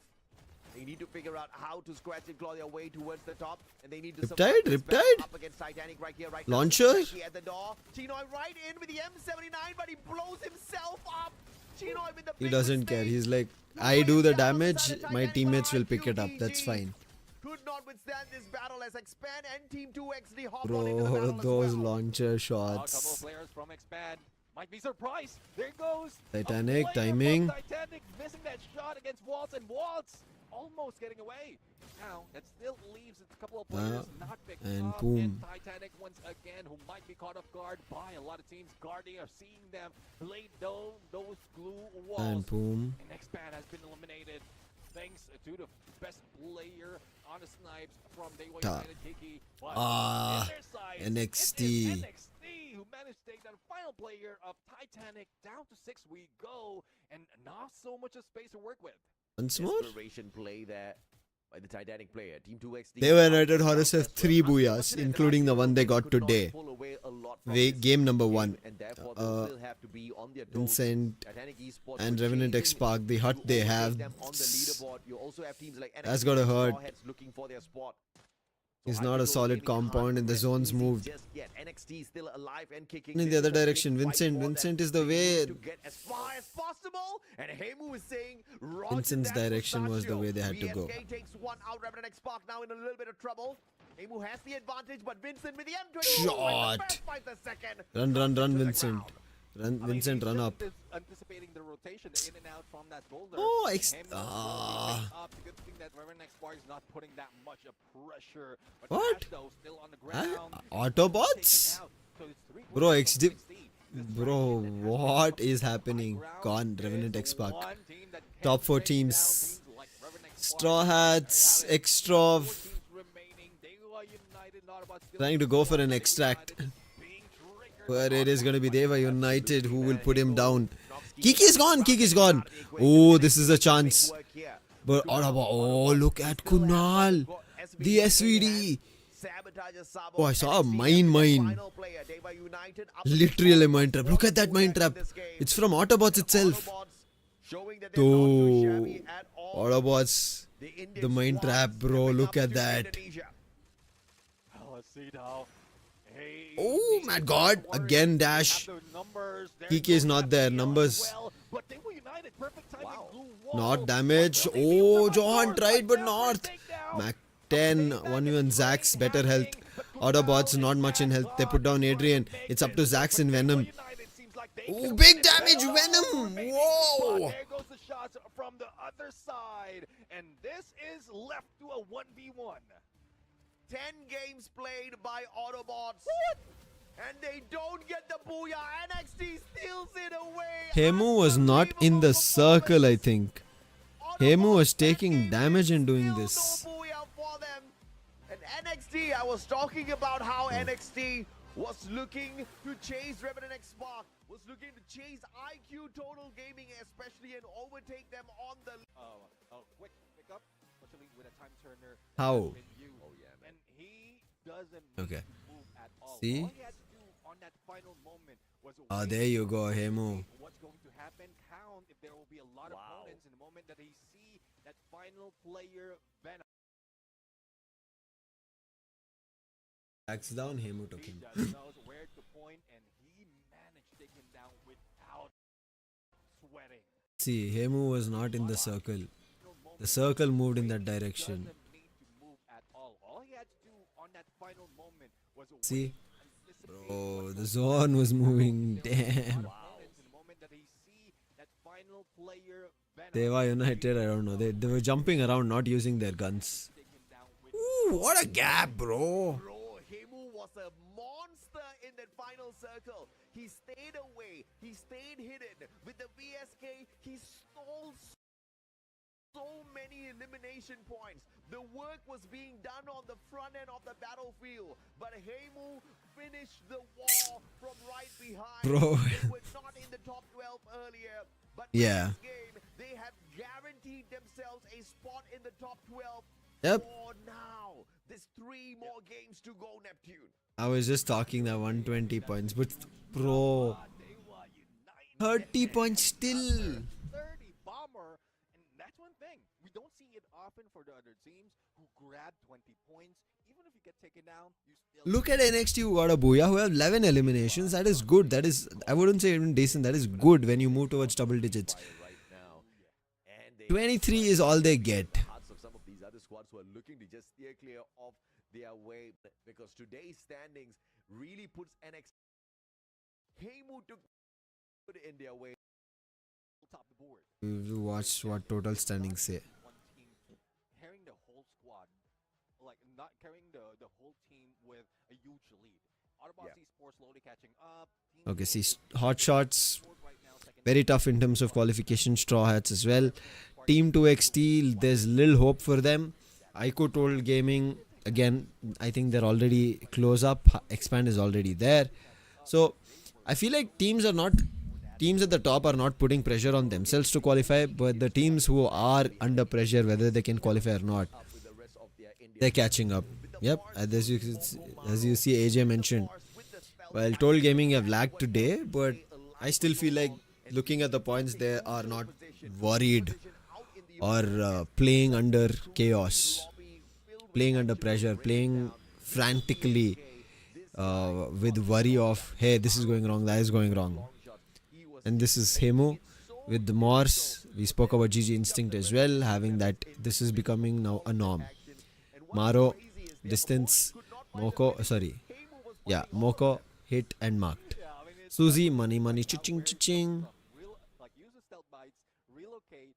They need to figure out how to scratch and claw their way towards the top, and they need to survive this battle Riptide? up against Titanic right here, right Launcher? now. Akkee at the door. Chinoy right in with the M79, but he blows himself up. Chinoy with the He big doesn't care. mistake. He's like, Look I what do he's the done on the damage, side of my Titanic, teammates but will pick it up. That's iQTG fine. could not withstand this battle as Expand and Team 2 XD hop on into the Bro, battle those as well. launcher A couple of shots. players from Expand might be surprised. There goes a Titanic, player from timing. Titanic missing that shot against Waltz, and Waltz almost getting away. Now that still leaves a couple of players not picked and up. boom. And Titanic once again, who might be caught off guard by a lot of teams guarding or seeing them lay down those glue walls. And boom. And Expand has been eliminated thanks to the best player on the snipes from Dewa United, Kiki. But on their side, NXT. it is NXT who managed to take down the final player of Titanic. Down to 6 we go, and not so much of space to work with. Once more? Desperation play there by the Titanic player. Team 2 XD. They were United Horus have 3 booyahs, including the one they got today. Game number 1. Vincent and Revenant XSpark, the hut they have, that's gotta hurt. It's not a solid compound and the zone's moved. In the other direction, Vincent is the way. Vincent's direction was the way they had to go. Takes one out. Revenant XSpark now in a little bit of trouble. Emu has the advantage, but Vincent with the M22 Shot. the second. Run, Vincent. Vincent, run up. Anticipating the rotation in and out from that boulder. Oh, Good thing that Revenant XSpark is not putting that much of pressure. But What? Ash, though, still on the ground. Autobots? Taken out. So it's 3 Bro, points from XD. 16. Bro, what is happening? Gone, Revenant XSpark. One team that can Top 4 take down teams. teams like Revenant XSpark. Straw Hats, Extra. 4 teams remaining. Dewa United, Autobotz still Trying to go for an extract. being triggered. But it is going to be Dewa United who will put him down. Kiki's gone. Oh, this is a chance. But oh, look at Kunal. The SVD. Oh, I saw a mine. Literally a mine trap. Look at that mine trap. It's from Autobotz itself. Oh, Autobotz. The mine trap, bro. Look at that. Let's see now. Hey, Oh, my God. Again, dash. have the numbers. There Kiki is goes not there. Akkee Numbers. as well. But Dewa United, perfect timing, glue wall. Not damage. Oh, Johan tried, but North. Mac 10. 1v1 Zax. Better health. Autobots not much in health. They put down Adrian. It's up to Zax and Venom. Oh, big damage, Venom. Whoa. There goes the shots from the other side. And this is left to a 1v1. 10 games played by Autobots. and they don't get the booyah. NXT steals it away. Hemu was not in the circle, I think. Hemu was taking damage and doing Still this. no booyah for them. And NXT, I was talking about how NXT was looking to chase Revenant XSpark, was looking to chase iQOO Total Gaming, especially, and overtake them on the. Quick pick up, especially with a time turner. How? Oh yeah, man. And he doesn't Okay. move at all. See? All he had to do on that final moment was Ah, wait there you go, Hemu. what's going to happen, count if there will be a lot of Wow. opponents in the moment that he see that final player Venom. Backs down, Hemu took He him. just knows where to point, and he managed to take him down without sweating. See, Hemu was not in the circle. No moment The circle moved in that direction. doesn't need to move at all he had to do on that final moment was See? wait, anticipate Bro, what's the going zone was moving. There will be a Damn. lot of moments in the moment that he see that final player Venom Dewa United, I don't know. They were jumping around, not using their guns. take him down with Ooh, what a gap, bro. Bro, Hemu was a monster in that final circle. He stayed away. He stayed hidden. With the VSK, he stole so many elimination points. The work was being done on the front end of the battlefield, but Hemu finished the war from right behind. Bro. They were not in the top 12 earlier, but Yeah. this game, they have guaranteed themselves a spot in the top 12 Yep. for now. There's 3 more games to go, Neptune. I was just talking that 120 points, but bro, 30 points still. 30 bomber, and that's one thing we don't see it often for the other teams who grab 20 points. Even if you get taken down, you still Look at NXT who got a booyah, who have 11 eliminations. That is good. That is, I wouldn't say even decent. That is good when you move towards double digits. Right now, and they 23 is all they get. hearts of some of these other squads who are looking to just steer clear of their way, because today's standings really puts NXT. Hemu took good in their way. top the board. You watch what total standings say. One team carrying the whole squad, like not carrying the whole team with a huge lead. Autobotz Esports slowly catching up. Team Okay, see, Gold hot shots, Gold right now, second very tough in terms of qualification. Straw hats as well. Team 2XT, there's little hope for them. iQOO Total Gaming, again, I think they're already close up. Expand is already there. So, I feel like teams at the top are not putting pressure on themselves to qualify, but the teams who are under pressure, whether they can qualify or not, With the rest of their Indian they're catching up. Yep, as you see, AJ mentioned. Well, Total Gaming have lagged today, but I still feel like looking at the points, they are not worried or playing under chaos, playing under pressure, playing frantically with worry of, hey, this is going wrong, that is going wrong. And this is Hemu with the Morse. We spoke about GG Instinct as well, having that this is becoming now a norm. Maro, distance, Moko, Moko, hit and marked. Suzy, money, chiching. like use the stealth bites, relocate,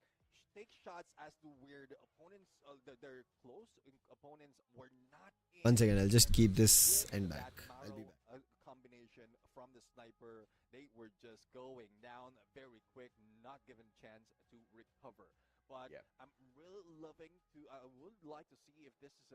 take shots as to where the opponents, their close opponents were not in. One second, I'll just keep this With end that back. I'll be Maro, back. Combination from the sniper, they were just going down very quick, not given chance to recover. But I'm really loving to. I would like to see if this is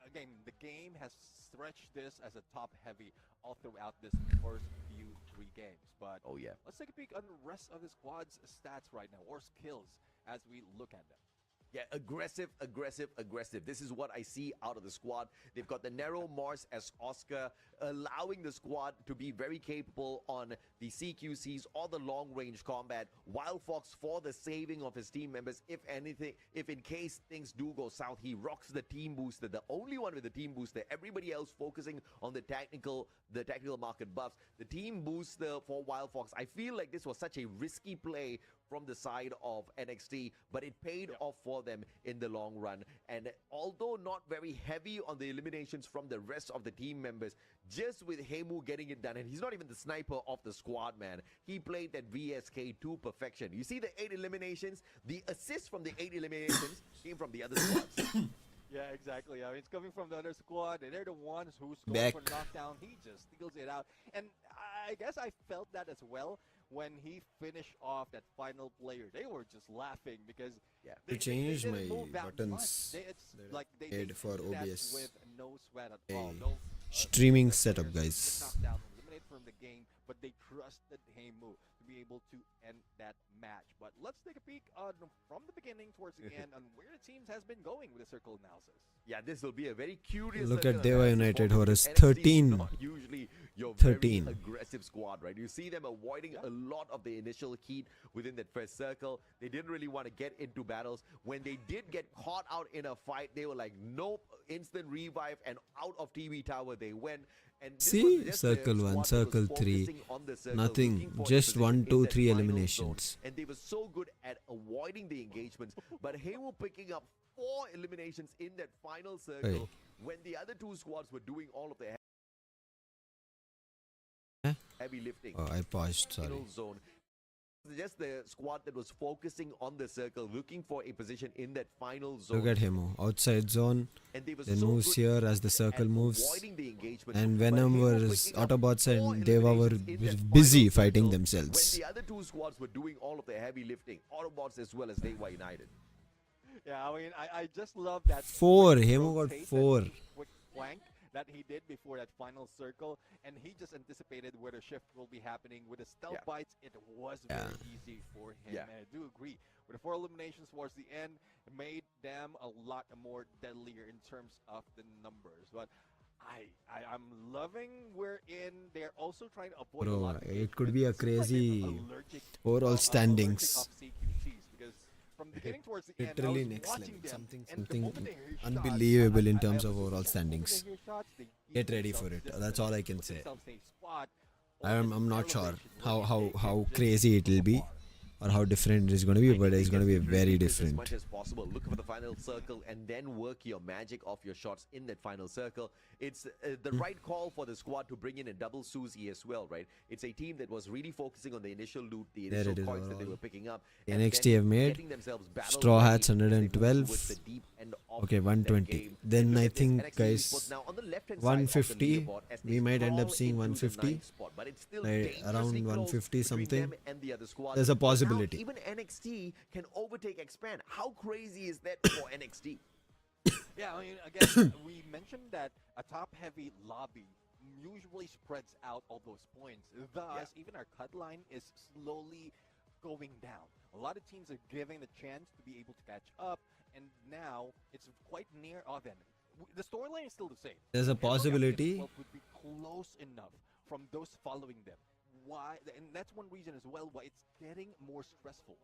again, the game has stretched this as a top heavy all throughout this first few 3 games. But Oh yeah. let's take a peek on the rest of the squad's stats right now, or skills, as we look at them. Yeah, aggressive. This is what I see out of the squad. They've got the narrow Morse as Oscar, allowing the squad to be very capable on the CQCs or the long-range combat. Wild Fox for the saving of his team members. If anything, if in case things do go south, he rocks the team booster. The only one with the team booster. Everybody else focusing on the technical market buffs. The team booster for Wild Fox. I feel like this was such a risky play from the side of NXT, but it paid off for them in the long run. And although not very heavy on the eliminations from the rest of the team members, just with Hemu getting it done, and he's not even the sniper of the squad, man. He played that VSK to perfection. You see the 8 eliminations? The assist from the 8 eliminations came from the other squads. Yeah, exactly. I mean, it's coming from the other squad, and they're the ones who's going Back. for knockdown. He just steals it out. And I guess I felt that as well when he finished off that final player. They were just laughing because To change didn't my move that buttons much. It's like they head for did that OBS. with no sweat at A all. No, streaming players setup, just guys. knocked down, eliminated from the game, but they trusted Heimu to be able to end that match. But let's take a peek from the beginning towards the end on where the teams has been going with the circle analysis. Yeah, this will be a very curious. Look circle at Dewa analysis United, for Horus, NXT is 13. not usually your 13. very aggressive squad, right? You see them avoiding a lot of the initial heat within that first circle. They didn't really want to get into battles. When they did get caught out in a fight, they were like, nope, instant revive, and out of TV tower they went. And this See, was just circle a 1, squad that was circle 3, focusing on the circle, nothing, looking for just the 1, position 2, in that 3 final eliminations. zone. And they were so good at avoiding the engagements, but Heimu picking up 4 eliminations in that final circle when the other 2 squads were doing all of the heavy lifting. Oh, I paused, sorry. Final zone. Just the squad that was focusing on the circle, looking for a position in that final zone. Look at him, outside zone, And they were then so moves good here as the at circle moves. avoiding the engagement. And But Venom Heimu was picking up Autobotz 4 and Dewa were eliminations in that busy final fighting circle themselves. When the other 2 squads were doing all of the heavy lifting, Autobots as well as Dewa United. Yeah, I mean, I just love that. 4, quick Heimu got rotate, that 4. quick flank that he did before that final circle, and he just anticipated where the shift will be happening. With the stealth bites, it was very easy for him. Yeah. And I do agree. With the 4 eliminations towards the end, it made them a lot more deadlier in terms of the numbers. But I'm loving wherein they're also trying to avoid a Bro, lot of it could be a engagement. It seems like they're crazy allergic- overall allergic standings. of CQCs, because from the beginning towards the end, I Literally was next watching level. them, Something and the moment they hear shots, unbelievable in I terms was of just overall like, the moment standings. they hear shots, they keep Get ready for themselves it. That's all I can put say. themselves in a spot, or I'm in not sure elevation where how they can how just crazy it will go be far. or how different it is going to be, but it's going to be very As different. much as possible, look for the final circle and then work your magic off your shots in that final circle. It's the right call for the squad to bring in a double Susie as well, right? It's a team that was really focusing on the initial loot, the There initial it is coins that they overall. were picking up. The and NXT then have made getting themselves battle Straw ready Hats as they move 112. towards the deep end of Okay, that 120. game. Then Look I at this think, NXT guys, Esports now on the left-hand side of the 150. leaderboard as they We might end up crawl seeing into the 150. ninth spot, but it's still Like, dangerously around close 150 between something. them and the other squad. There's a But now possibility. even NXT can overtake Expand. How crazy is that for NXT? Yeah, I mean, again, we mentioned that a top-heavy lobby usually spreads out all those points. Thus, even our cut line is slowly going down. A lot of teams are giving the chance to be able to catch up, and now it's quite near Oven. The storyline is still the same. There's a Everyone possibility. would be close enough from those following them. Why? And that's one reason as well why it's getting more stressful.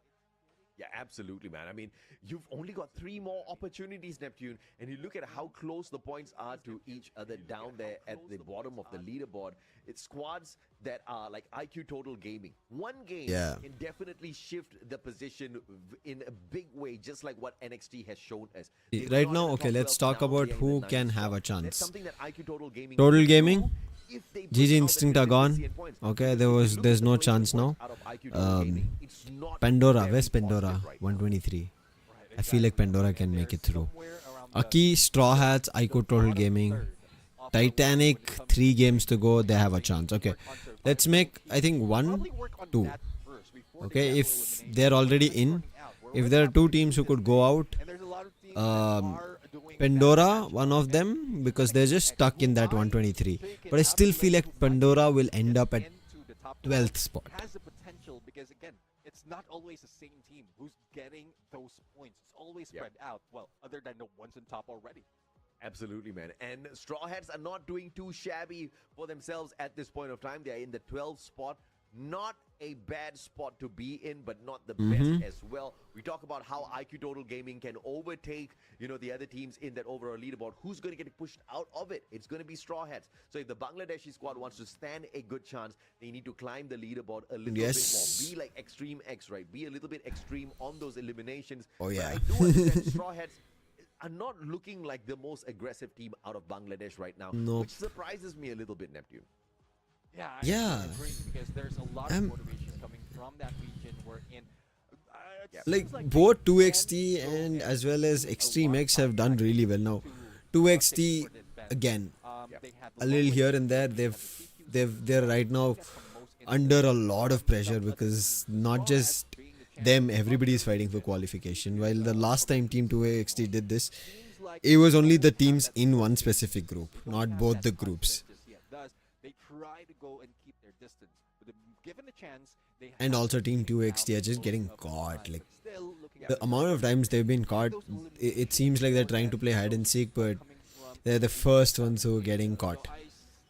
Yeah, absolutely, man. I mean, you've only got 3 more opportunities, Neptune, and you look at how close the points are to each other down there at the bottom of the leaderboard. It's squads that are like iQOO Total Gaming. One game can definitely shift the position in a big way, just like what NXT has shown us. They were Right not now, in the okay, top let's 12, talk now about they are in who the can ninth have a spot. That's chance. something that iQOO Total Gaming Total can do Gaming, if they put GG out Instinct the are gone. consistency and points. Okay, Because if you there's look no at the chance now. points out of iQOO Total Gaming, it's not Pandora, very where's positive Pandora? right now. 123. I feel like Pandora can make it through. Akkee, Straw Hats, iQOO Total Gaming, Titanic, 3 games to go. They have a chance. Okay, let's make, I think, 1, 2. Okay, if they're already in, if there are 2 teams who could go out, Pandora, one of them, because they're just stuck in that 123. But I still feel like Pandora will end up at 12th spot. Has the potential because again, it's not always the same team who's getting those points. It's always spread out. Well, other than the ones on top already. Absolutely, man. And Straw Hats are not doing too shabby for themselves at this point of time. They are in the 12th spot. Not a bad spot to be in, but not the best as well. We talk about how iQOO Total Gaming can overtake, the other teams in that overall leaderboard. Who's going to get pushed out of it? It's going to be Straw Hats. So if the Bangladeshi squad wants to stand a good chance, they need to climb the leaderboard a little bit more. Be like Extreme X, right? Be a little bit extreme on those eliminations. Oh, yeah. But I do understand Straw Hats are not looking like the most aggressive team out of Bangladesh right now, Nope. which surprises me a little bit, Neptune. Yeah, I agree because there's a lot of motivation coming from that region we're in. Like both 2XT and as well as Extreme X have done really well now. 2XT again, They have a little here and there. They're right now under a lot of pressure because not just them, everybody is fighting for qualification. While the last time Team 2XT did this, it was only the teams in one specific group, not both the groups. Thus, they try to go and keep their distance. But given a chance, they And have also to Team beat 2XT are just most getting of the caught. time. Like But still looking the at amount of times they've been caught, it seems like they're trying to play hide and seek, but they're the first ones who are getting caught. I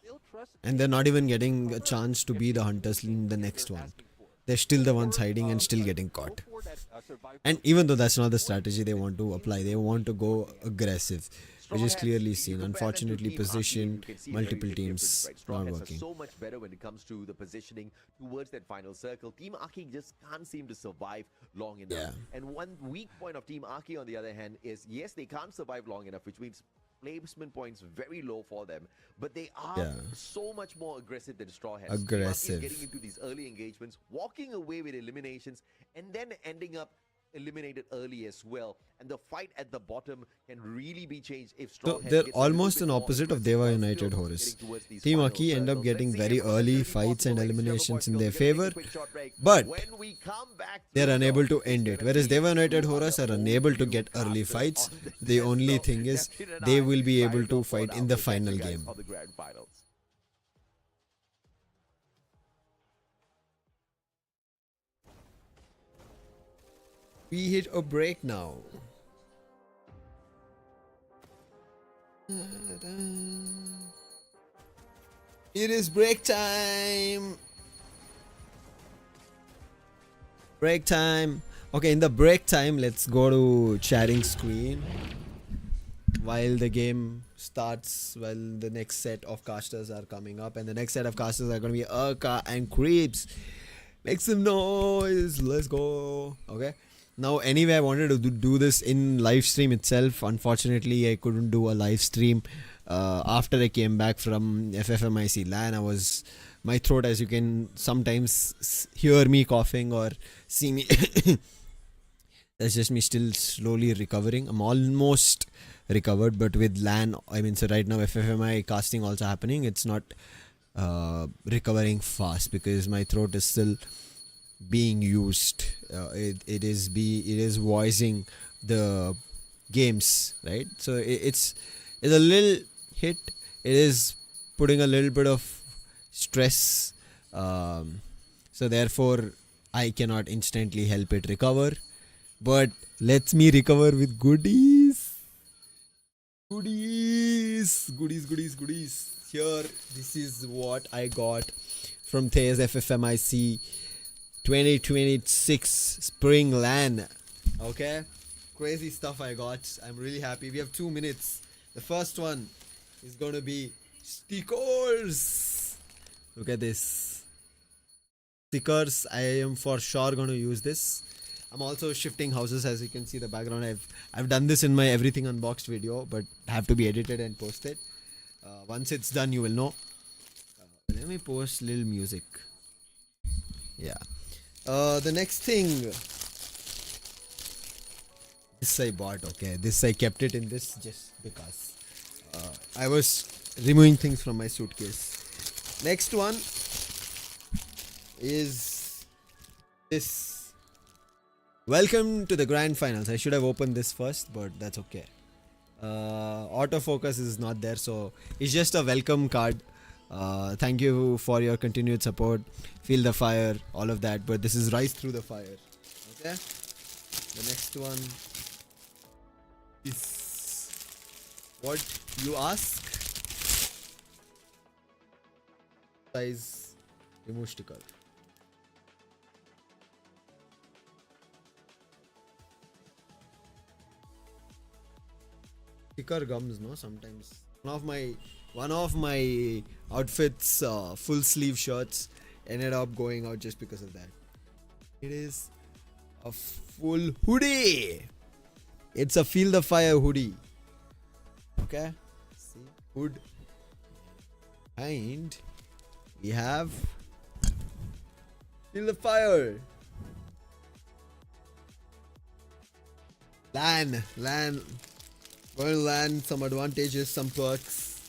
still trust And they're not even getting a chance to be the hunters in the next one. They're still the ones hiding and still getting caught. And even though that's not the strategy they want to apply, they want to go aggressive, which is clearly seen. Unfortunately, position, multiple teams not working. So much better when it comes to the positioning towards that final circle. Team Akkee just can't seem to survive long enough. Yeah. And one weak point of Team Akkee, on the other hand, is yes, they can't survive long enough, which means placement points very low for them, but they are so much more aggressive than Straw Hats. Aggressive. Getting into these early engagements, walking away with eliminations, and then ending up eliminated early as well. And the fight at the bottom can really be changed if Straw So Hats they're gets a little almost bit an more opposite of aggressive Dewa while United still Horus. getting towards these Team final Akkee end up circles. getting Let's see very if early it's gonna be fights and possible. eliminations in We're their gonna take a favor, quick short break. but When we come back to they're the unable show, to end it's it. gonna Whereas be Dewa United two Horus are other unable to new get early casters fights. on The this only show. thing is Captain and they I will be able signing to off for fight now. in the We'll catch final you guys game. on the grand finals. We hit a break now. It is break time. Break time. Okay, in the break time, let's go to chatting screen while the game starts, while the next set of casters are coming up, and the next set of casters are going to be Akkee and Creeps. Make some noise. Let's go. Okay. Now, anyway, I wanted to do this in live stream itself. Unfortunately, I couldn't do a live stream after I came back from FFMIC LAN. My throat, as you can sometimes hear me coughing or see me. That's just me still slowly recovering. I'm almost recovered, but with LAN, so right now FFMI casting also happening. It's not recovering fast because my throat is still being used. It is voicing the games, right? So it's a little hit. It is putting a little bit of stress. So therefore, I cannot instantly help it recover. But let me recover with goodies. Goodies. Here, this is what I got from Thea's FFMIC 2026 Spring LAN. Okay? Crazy stuff I got. I'm really happy. We have 2 minutes. The first one is going to be stickers. Look at this. Stickers. I am for sure going to use this. I'm also shifting houses, as you can see the background. I've done this in my everything unboxed video, but have to be edited and posted. Once it's done, you will know. Let me post little music. Yeah. The next thing. This I bought. Okay. This I kept it in this just because I was removing things from my suitcase. Next one is this. Welcome to the grand finals. I should have opened this first, but that's okay. Autofocus is not there, so it's just a welcome card. Thank you for your continued support. Feel the fire, all of that, but this is Rise Through the Fire. Okay? The next one is what you ask. Size remove sticker. Sticker gums, no? Sometimes one of my outfits, full sleeve shirts, ended up going out just because of that. It is a full hoodie. It's a Feel the Fire hoodie. Okay, see, hood. And we have Feel the Fire. LAN. Going LAN, some advantages, some perks.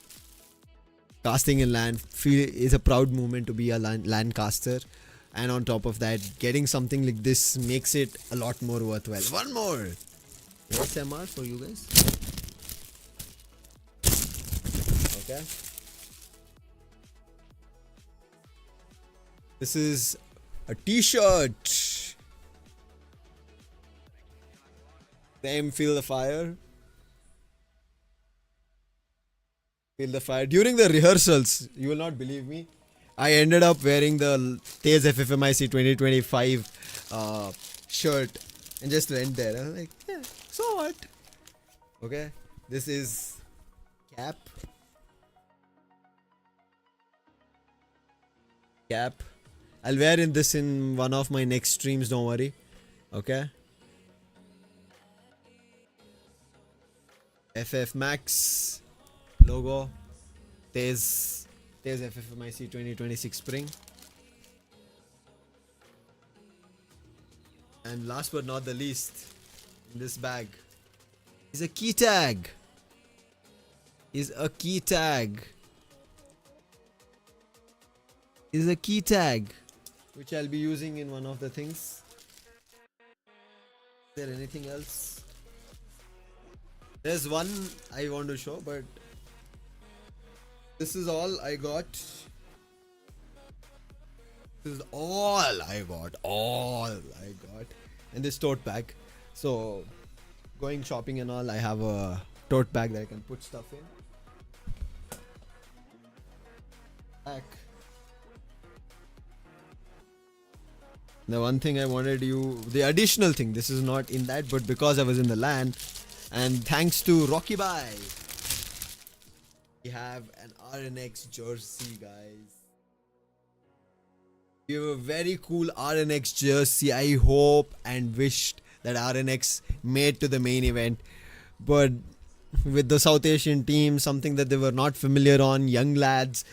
Casting in LAN is a proud moment to be a LAN caster. And on top of that, getting something like this makes it a lot more worthwhile. One more! SMR for you guys. Okay. This is a t-shirt. Same, feel the fire. Feel the fire. During the rehearsals, you will not believe me, I ended up wearing the Tez FFMAI 2025 shirt and just went there. I was like, yeah, so what? Okay, this is cap. Cap. I'll wear this in one of my next streams, don't worry. Okay. FF Max logo. Tez FFMAI 2026 Spring. And last but not the least, in this bag is a key tag. Is a key tag. Is a key tag, which I'll be using in one of the things. Is there anything else? There's one I want to show, but this is all I got. This is all I got. All I got. And this tote bag. So, going shopping and all, I have a tote bag that I can put stuff in. Back. The one thing I wanted the additional thing, this is not in that, but because I was in the LAN, and thanks to Rocky Bhai, we have an RNX jersey, guys. We have a very cool RNX jersey. I hope and wished that RNX made to the main event, but with the South Asian team, something that they were not familiar on, young lads,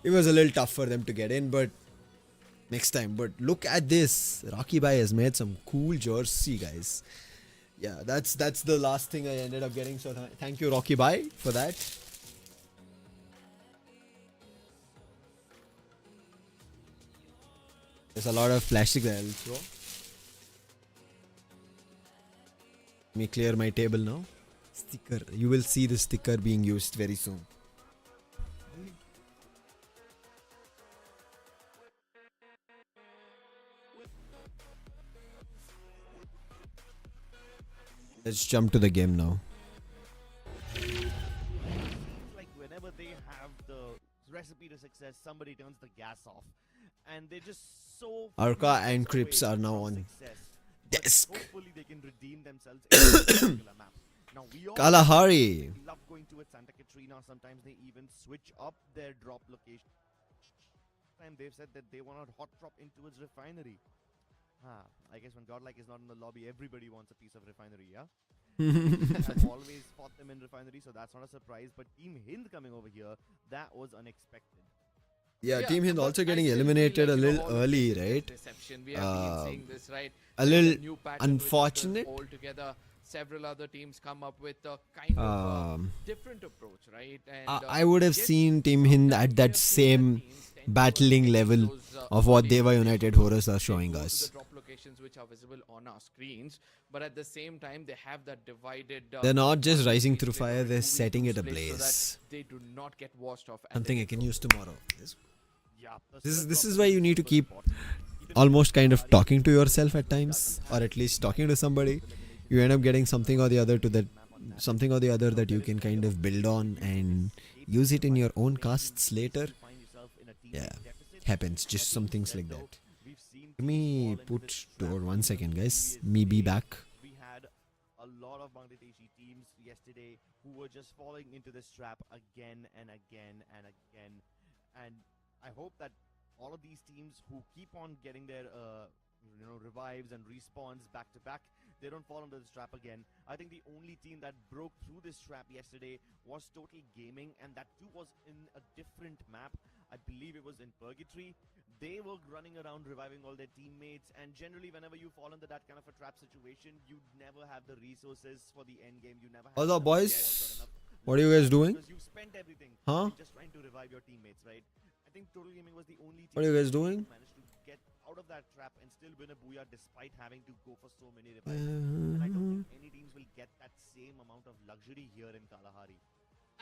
it was a little tough for them to get in, but next time. But look at this. Rocky Bhai has made some cool jersey, guys. Yeah, that's the last thing I ended up getting. So thank you, Rocky Bhai, for that. There's a lot of plastic that I'll throw. Let me clear my table now. Sticker. You will see the sticker being used very soon. Let's jump to the game now. Like whenever they have the recipe to success, somebody turns the gas off, and they're just so. Arca and Crips are now on success. desk. But hopefully, they can redeem themselves in a particular map. Now we all Kalahari. love going to Santa Katrina. Sometimes they even switch up their drop location. Time they've said that they want to hot drop into its refinery. I guess when Godlike is not in the lobby, everybody wants a piece of refinery, yeah? I've always fought them in refinery, so that's not a surprise. But Team Hind coming over here, that was unexpected. Yeah, Team Hind also getting eliminated a little early, right? We have been seeing this, right? A There's little new pattern which is unfortunate. altogether. Several other teams come up with a kind of different approach, right? And I would have yes, seen Team Hind at that same battling level of what Dewa United Horus are showing us. The drop locations which are visible on our screens, but at the same time they have that divided. They're not just rising through split fire, into they're two setting it splits so ablaze. that they do not get washed off. and Something they I can get use tomorrow. Yeah. This is why you need to keep almost kind of talking to yourself at times, or at least talking to somebody. You end up getting something or the other that you can kind of build on and use it in your own casts later. Yeah, happens. Just some things like that. Let me put door 1 second, guys. Me be back. We had a lot of Bangladeshi teams yesterday who were just falling into this trap again and again and again. And I hope that all of these teams who keep on getting their revives and respawns back to back, they don't fall into this trap again. I think the only team that broke through this trap yesterday was Total Gaming, and that too was in a different map. I believe it was in Purgatory. they were running around reviving all their teammates, and generally whenever you fall into that kind of a trap situation, you never have the resources for the end game. You never have What's up, enough boys? balls or enough What are you guys doing? because you've spent everything Huh? just trying to revive your teammates, right? I think Total Gaming was the only team What are you guys that doing? managed to get out of that trap and still win a booyah despite having to go for so many revives. And I don't think any teams will get that same amount of luxury here in Kalahari.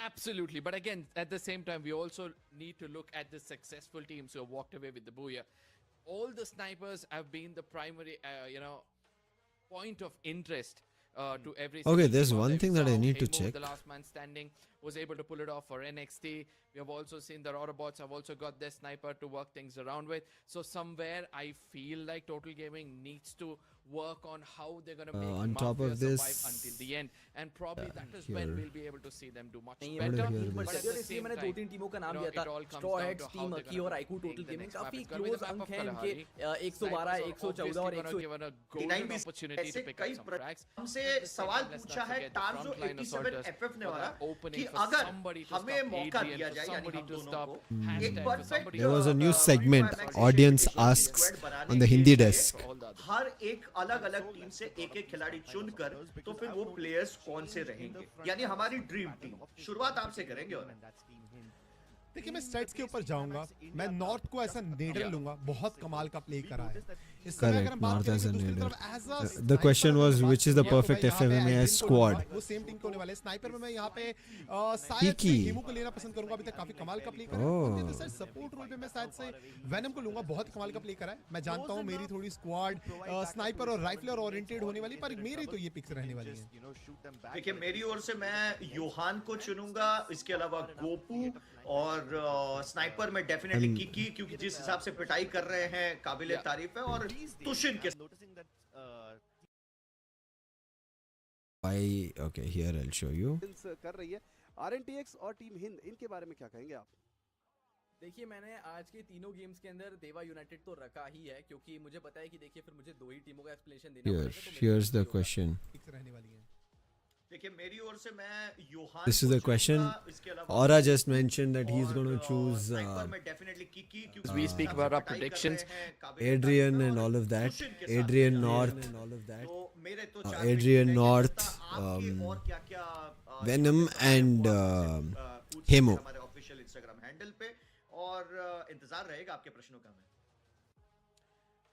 Absolutely, but again, at the same time, we also need to look at the successful teams who have walked away with the booyah. All the snipers have been the primary, point of interest to every. Okay, single there's team out one there. thing We that I saw need to Himo, check. The last man standing was able to pull it off for NXT. We have also seen the Autobotz have also got their sniper to work things around with. So somewhere I feel like Total Gaming needs to work on how they're going to make on top Mafia of survive this, until the end, and probably that is when here. we'll be able to see them do much नहीं, better. What do you hear But this? at the इसलिए same मैंने time, 2-3 टीमों का नाम you know, लिया it था all comes straw down heads to how team they're अकी gonna और iQOO take total the gaming next map. काफी It's gonna be the close map अंक of हैं इनके Kalahari. 112 Snipers are 114 और obviously 100 given a golden D9 भी opportunity ऐसे to pick कई up some frags. हमसे At the same सवाल time, let's पूछा not है forget the Terzo frontline 87 assaulters FF ने for वाला that opening कि for अगर somebody to हमें stop मौका Adrian, दिया for जाए यानी somebody हम to दोनों stop को Hashtag, एक for perfect somebody There was a new to segment, Fire Max Audience Asia Asks, Invitational on the Hindi के लिए desk. for all the others. हर एक अलग अलग टीम से एक एक खिलाड़ी चुनकर तो फिर वो प्लेयर्स कौन से रहेंगे यानी हमारी ड्रीम टीम शुरुआत आपसे करेंगे और देखिए मैं स्टेट्स के ऊपर जाऊंगा, मैं नॉर्थ को ऐसा नेडर लूंगा, बहुत कमाल का प्ले करा है इस समय। अगर हम बात North करें as a दूसरी nader. तरफ as a The question sniper was, अगर which is the बात करें, perfect तो मैं यहाँ पे FFMAI Adrian को squad? लूंगा, वो सेम टीम के होने वाले। स्नाइपर में मैं यहाँ पे शायद Hickey. से हिमू को लेना पसंद करूंगा, अभी तक काफी कमाल का प्ले करा है। Oh. On the other side, support role पे मैं शायद से वेनम को लूंगा, बहुत कमाल का प्ले करा है। मैं जानता हूँ मेरी थोड़ी स्क्वाड स्नाइपर और राइफलर ओरिएंटेड होने वाली, पर मेरी तो ये पिक्स रहने वाली है। देखिए मेरी ओर से मैं योहान को चुनूंगा, इसके अलावा गोपू और स्नाइपर में डेफिनेटली किकी, क्योंकि जिस हिसाब से पिटाई कर रहे हैं काबिले तारीफ है, और तुशिन के Okay, here I'll show you. कर रही है RNTX और टीम हिंद, इनके बारे में क्या कहेंगे आप? देखिए मैंने आज के तीनों गेम्स के अंदर देवा यूनाइटेड तो रखा ही है, क्योंकि मुझे पता है कि देखिए फिर मुझे दो ही टीमों का एक्सप्लेनेशन देना Here, पड़ेगा, तो मेरे here's the लिए question. पिक्स रहने वाली है। देखिए मेरी ओर से मैं योहान This is को the question. चुनूंगा, इसके अलावा Aura just mentioned that he's और, going to choose स्नाइपर में डेफिनेटली किकी, क्योंकि We जिस speak हिसाब about से our पिटाई कर predictions. रहे हैं काबिले Adrian तारीफ है, and और all of that. तुशिन के साथ Adrian भी North and all of that. तो मेरे तो चार Adrian पिक North, रहेंगे, आपके और क्या-क्या Venom and पूछ Himo. हमारे ऑफिशियल इंस्टाग्राम हैंडल पे, और इंतजार रहेगा आपके प्रश्नों का। मैं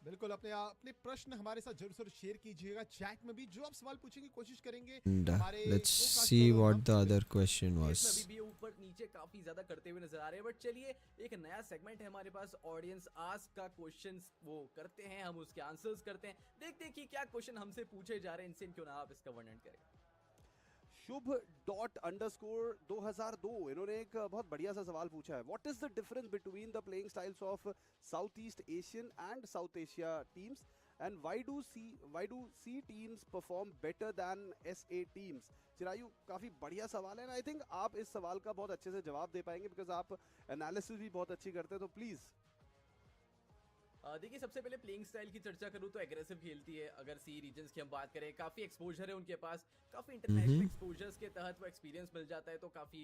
बिल्कुल अपने प्रश्न हमारे साथ जरूर शेयर कीजिएगा, चैट में भी जो आप सवाल पूछेंगे कोशिश करेंगे। And हमारे let's broadcaster see और what हम the other question इसमें was. अभी भी ऊपर नीचे काफी ज्यादा करते हुए नजर आ रहे हैं, बट चलिए एक नया सेगमेंट है हमारे पास, ऑडियंस आस्क का क्वेश्चंस वो करते हैं, हम उसके आंसर्स करते हैं। देखते हैं कि क्या क्वेश्चन हमसे पूछे जा रहे हैं, इनसे क्यों ना आप इसका वर्णन करें। शुभ._2002 इन्होंने एक बहुत बढ़िया सा सवाल पूछा है। What is the difference between the playing styles of South East Asian and South Asia teams, and why do SEA teams perform better than SA teams? Chirayu, काफी बढ़िया सवाल है, आई थिंक आप इस सवाल का बहुत अच्छे से जवाब दे पाएंगे, बिकॉज आप एनालिसिस भी बहुत अच्छी करते हैं, तो प्लीज। देखिए सबसे पहले प्लेइंग स्टाइल की चर्चा करूँ तो एग्रेसिव खेलती है। अगर सी रीजन्स की हम बात करें, काफी एक्सपोजर है उनके पास, काफी इंटरनेशनल एक्सपोजर्स के तहत वो एक्सपीरियंस मिल जाता है, तो काफी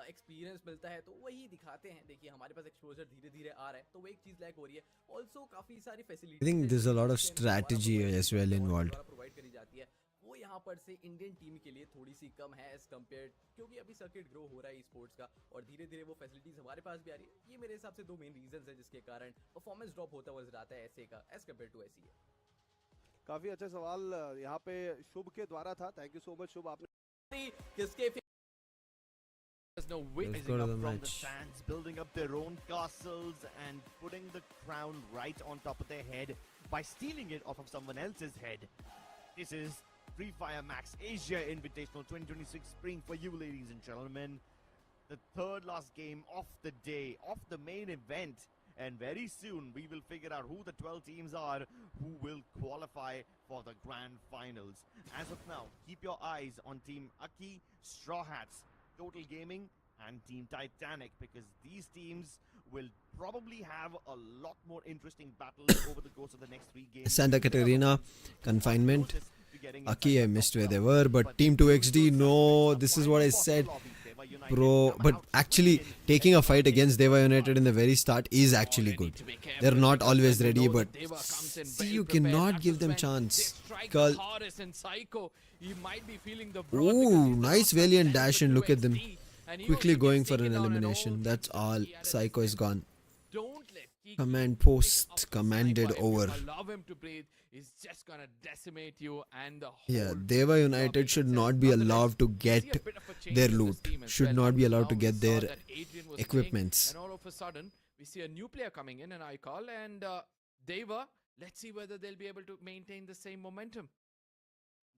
एक्सपीरियंस मिलता है, तो वही दिखाते हैं। देखिए हमारे पास एक्सपोजर धीरे धीरे आ रहा है, तो वो एक चीज लैक हो रही है। ऑल्सो काफी सारी facility, I think there's a lot of strategy as well involved. Provide करी जाती है, वो यहाँ पर से इंडियन टीम के लिए थोड़ी सी कम है एज कम्पेयर्ड, क्योंकि अभी सर्किट ग्रो हो रहा है स्पोर्ट्स का, और धीरे धीरे वो फैसिलिटीज हमारे पास भी आ रही है। ये मेरे हिसाब से दो मेन रीजंस है जिसके कारण परफॉर्मेंस ड्रॉप होता हुआ नजर आता है ऐसे का एज कम्पेयर टू ऐसी है। काफी अच्छा सवाल यहाँ पे शुभ के द्वारा था। थैंक यू सो मच शुभ, आपने किसके There's no way. Let's go to the from the match. fans, building up their own castles and putting the crown right on top of their head by stealing it off of someone else's head. This is Fire Max Asia Invitational 2026 Spring for you, ladies and gentlemen. The third last game of the day, of the main event. And very soon we will figure out who the 12 teams are who will qualify for the grand finals. As of now, keep your eyes on Team Akkee, Straw Hats, Total Gaming and Team Titanic, because these teams will probably have a lot more interesting battles over the course of the next 3 games. Santa Catarina confinement. Akkee, I missed where they were, but Team 2XD, no, this is what I said. Bro, but actually taking a fight against Dewa United in the very start is actually good. They're not always ready, but see, you cannot give them chance. Call. Ooh, nice valiant dash, and look at them quickly going for an elimination. That's all. Psycho is gone. Command post commanded over. Allow him to breathe. He's just gonna decimate you, and the whole Yeah, Dewa United should not be allowed to get their loot. Should not be allowed to get their equipments. And all of a sudden, we see a new player coming in, and I call, and Dewa. Let's see whether they'll be able to maintain the same momentum.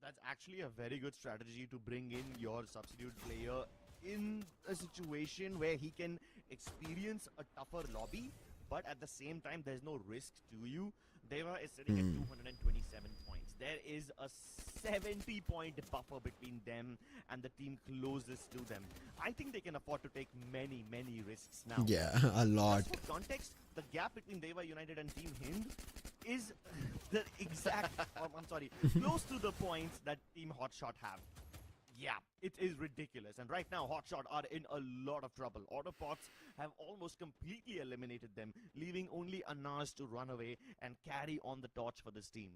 That's actually a very good strategy to bring in your substitute player in a situation where he can experience a tougher lobby, but at the same time, there's no risk to you. Dewa is sitting at 227 points. There is a 70-point buffer between them and the team closest to them. I think they can afford to take many, many risks now. Yeah, a lot. Just for context, the gap between Dewa United and Team Hind is the exact, I'm sorry, close to the points that Team Hotshot have. Yeah, it is ridiculous. And right now, Hotshot are in a lot of trouble. Autobotz have almost completely eliminated them, leaving only Anas to run away and carry on the torch for this team.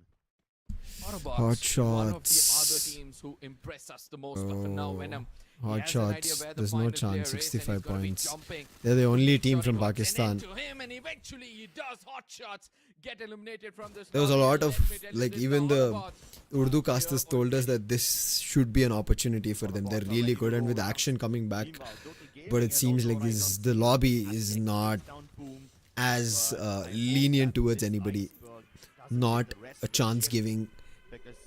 Autobotz, one of the other teams who impress us the most often now. Venom. Hotshots, there's no chance. 65 points. They're the only team from Pakistan. Him, and eventually he does. Hotshots get eliminated from this. There was a lot of, like, even the Urdu casters told us that this should be an opportunity for them. They're really good, and with action coming back, but it seems like the lobby is not as lenient towards anybody. Not a chance giving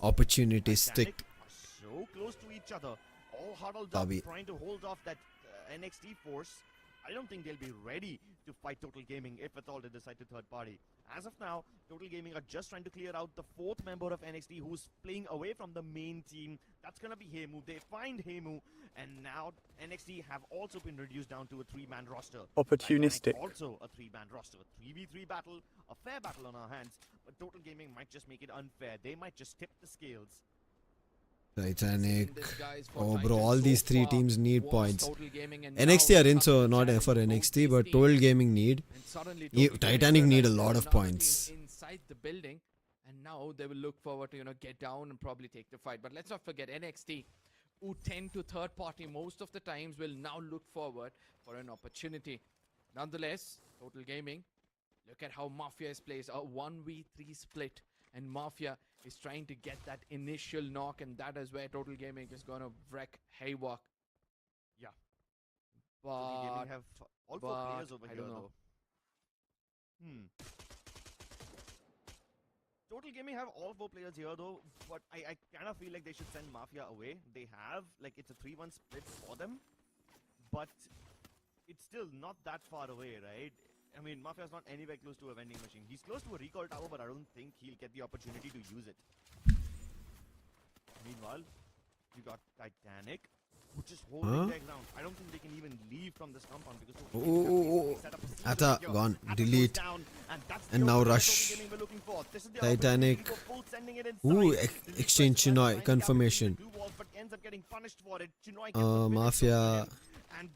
opportunistic So close to each other, all huddled up, lobby. trying to hold off that NXT force. I don't think they'll be ready to fight Total Gaming if at all they decide to third party. As of now, Total Gaming are just trying to clear out the fourth member of NXT who's playing away from the main team. That's gonna be Heimu. They find Heimu, and now NXT have also been reduced down to a 3-man roster. Opportunistic. Titanic also a 3-man roster. 3v3 battle, a fair battle on our hands, but Total Gaming might just make it unfair. They might just tip the scales. Titanic. Oh, bro, all these three teams need points. NXT are in, so not for NXT, but Total Gaming need. Titanic need a lot of points. Inside the building, and now they will look forward to get down and probably take the fight. But let's not forget NXT, who tend to third party most of the times, will now look forward for an opportunity. Nonetheless, Total Gaming, look at how Mafia is placed, a 1v3 split, and Mafia is trying to get that initial knock, and that is where Total Gaming is going to wreak havoc. Yeah. But Total Gaming have all 4 players over here though. Total Gaming have all 4 players here though, but I kind of feel like they should send Mafia away. They have, like, it's a 3-1 split for them, but it's still not that far away, right? I mean, Mafia's not anywhere close to a vending machine. He's close to a recall tower, but I don't think he'll get the opportunity to use it. Meanwhile, you got Titanic, which is holding their ground. I don't think they can even leave from this compound because Atta gone. Delete. And now rush. Titanic. Ooh, exchange Chinoy. Confirmation. Mafia.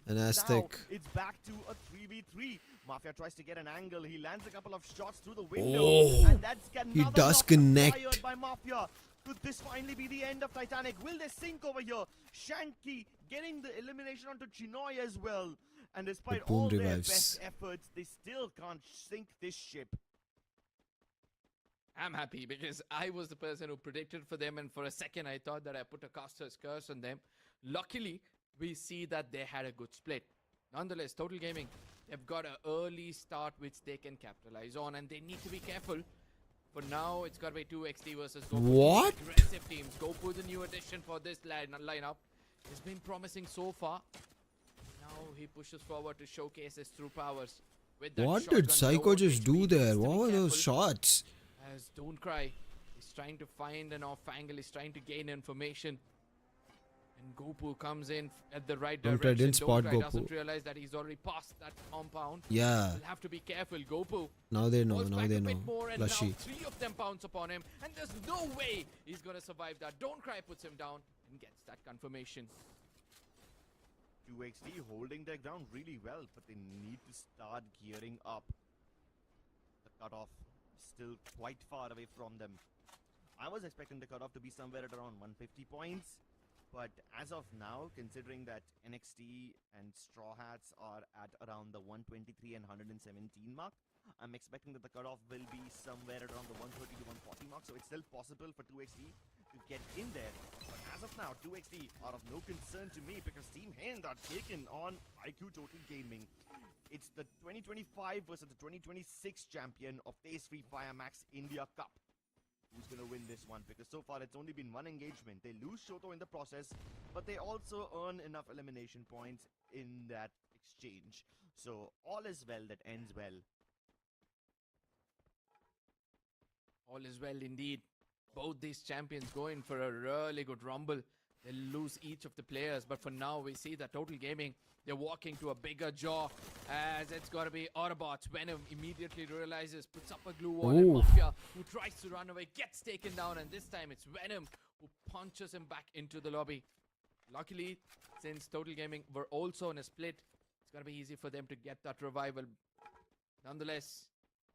An Aztec. It's back to a 3v3. Mafia tries to get an angle. He lands a couple of shots through the window. Oh, and that's he does connect. Fired by Mafia. Could this finally be the end of Titanic? Will they sink over here? Shanky getting the elimination onto Chinoy as well. And despite all their best efforts, they still can't sink this ship. I'm happy because I was the person who predicted for them, and for a second I thought that I put a caster's curse on them. Luckily, we see that they had a good split. Nonetheless, Total Gaming, they've got an early start which they can capitalize on, and they need to be careful. For now, it's got to be 2XD versus GoPro. What? Aggressive teams. GoPro, the new addition for this lineup, has been promising so far. Now he pushes forward to showcase his true powers. With that What did Psycho just do there? What were those shots? As Don't Cry is trying to find an off angle, is trying to gain information. And Gopu comes in at the right direction. I didn't spot Gopu. Doesn't realize that he's already past that compound. Yeah. We'll have to be careful. Gopu. Now they know. Falls Now back they a know. bit more, and now Plushy. 3 of them pounce upon him, and there's no way he's gonna survive that. Don't Cry puts him down and gets that confirmation. 2XT holding their ground really well, but they need to start gearing up. The cutoff still quite far away from them. I was expecting the cutoff to be somewhere at around 150 points, but as of now, considering that NXT and Straw Hats are at around the 123 and 117 mark, I'm expecting that the cutoff will be somewhere around the 130 to 140 mark, so it's still possible for 2XT to get in there. But as of now, 2XT are of no concern to me because Team Hind are taken on iQOO Total Gaming. It's the 2025 versus the 2026 champion of Phase 3 Fire Max India Cup. Who's going to win this one? Because so far it's only been one engagement. They lose Shoto in the process, but they also earn enough elimination points in that exchange. So all is well that ends well. All is well indeed. Both these champions go in for a really good rumble. They lose each of the players, but for now we see that Total Gaming, they're walking to a bigger jaw as it's got to be Autobotz. Venom immediately realizes, puts up a glue wall, and Mafia, who tries to run away, gets taken down, and this time it's Venom who punches him back into the lobby. Luckily, since Total Gaming were also in a split, it's going to be easy for them to get that revival. Nonetheless,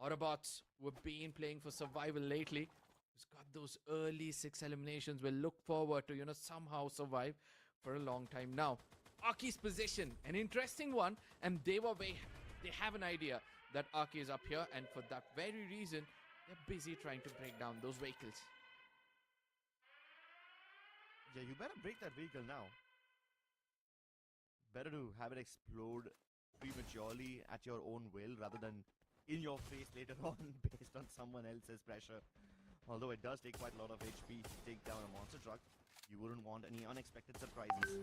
Autobotz, who have been playing for survival lately, who's got those early 6 eliminations, will look forward to, somehow survive for a long time now. Akkee's position, an interesting one, and Dewa, they have an idea that Akkee is up here, and for that very reason, they're busy trying to break down those vehicles. Yeah, you better break that vehicle now. Better to have it explode prematurely at your own will rather than in your face later on based on someone else's pressure. Although it does take quite a lot of HP to take down a monster truck, you wouldn't want any unexpected surprises.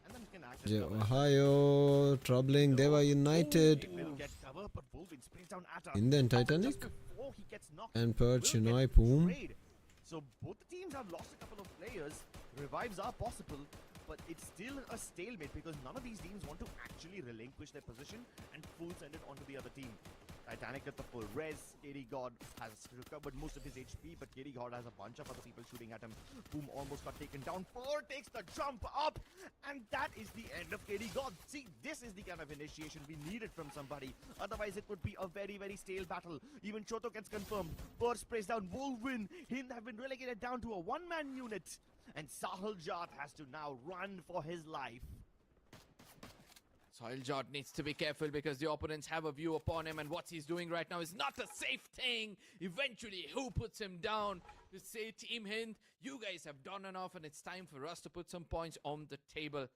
And then can act as cover. Ohio, troubling Dewa United. Will get cover, but Wolverine sprays down Atta. In the Titanic. Just before he gets knocked, And will Perch, get boom. betrayed. So both the teams have lost a couple of players. Revives are possible, but it's still a stalemate because none of these teams want to actually relinquish their position and full send it onto the other team. Titanic at the full res. KD God has recovered most of his HP, but KD God has a bunch of other people shooting at him. Boom almost got taken down. Four takes the jump up, and that is the end of KD God. See, this is the kind of initiation we needed from somebody. Otherwise, it would be a very, very stale battle. Even Shoto gets confirmed. Burr sprays down Wolverine. Hind have been relegated down to a one-man unit. And Sahiljat has to now run for his life. Sahiljat needs to be careful because the opponents have a view upon him, and what he's doing right now is not a safe thing. Eventually, who puts him down to say, Team Hind, you guys have done enough and it's time for us to put some points on the table.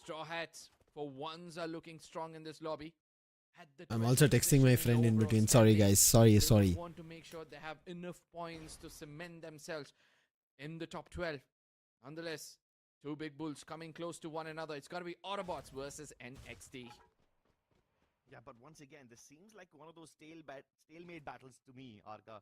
Straw Hats, for once, are looking strong in this lobby. I'm also texting my friend in between. Sorry guys, sorry. They want to make sure they have enough points to cement themselves in the top 12. Nonetheless, two big bulls coming close to one another. It's going to be Autobotz versus NXT. Yeah, but once again, this seems like one of those stalemate battles to me, Arka.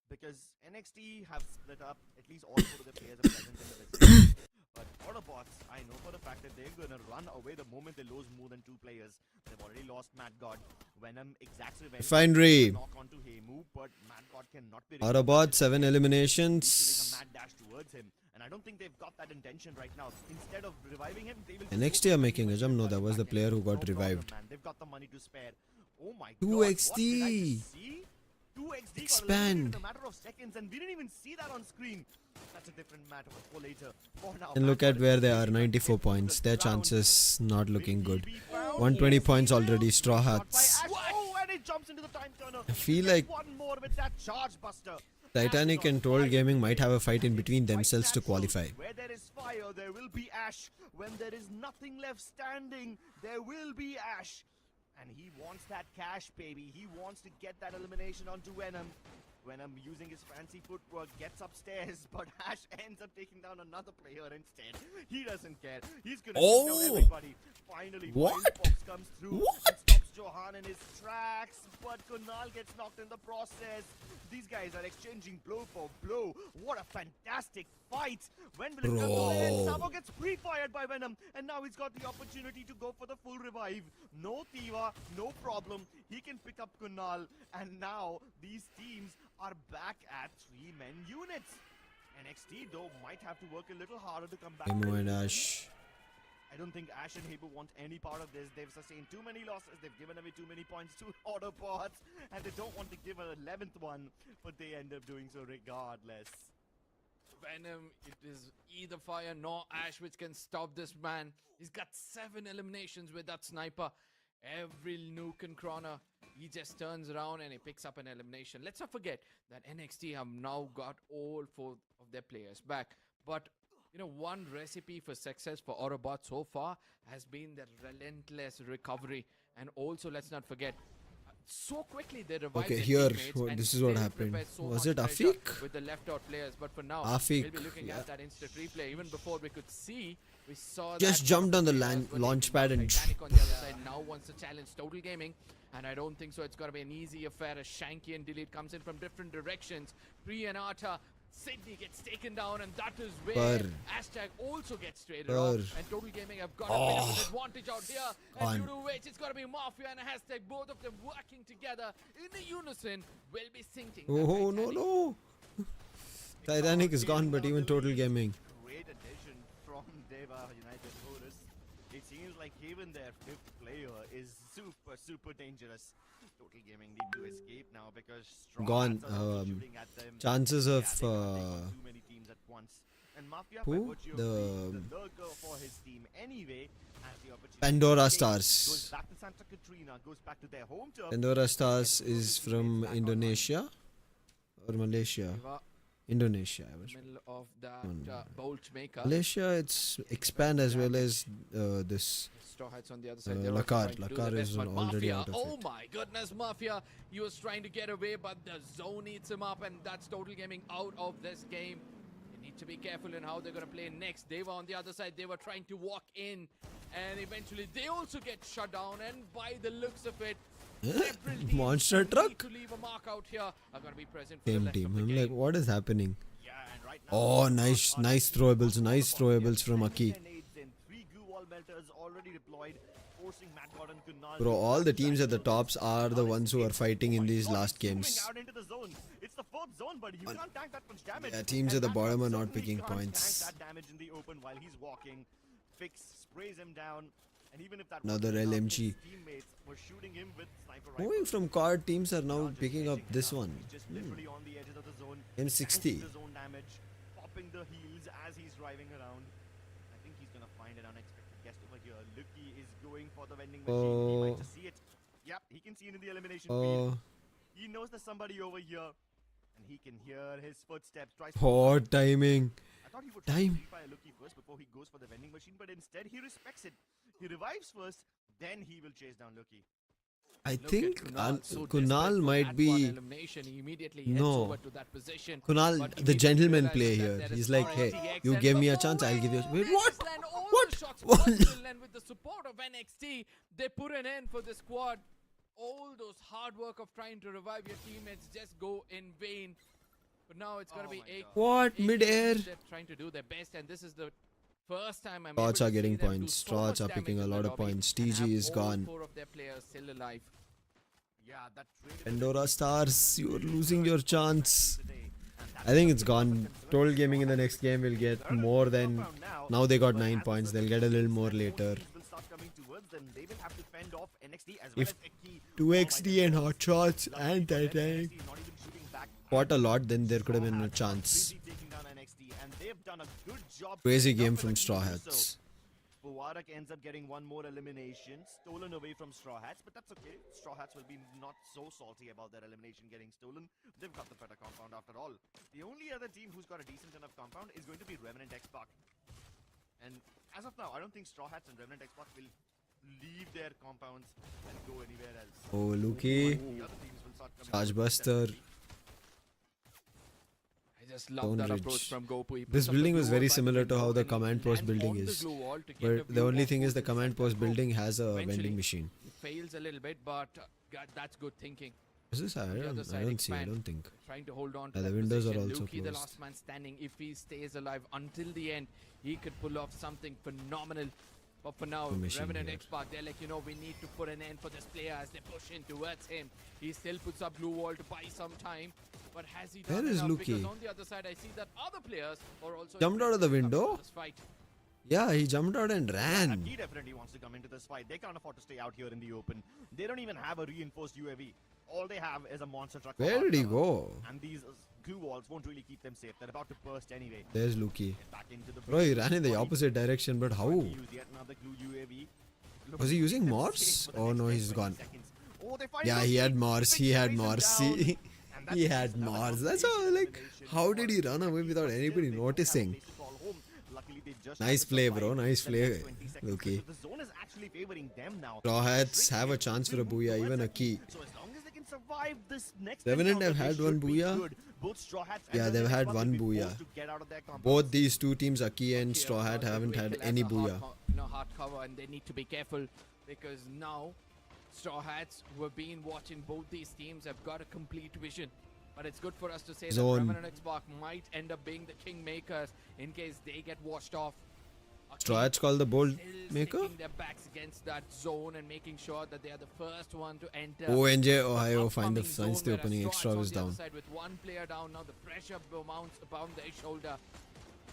Because NXT have split up, at least all 4 of the players are present in the vicinity. But Autobotz, I know for the fact that they're going to run away the moment they lose more than 2 players. They've already lost Mad God. Venom exacts revenge. Refinery. Knock onto Heimu, but Mad God cannot be Autobot, 7 eliminations. to make a mad dash towards him. And I don't think they've got that intention right now. Instead of reviving him, they will NXT are making a jump. No, that was the player who got revived. Man. They've got the money to spare. Oh my 2XT. God, what did I just see? 2XT Expand. got eliminated in a matter of seconds, and we didn't even see that on screen. That's a different matter for later. For now, And look at where they are, 94 points. Their chances not looking good. 120 points already, Straw Hats. Oh, and it jumps into the time turner. I feel like One more with that charge buster. Titanic and Total Gaming might have a fight in between themselves to qualify. Where there is fire, there will be ash. When there is nothing left standing, there will be ash. And he wants that cash, baby. He wants to get that elimination onto Venom. Venom, using his fancy footwork, gets upstairs, but Ash ends up taking down another player instead. He doesn't care. He's gonna take down everybody. Finally, Fox comes through and stops Johan in his tracks, but Kunal gets knocked in the process. These guys are exchanging blow for blow. What a fantastic fight! When will it come to an end? Sabo gets pre-fired by Venom, and now he's got the opportunity to go for the full revive. No Tiva, no problem. He can pick up Kunal, and now these teams are back at 3-man units. NXT though might have to work a little harder to come back. Emo and Ash. I don't think Ash and Habu want any part of this. They've sustained too many losses. They've given away too many points to Autobotz, and they don't want to give an 11th one, but they end up doing so regardless. Venom, it is either Fire nor Ash which can stop this man. He's got 7 eliminations with that sniper. Every nook and corner, he just turns around and he picks up an elimination. Let's not forget that NXT have now got all 4 of their players back. But, you know, one recipe for success for Autobotz so far has been the relentless recovery. And also, let's not forget, so quickly they revived Okay, their here, teammates and this is what still happened. prepared so Was much it pressure Afiq? with the left out players? But for now, Afiq, we'll be looking yeah. at that instant replay. Even before we could see, we saw Just that jumped on the players were launch taking pad out. and Titanic on the other side now wants to challenge Total Gaming, and I don't think so. It's gonna be an easy affair as Shanky and Delete comes in from different directions. Pre and Arta, Sydney gets taken down, and that is where Par. Hashtag also gets traded off. Par. And Total Gaming have got a bit of an advantage out here. Gone. And due to which it's gonna be Mafia and Hashtag, both of them working together in a unison, will be syncing. the Oh, no, Titanic. no. Titanic is gone, but even Total Gaming. Great addition from Dewa United Horus. It seems like even their 5th player is super dangerous. Total Gaming need to escape now because Straw Gone. Hats are also shooting at them. Chances Yeah, of they can't take on too many teams at once. And Mafia, by who? virtue of The being the lurker for his team anyway, has the opportunity Pandora to escape. Stars. Goes back to Santa Katrina, goes back to their home turf. Pandora Stars is from Indonesia or Malaysia? Dewa, Indonesia, I was. middle of that No. bolt maker. Malaysia, it's expand as well as this. Straw Hats on the other side. They Lakar. were trying to do Lakar their is best, but already Mafia, out of oh it. my goodness, Mafia. He was trying to get away, but the zone eats him up, and that's Total Gaming out of this game. They need to be careful in how they're going to play next. Dewa on the other side, they were trying to walk in, and eventually they also get shut down, and by the looks of it, several teams Monster who need truck? to leave a mark out here are going to be present for the Same rest team. of the I'm game. like, what is happening? Yeah, and right now, Oh, nice throwables from Akkee. Three glue wall melters already deployed, forcing Matt Gordon Kunal. Bro, all the teams at the tops are the ones who are fighting in these last games. Out into the zone. It's the 4th zone, but you can't tank that much damage. Yeah, teams And at the Matt bottom Gordon are not certainly picking can't points. tank that damage in the open while he's walking. Fix sprays him down, and even if that Another wasn't enough, LMG. his teammates were shooting him with sniper rifles. Moving from card, teams are now Just picking up edging it this out. one. He's just literally on the edges of the zone. M60. tanking the zone damage, popping the heals as he's driving around. I think he's gonna find an unexpected guest over here. Lucky is going for the vending machine. He might just see it. Yep, he can see it in the elimination field. He knows there's somebody over here, and he can hear his footsteps. Tries to Hot timing. I thought he would Time. try to Lucky first before he goes for the vending machine, but instead he respects it. He revives first, then he will chase down Lucky. I Look at think Kunal, so Kunal desperate for might that one be. elimination. He immediately heads No. over to that position. Kunal, But the immediately gentleman realizes play that here. there He's is like, no hey, RTX, you and give me a before chance, I'll give you. Wait, they what? just land all What? the shots What? possible, and with the support of NXT, they put an end for the squad. All those hard work of trying to revive your teammates just go in vain. But now it's going to be a What? Mid-air? They're trying to do their best, and this is the first time I'm Straws able to are see getting them do points. so Straws much are picking damage a in the lot of lobby points. and TG have is all gone. 4 of their players still alive. Yeah, that trade Pandora Stars, you're losing your chance. I think it's gone. Total Gaming in the next game will get more than. Now they got 9 points. They'll get a little more later. If 2XD and Hotshots and Titanic fought a lot, then there could have been a chance. Crazy game from Straw Hats. Buwarak ends up getting one more elimination, stolen away from Straw Hats, but that's okay. Straw Hats will be not so salty about their elimination getting stolen. They've got the better compound after all. The only other team who's got a decent enough compound is going to be Revenant XSpark. And as of now, I don't think Straw Hats and Revenant XSpark will leave their compounds and go anywhere else. Oh, Luki. The other teams will start coming Charge out. Buster. I just love Stone that Ridge. approach from GoPu. He This puts up building the was glue very wall by similar to window how the and command post lands building on the is. glue wall to get But a the view only of thing is the who's command inside post that hole. building has a Eventually, vending machine. It fails a little bit, but that's good thinking. Is this? I On the other don't side, see. I expand. don't think. Trying to hold on to Yeah, the that windows are position. also Luki, the closed. last man standing, if he stays alive until the end, he could pull off something phenomenal. But for now, Machine Revenant here. XSpark, they're like, we need to put an end for this player as they push in towards him. He still puts up blue wall to buy some time. But has he done Where is enough? Luki? Because on the other side, I see that other players are also Jumped out of the interested in coming window? to this fight. Yeah, he jumped out and ran. Akkee definitely wants to come into this fight. They can't afford to stay out here in the open. They don't even have a reinforced UAV. All they have is a monster truck. for Where did he cover. go? And these glue walls won't really keep them safe. They're about to burst anyway. There's Luki. Get back into the Bro, he breach. ran in the Quali opposite direction, but how? trying to use yet another glue UAV. Was he using Keep them Morse? safe for the Oh next no, 10, he's 20 gone. seconds. Oh, they find Yeah, he Luki. had Morse. Fix He had raise him Morse. down. See? And that's He it. had That was Morse. a That's big all. Like, elimination how for did he run away Akkee, without but anybody still they don't have a noticing? place to call home. Luckily, they just Nice have to play, survive bro. Nice the play, next 20 seconds, Luki. because the zone is actually favoring them now. Straw Hats have a chance for a booyah, even Akkee. So as long as they can survive this next Revenant encounter, have had they one should be booyah. good. Both Straw Hats and Yeah, they've Revenant had Xbox one will be booyah. forced to get out of their compounds. Both these two teams, Akkee and Here, Straw Hat, the haven't Quick had Kill any has a hard booyah. hard cover, and they need to be careful because now Straw Hats, who have been watching both these teams, have got a complete vision. But it's good for us to say Zone. that Revenant XSpark might end up being the kingmakers in case they get washed off. Straw Hats called the bold Still maker? sticking their backs against that zone and making sure that they are the first one to enter. ONJ the Ohio find the upcoming finds zone, the whereas opening. Straw Extra Hats was on the other down. side with one player down. Now the pressure mounts upon their shoulder.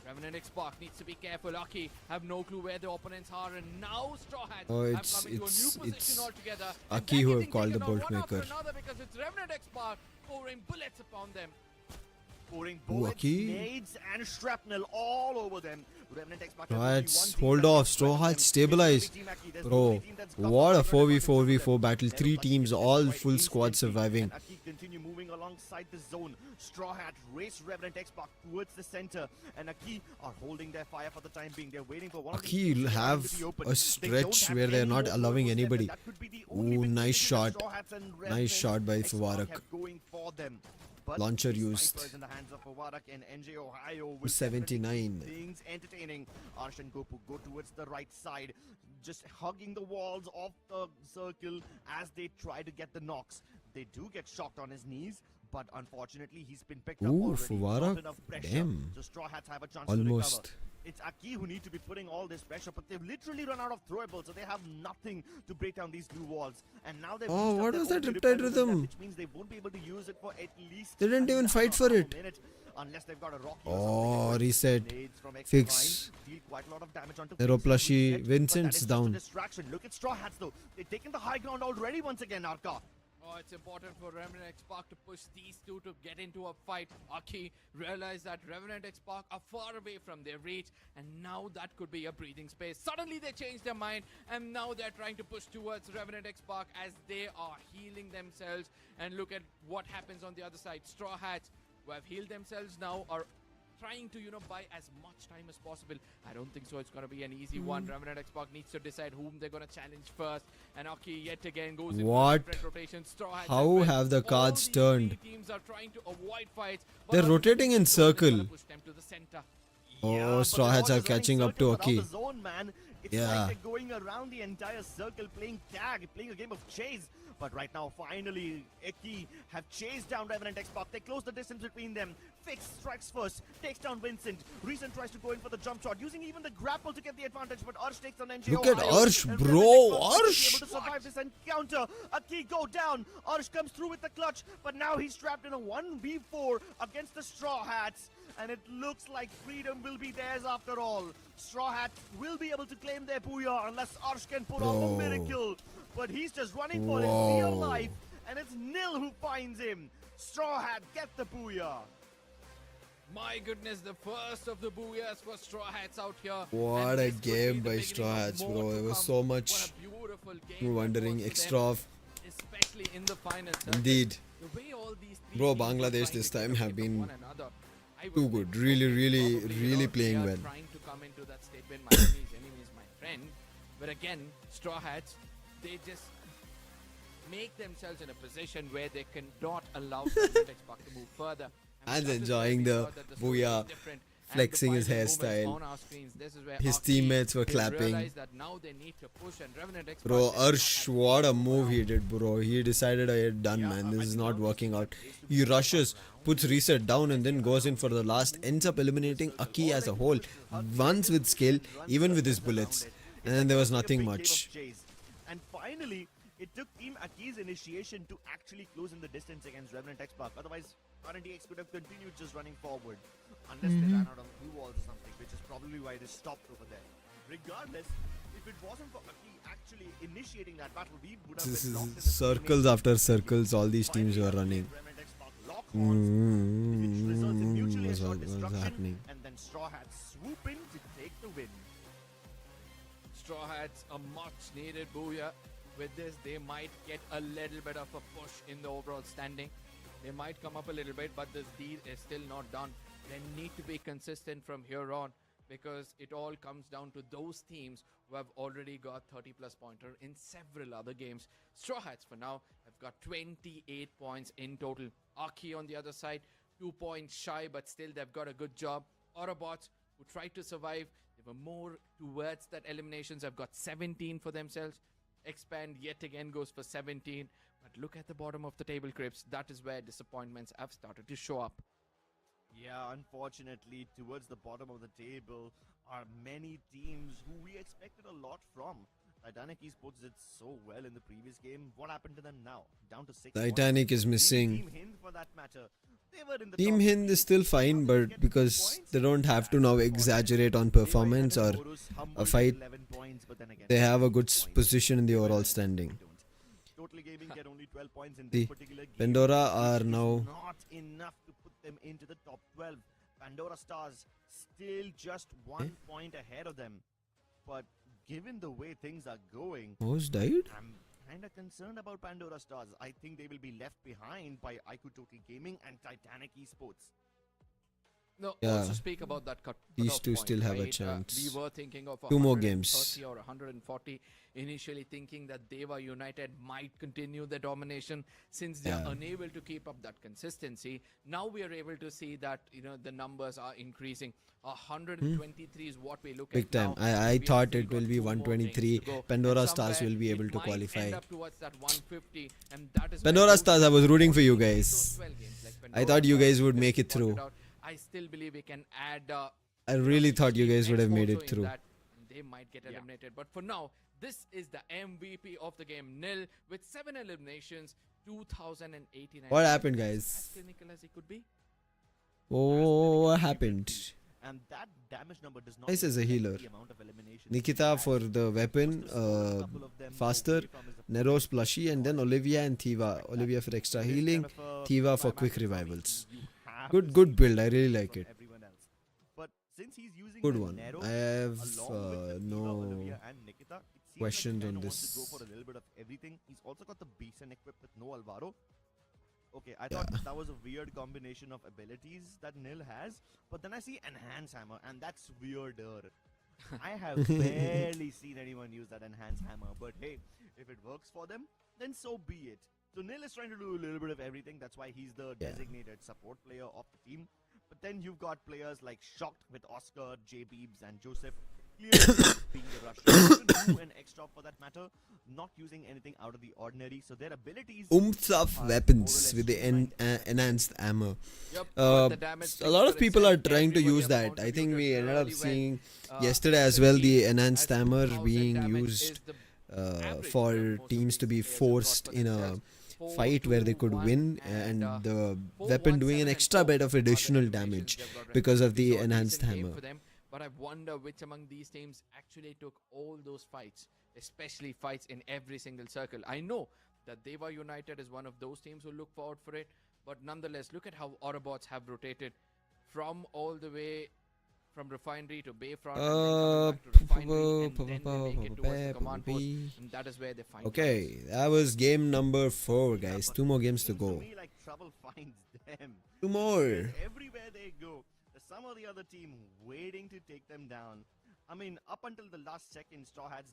Revenant XSpark needs to be careful. Akkee have no clue where the opponents are, and now Straw Hats Oh, have it's- come into a it's- new position it's altogether. and Akkee they're who have getting called the taken on bolt one after maker. another because it's Revenant XSpark pouring bullets upon them. Pouring bullets, Akkee. nades, and shrapnel all over them. Revenant Xbox has Straw only Hats, one team hold that off. can Straw threaten Hats, them. stabilize. It's Team Akkee. There's Bro, no team that's got what a the 4v4v4 them. battle. They're Three lucky teams, to all destroy full squad instantly, surviving. and Akkee continue moving alongside the zone. Straw Hat race Revenant Xbox towards the center, and Akkee are holding their fire for the time being. They're waiting for one of these Akkee teams to get have into the open. a They stretch don't have where they're any not more allowing purpose left, anybody. and that could be the only Ooh, big nice thing that shot. Straw Hats and Nice Revenant shot by Xbox Fawarak. have going for them. But Launcher these used. snipers in the hands of Fawarak and NJ Ohio will 79. definitely keep things entertaining. Arsh and Gopu go towards the right side, just hugging the walls of the circle as they try to get the knocks. They do get shocked on his knees, but unfortunately he's been picked up Ooh, already. Fawarak, Not enough pressure. damn. So Straw Hats have a chance to Almost. recover. It's Akkee who need to be putting all this pressure, but they've literally run out of throwables, so they have nothing to break down these blue walls. And now they've Oh, reached up what their was own that Riptide Riptide Rhythm, Rhythm? which means they won't be able to use it for at least They didn't even fight for it. unless they've got a rocky Oh, reset. Nades from X Fix. deal quite a lot of damage onto Zero Fix, plushie. reset, but Vincent's that is just a down. distraction. Look at Straw Hats though. They've taken the high ground already once again, Arka. Oh, it's important for Revenant XSpark to push these two to get into a fight. Akkee realized that Revenant XSpark are far away from their reach, and now that could be a breathing space. Suddenly they changed their mind, and now they're trying to push towards Revenant XSpark as they are healing themselves. And look at what happens on the other side. Straw Hats, who have healed themselves now, are trying to, buy as much time as possible. I don't think so. It's going to be an easy one. Revenant XSpark needs to decide whom they're going to challenge first. And Akkee yet again goes into What? different rotation. Straw Hats How as well. have the All cards these turned? three teams are trying to avoid fights. but They're ultimately rotating in the zone is gonna circle. push them to the center. Oh, but Straw the Hats ball are is running catching up to circles around Akkee. the zone, man. It's Yeah. like they're going around the entire circle, playing tag, playing a game of chase. But right now, finally, Akkee have chased down Revenant XSpark. They close the distance between them. Fix strikes first, takes down Vincent. Reason tries to go in for the jump shot, using even the grapple to get the advantage. But Arsh takes on NJ Look at Ohio, Arsh, and bro, Revenant XSpark will be Arsh. able to survive this encounter. Akkee go down. Arsh comes through with the clutch, but now he's trapped in a 1v4 against the Straw Hats. And it looks like freedom will be theirs after all. Straw Hats will be able to claim their booyah unless Arsh can pull off Bro. a miracle. But he's just running for his Whoa. real life, and it's Nil who finds him. Straw Hat get the booyah. My goodness, the first of the booyahs for Straw Hats out here. What And a this could be game the by beginning Straw of Hats, more bro. to There was come. so much. What a beautiful game We're that wondering was for extra them, of. especially in the finals. Indeed. The way all these three Bro, teams are Bangladesh trying this to time get have away from been one another, I would too think, good. Really, okay, really, probably, really they playing are well. trying to come into that statement, my enemies, my friend. But again, Straw Hats, they just make themselves in a position where they cannot allow Revenant XSpark to move further. Man's that is where enjoying we the saw that the story booyah, is different. And flexing the his final moments hairstyle. on our screens, this is where His Akkee, teammates were they clapping. realized that now they need to push, and Revenant XSpark, Bro, they cannot Arsh, have what a to move go he down. did, bro. He decided, I had done, man. This is not working out. He rushes, puts reset down, and then goes in for the last. Ends up eliminating Akkee as a whole. Once with skill, even with his bullets. And then there was nothing much. And finally, it took Team Akkee's initiation to actually close in the distance against Revenant XSpark. Otherwise, RNDX could have continued just running forward. Unless they ran out of blue walls or something, which is probably why they stopped over there. regardless, if it wasn't for Akkee actually initiating that battle, we would have This been is locked in the circles after circles, all these teams were running. Revenant XSpark lock horns, which results in mutually assured What's destruction, happening? and then Straw Hats swoop in to take the win. Straw Hats a much needed booyah. With this, they might get a little bit of a push in the overall standing. They might come up a little bit, but this deal is still not done. They need to be consistent from here on, because it all comes down to those teams who have already got 30+ pointer in several other games. Straw Hats for now have got 28 points in total. Akkee on the other side, 2 points shy, but still they've got a good job. Autobotz, who tried to survive, they were more towards that eliminations, have got 17 for themselves. Expand yet again goes for 17. But look at the bottom of the table, Crips. That is where disappointments have started to show up. Yeah, unfortunately, towards the bottom of the table are many teams who we expected a lot from. Titanic Esports did so well in the previous game. What happened to them now? Down to 6 Titanic points. is missing. Team Hind, for that matter. They were in the Team top Hind three. is still fine, How did they but get because points? they don't have to now That's exaggerate on unfortunate. performance Dewa or and Horus humbled a with fight, 11 points, but then again, they have a 12 good points. position in the overall Revenant standing. don't. Total Gaming get only 12 points in The this particular game. Pandora which are is now not enough to put them into the top 12. Pandora Stars still just 1 point ahead of them. But given the way things are going, Who's died? I'm kind of concerned about Pandora Stars. I think they will be left behind by iQOO Total Gaming and Titanic Esports. No, Yeah. also speak about that cut. These cutoff two point, still have a right? chance. We were thinking of 2 more 130 games. or 140, initially thinking that Dewa United might continue their domination since they are Yeah. unable to keep up that consistency. Now we are able to see that the numbers are increasing. 123 is what we look Big at time. now. I We have thought still it will got be 2 more games 123. to go. Pandora And Stars somewhere will be able it to might qualify. end up towards that 150, and that is where Pandora those Stars, I was rooting for you those guys. 12 games, like I Pandora thought you Stars, guys would just make it pointed through. out, I still believe we can add. I really thought you guys would have made also it in through. that, they might get eliminated. But for now, this is the MVP of the game. Nil with 7 eliminations, 2089. What happened, As guys? clinical as it could be. Oh, what happened? And that damage number does not Nice as a reflect healer. the amount of eliminations Nikita he had. for the weapon, Just to slow a couple of them faster, away from his opponent. Nero's plushie, and then Olivia and Thiva. Olivia for extra This healing, kind of a Thiva for Fire quick Max revivals. you have Good, to good see build. I really like from it. everyone else. But since he's using Good the one. Nero, I have along with the Thiva, no Olivia and Nikita, it seems questions like he on kinda wants to go this. for a little bit of everything. He's also got the Beacon equipped with no Alvaro. Okay, I thought that was a weird combination of abilities that Nil has, but then I see Enhance Hammer, and that's weirder. I have barely seen anyone use that Enhance Hammer, but hey, if it works for them, then so be it. So Nil is trying to do a little bit of everything. That's why he's the Yeah. designated support player of the team. But then you've got players like Shocked with Oscar, J-Beebs, and Joseph clearly being the rusher. Even you and Extra for that matter, not using anything out of the ordinary. So their abilities Oomph of are weapons more or with the less streamlined. enhanced armor. Yep, Uh, but the damage a lot speaks of for people are itself. trying to Everybody use have that. I think we contributed ended up really well. seeing Uh, yesterday as the well the team enhanced has armor 2000 being damage used is the average for that most teams of to be these players have got forced for in a themselves. 4, fight where they 2, could 1, win, and the weapon doing 4-1-7 an and extra 4 bit of are the additional eliminations damage they've got right because now. of We the saw a enhanced decent game hammer. for them, but I wonder which among these teams actually took all those fights, especially fights in every single circle. I know that Dewa United is one of those teams who look forward for it, but nonetheless, look at how Autobots have rotated from all the way from Refinery to Bayfront, and then coming back to Refinery, and then they make it towards the command post, and that is where they find Okay, that was game number 4, Yeah, guys. but 2 more games to seems go. me like trouble finds them. 2 more. Because everywhere they go, there's some or the other team waiting to take them down. I mean, up until the last second, Straw Hats,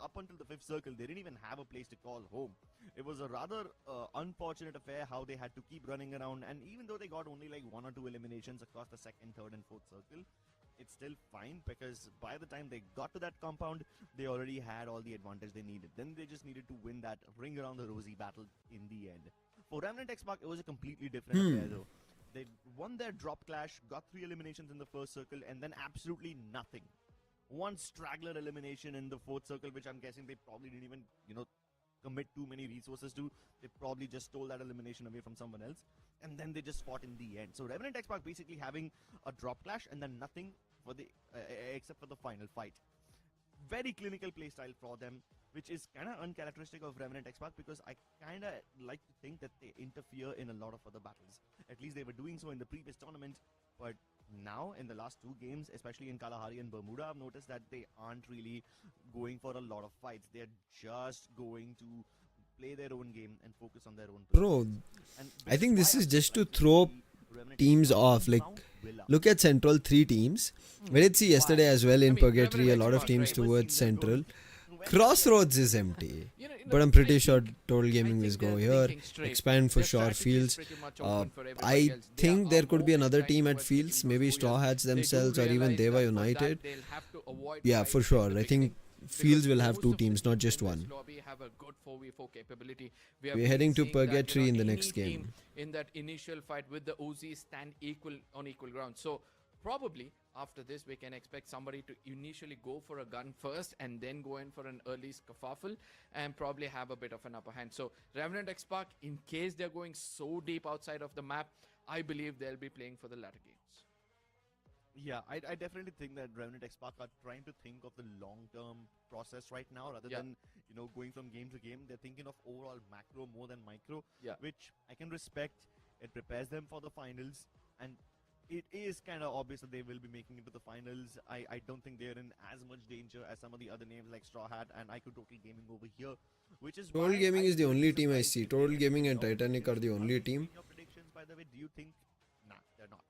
up until the 5th circle, they didn't even have a place to call home. It was a rather unfortunate affair how they had to keep running around, and even though they got only like 1 or 2 eliminations across the 2nd, 3rd, and 4th circle, it's still fine because by the time they got to that compound, they already had all the advantage they needed. Then they just needed to win that ring around the rosy battle in the end. For Revenant XSpark, it was a completely different affair though. They won their drop clash, got 3 eliminations in the 1st circle, and then absolutely nothing. 1 straggler elimination in the 4th circle, which I'm guessing they probably didn't even, commit too many resources to. They probably just stole that elimination away from someone else, and then they just fought in the end. So Revenant XSpark basically having a drop clash and then nothing for the except for the final fight. Very clinical playstyle for them, which is kind of uncharacteristic of Revenant XSpark, because I kind of like to think that they interfere in a lot of other battles. At least they were doing so in the previous tournament, but now in the last two games, especially in Kalahari and Bermuda, I've noticed that they aren't really going for a lot of fights. They're just going to play their own game and focus on their own Bro, and I think this why is I just to like throw see Revenant teams XSpark off. Like, sound Villa. look at Central, 3 teams. We did see yesterday as well in I mean, Purgatory, a Revenant lot of XSpark, teams right? towards Seen them Central. going- Crossroads is empty. But I'm pretty sure Total Gaming will go here. Expand for sure. Fields. I think there could be another team at Fields, maybe Straw Hats themselves or even Dewa United. Yeah, for sure. I think Fields will have 2 teams, not just one. We're heading to Purgatory in the next game. In that initial fight with the Uzis stand on equal ground. So probably after this we can expect somebody to initially go for a gun first and then go in for an early scuffle and probably have a bit of an upper hand. So Revenant XSpark, in case they're going so deep outside of the map, I believe they'll be playing for the latter games. Yeah, I definitely think that Revenant XSpark are trying to think of the long-term process right now, rather than going from game to game. They're thinking of overall macro more than micro, which I can respect. It prepares them for the finals, and it is kind of obvious that they will be making it to the finals. I don't think they're in as much danger as some of the other names like Straw Hat and iQOO Total Gaming over here, which is Total why Gaming I is the would be only team I surprised see. if Total they, Gaming and you know, Titanic are the are only you team. seeing your predictions, by the way? Do you think? Nah, they're not.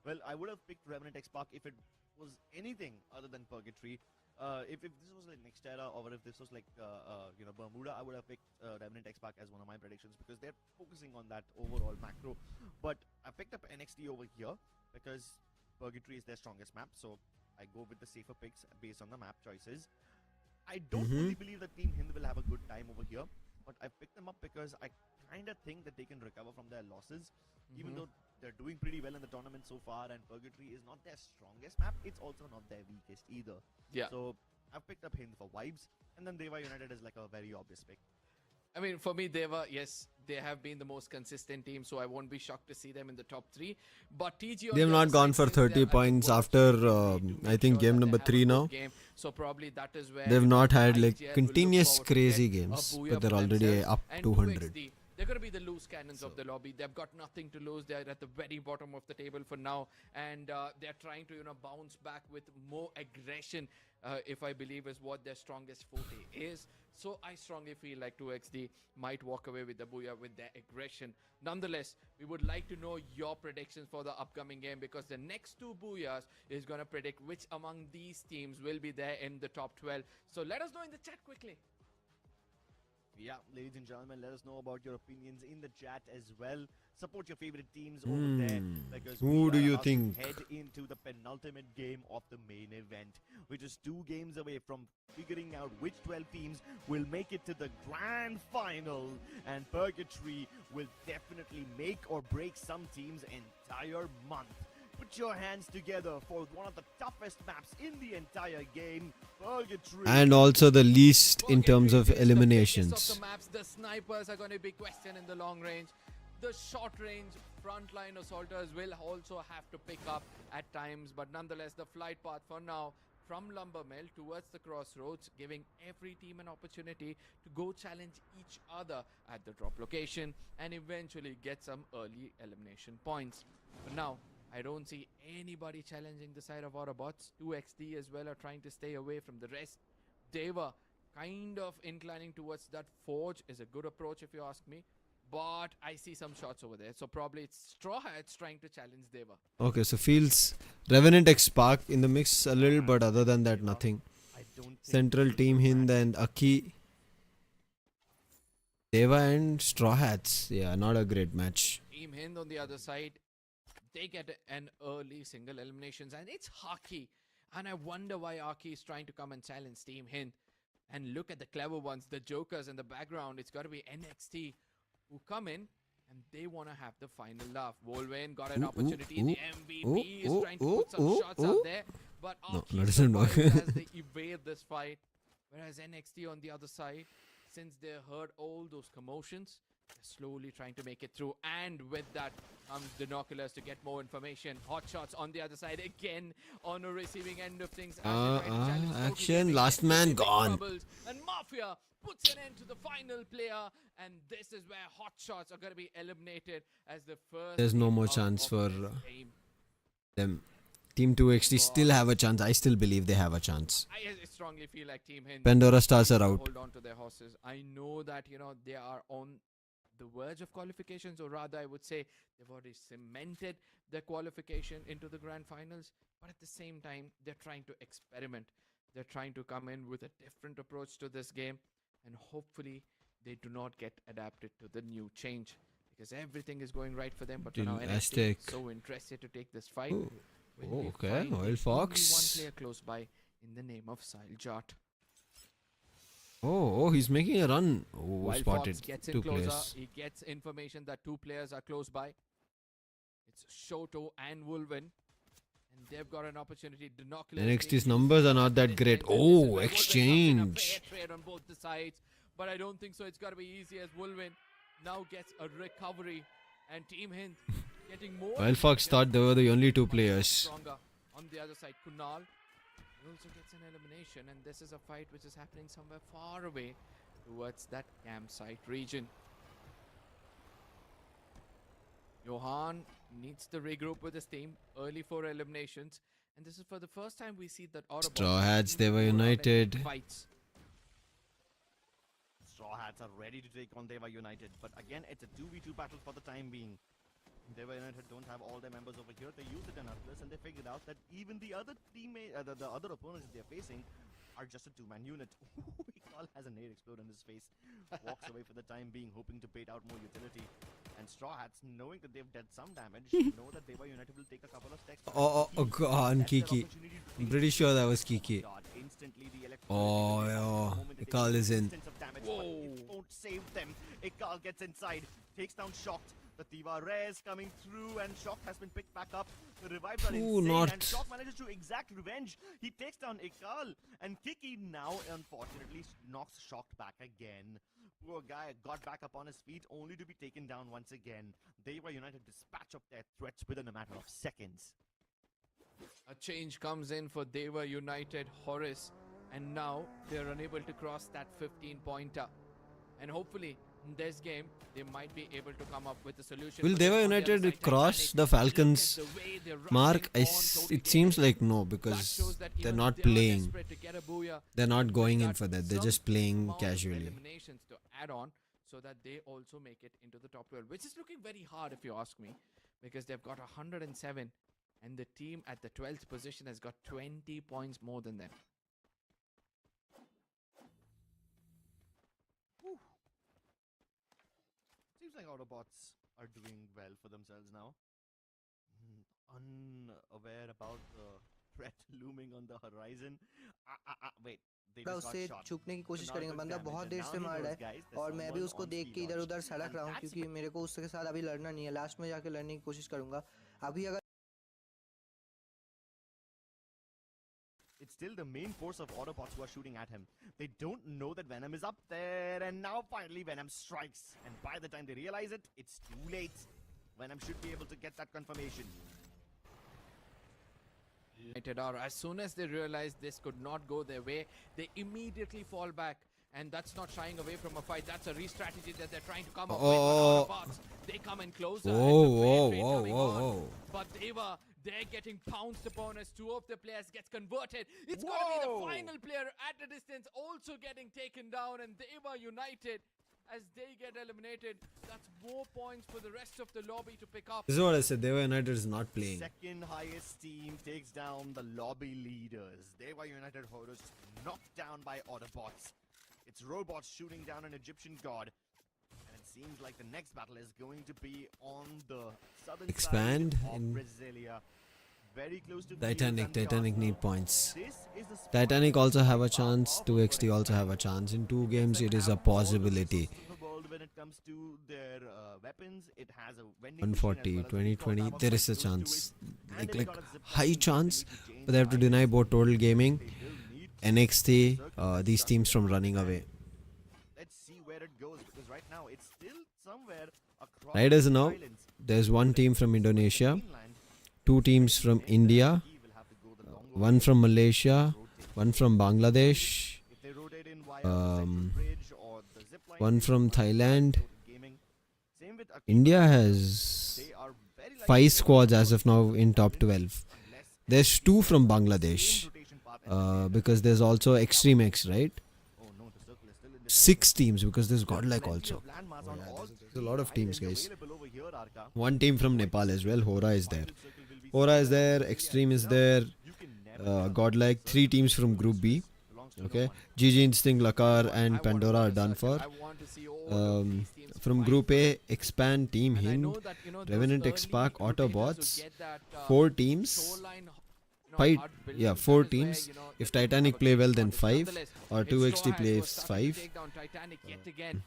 Well, I would have picked Revenant XSpark if it was anything other than Purgatory. If this was like Nextera, or if this was like Bermuda, I would have picked Revenant XSpark as one of my predictions, because they're focusing on that overall macro. But I picked up NXT over here because Purgatory is their strongest map, so I go with the safer picks based on the map choices. I don't fully believe that Team Hind will have a good time over here, but I picked them up because I kind of think that they can recover from their losses, even though they're doing pretty well in the tournament so far, and Purgatory is not their strongest map. It's also not their weakest either. Yeah. So I've picked up Hind for vibes, and then Dewa United is like a very obvious pick. I mean, for me, Dewa, yes, they have been the most consistent team, so I won't be shocked to see them in the top 3. But TG, on They've the not other gone side, for since they're 30 at the points worst after, stage, they need to I make think, sure game that number they have 3 a good now. game. So probably that is where They've not had IGL like will look continuous forward to crazy get a games, booyah but they're for already themselves. up And 200. 2XD, they're going to be the loose cannons of the lobby. They've got nothing to lose. They're at the very bottom of the table for now, and they're trying to bounce back with more aggression, if I believe is what their strongest forte is. So I strongly feel like 2XD might walk away with the booyah with their aggression. Nonetheless, we would like to know your predictions for the upcoming game, because the next 2 booyahs is going to predict which among these teams will be there in the top 12. So let us know in the chat quickly. Yeah, ladies and gentlemen, let us know about your opinions in the chat as well. Support your favorite teams over there, because Who we do are you about think? to head into the penultimate game of the main event, which is 2 games away from figuring out which 12 teams will make it to the grand final, and Purgatory will definitely make or break some teams' entire month. Put your hands together for one of the toughest maps in the entire game, Purgatory. And also the least in terms of Purgatory is the biggest eliminations. of the maps. The snipers are going to be questioned in the long range. The short range frontline assaulters will also have to pick up at times, but nonetheless the flight path for now from Lumbermill towards the crossroads, giving every team an opportunity to go challenge each other at the drop location and eventually get some early elimination points. But now I don't see anybody challenging the side of Autobotz. 2XD as well are trying to stay away from the rest. Dewa kind of inclining towards that forge is a good approach if you ask me. But I see some shots over there. So probably it's Straw Hats trying to challenge Dewa. Okay, so Fields, Revenant XSpark in the mix a little, but other than that, nothing. I don't think Central Team Hind and Akkee. Dewa and Straw Hats. Yeah, not a great match. Team Hind on the other side, they get an early single eliminations, and it's Akkee. And I wonder why Akkee is trying to come and challenge Team Hind. And look at the clever ones, the jokers in the background. It's got to be NXT who come in and they want to have the final laugh. Wolverine got an opportunity. The MVP is trying to put some shots out there, but Akkee doesn't work. survives as they evade this fight. Whereas NXT on the other side, since they heard all those commotions, slowly trying to make it through, and with that comes Binoculars to get more information. Hotshots on the other side again on the receiving end of things. As they try to challenge Loki, action, they last get into man big gone. troubles, and Mafia puts an end to the final player, and this is where Hotshots are going to be eliminated as the first. There's no game more out chance of for this game. them. Team 2XT still have a chance. I still believe they have a chance. I strongly feel like Team Hind Pandora stars are to out. hold on to their horses. I know that they are on the verge of qualifications, or rather I would say they've already cemented their qualification into the grand finals, but at the same time they're trying to experiment. They're trying to come in with a different approach to this game, and hopefully they do not get adapted to the new change, because everything is going right for them, but for now NXT Aztec. is so interested to take this fight. Ooh. Will Oh, we okay. find Oil only Fox. one player close by in the name of Siljart. Oh, he's making a run. Oh, While spotted. Fox gets in 2 closer, players. he gets information that 2 players are close by. It's Shoto and Wolven, and they've got an opportunity. Binoculars NXT's maybe numbers are use not that this great. and this is where Oh, Wolven comes in, a exchange. fair trade on both the sides, but I don't think so. It's got to be easy as Wolven now gets a recovery, and Team Hind getting more. While Fox thought they were the only 2 players. Stronger. On the other side, Kunal also gets an elimination, and this is a fight which is happening somewhere far away towards that campsite region. Johan needs to regroup with his team early for eliminations, and this is for the first time we see that Autobotz Straw Hats, they were go around and united. take fights. Straw Hats are ready to take on Dewa United, but again, it's a 2v2 battle for the time being. Dewa United don't have all their members over here. They used it in Atlas, and they figured out that even the other teammate, the other opponents they're facing, are just a 2-man unit. IqOO has a nade explode in his face, walks away for the time being, hoping to bait out more utility. And Straw Hats, knowing that they've dealt some damage, know that Dewa United will take a couple of steps. Oh, go on, Kiki. I'm pretty sure that was Kiki. Oh, yeah. IqOO is in. Whoa. It won't save them. IqOO gets inside, takes down Shocked. The Tiva Res coming through, and Shocked has been picked back up. The revives are Ooh, insane, not. and Shocked manages to exact revenge. He takes down IqOO, and Kiki now, unfortunately, knocks Shocked back again. Poor guy got back up on his feet, only to be taken down once again. Dewa United dispatch up their threats within a matter of seconds. A change comes in for Dewa United, Horus, and now they're unable to cross that 15-pointer. And hopefully, in this game, they might be able to come up with a solution. Will But Dewa on the other United side, cross Titanic, the Falcons look at the way they're rushing mark? on It Toby seems Gate. like no, That because shows that they're even not they are playing. desperate to get a booyah. They're not They've going in got for that. They're some just playing amount of casually. eliminations to add on, so that they also make it into the top 12, which is looking very hard if you ask me, because they've got 107, and the team at the 12th position has got 20 points more than them. Seems like Autobots are doing well for themselves now. Unaware about the threat looming on the horizon. Wait, they just got उससे shot. छुपने की कोशिश So now करेंगे it's बंदा damage, बहुत and there now से he मार knows, रहा है guys, there's और मैं भी someone उसको on देख speed के इधर launch. उधर सड़क And रहा हूँ that's क्योंकि मेरे को उसके साथ अभी लड़ना नहीं है लास्ट में जाके लड़ने की कोशिश करूंगा अभी अगर It's still the main force of Autobots who are shooting at him. They don't know that Venom is up there, and now finally Venom strikes. And by the time they realize it, it's too late. Venom should be able to get that confirmation. United are, as soon as they realize this could not go their way, they immediately fall back. And that's not shying away from a fight. That's a re-strategy that they're trying to come up with. Oh. But Autobots, they come in closer. Whoa, and the whoa, play trade whoa, coming whoa, on. whoa. But Dewa, they're getting pounced upon as 2 of the players gets converted. It's going to be the Whoa. final player at a distance also getting taken down. And Dewa United, as they get eliminated, that's more points for the rest of the lobby to pick up. This is what I said. Dewa United is not playing. Second highest team takes down the lobby leaders. Dewa United Horus knocked down by Autobots. It's robots shooting down an Egyptian god. And it seems like the next battle is going to be on the southern Expand side of in Brasilia. Very close to Titanic. Titanic need points. This is the spot Titanic where also they have a fight chance. off 2XT over also have a chance. In 2 games, it is a possibility. When it comes to their weapons, it has a vending 140, machine as well as 2020, recoil there is a power quite close chance. to it. Like And it's got a zip high line chance, ability to change but they have to sides. deny both Total Gaming, They will need NXT, these teams from running away. Let's see where it goes, because right now it's still somewhere across Right as the now, islands. there's one team from Indonesia, Greenland, 2 teams from India, he will have to go the long 1 from Malaysia, 1 from Bangladesh, if they rotate in via um, the bridge or the zip line, 1 from Thailand. gaming. Same with Akkee. India has They are very likely 5 squads as of now in top 12. There's 2 from Bangladesh rotation path. because there's also Extreme X, right? Oh no, the circle is still in this. 6 teams because there's Godlike Plenty also. of landmass on all There's a lot of teams, guys. available over here, Arka. 1 team from Nepal as well. Hora is there. Circle will be Hora is there. Extreme is there. You can never Godlike. 3 teams from Group B. belongs to no Okay. one. GG Instinct, Lakar, and I want Pandora are the done circle. for. I want to see all of these teams From fight. Group A, Expand, Team And I Hind, know that, those Revenant early XSpark, rotators Autobotz, who get that, 4 teams. shoreline, Fight, hard build, yeah, that 4 is where, teams. the If teams have Titanic a play great well, then advantage. 5, Nonetheless, or if 2XT Straw Hats plays was starting to 5. take down Titanic yet again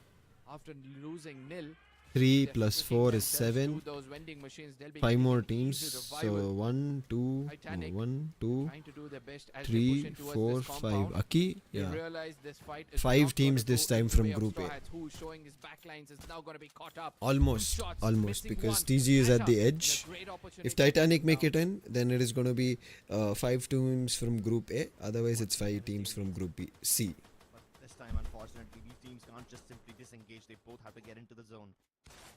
after losing nil. 3 they're plus sticking 4 is themselves 7. to those vending machines. They'll be 5 more getting teams. easy So revival, 1, 2, Titanic 1, 2, trying to do their best as they push 3, in towards 4, this 5. compound. Akkee, They yeah. realize this fight is 5 not teams gonna this go time in the from way of Group Straw A. Hats, who is showing his backlines is now going to be caught up. Almost, Shots, almost, missing because one. TG is at Atta, the and a edge. great opportunity If Titanic to make take it in, then it is going to be 5 teams from Group A. Otherwise, it's 5 teams from Group B, C. But this time, unfortunately, these teams can't just simply disengage. They both have to get into the zone.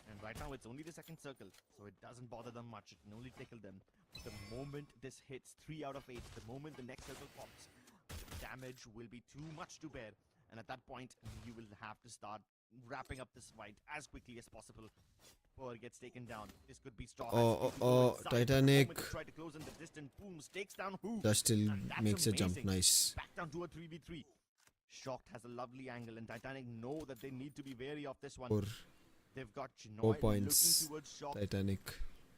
And right now, it's only the second circle, so it doesn't bother them much. It can only tickle them. But the moment this hits 3 out of 8, the moment the next circle pops, the damage will be too much to bear. And at that point, you will have to start wrapping up this fight as quickly as possible before it gets taken down. This could be Straw Hats. Titanic. Try to close in the distance. Boom, takes down who? That still And that's makes a jump. amazing. Nice. Back down to a 3v3. Shocked has a lovely angle, and Titanic know that they need to be wary of this one. 4 They've got Chinoy 4 looking points. towards Shocked Titanic.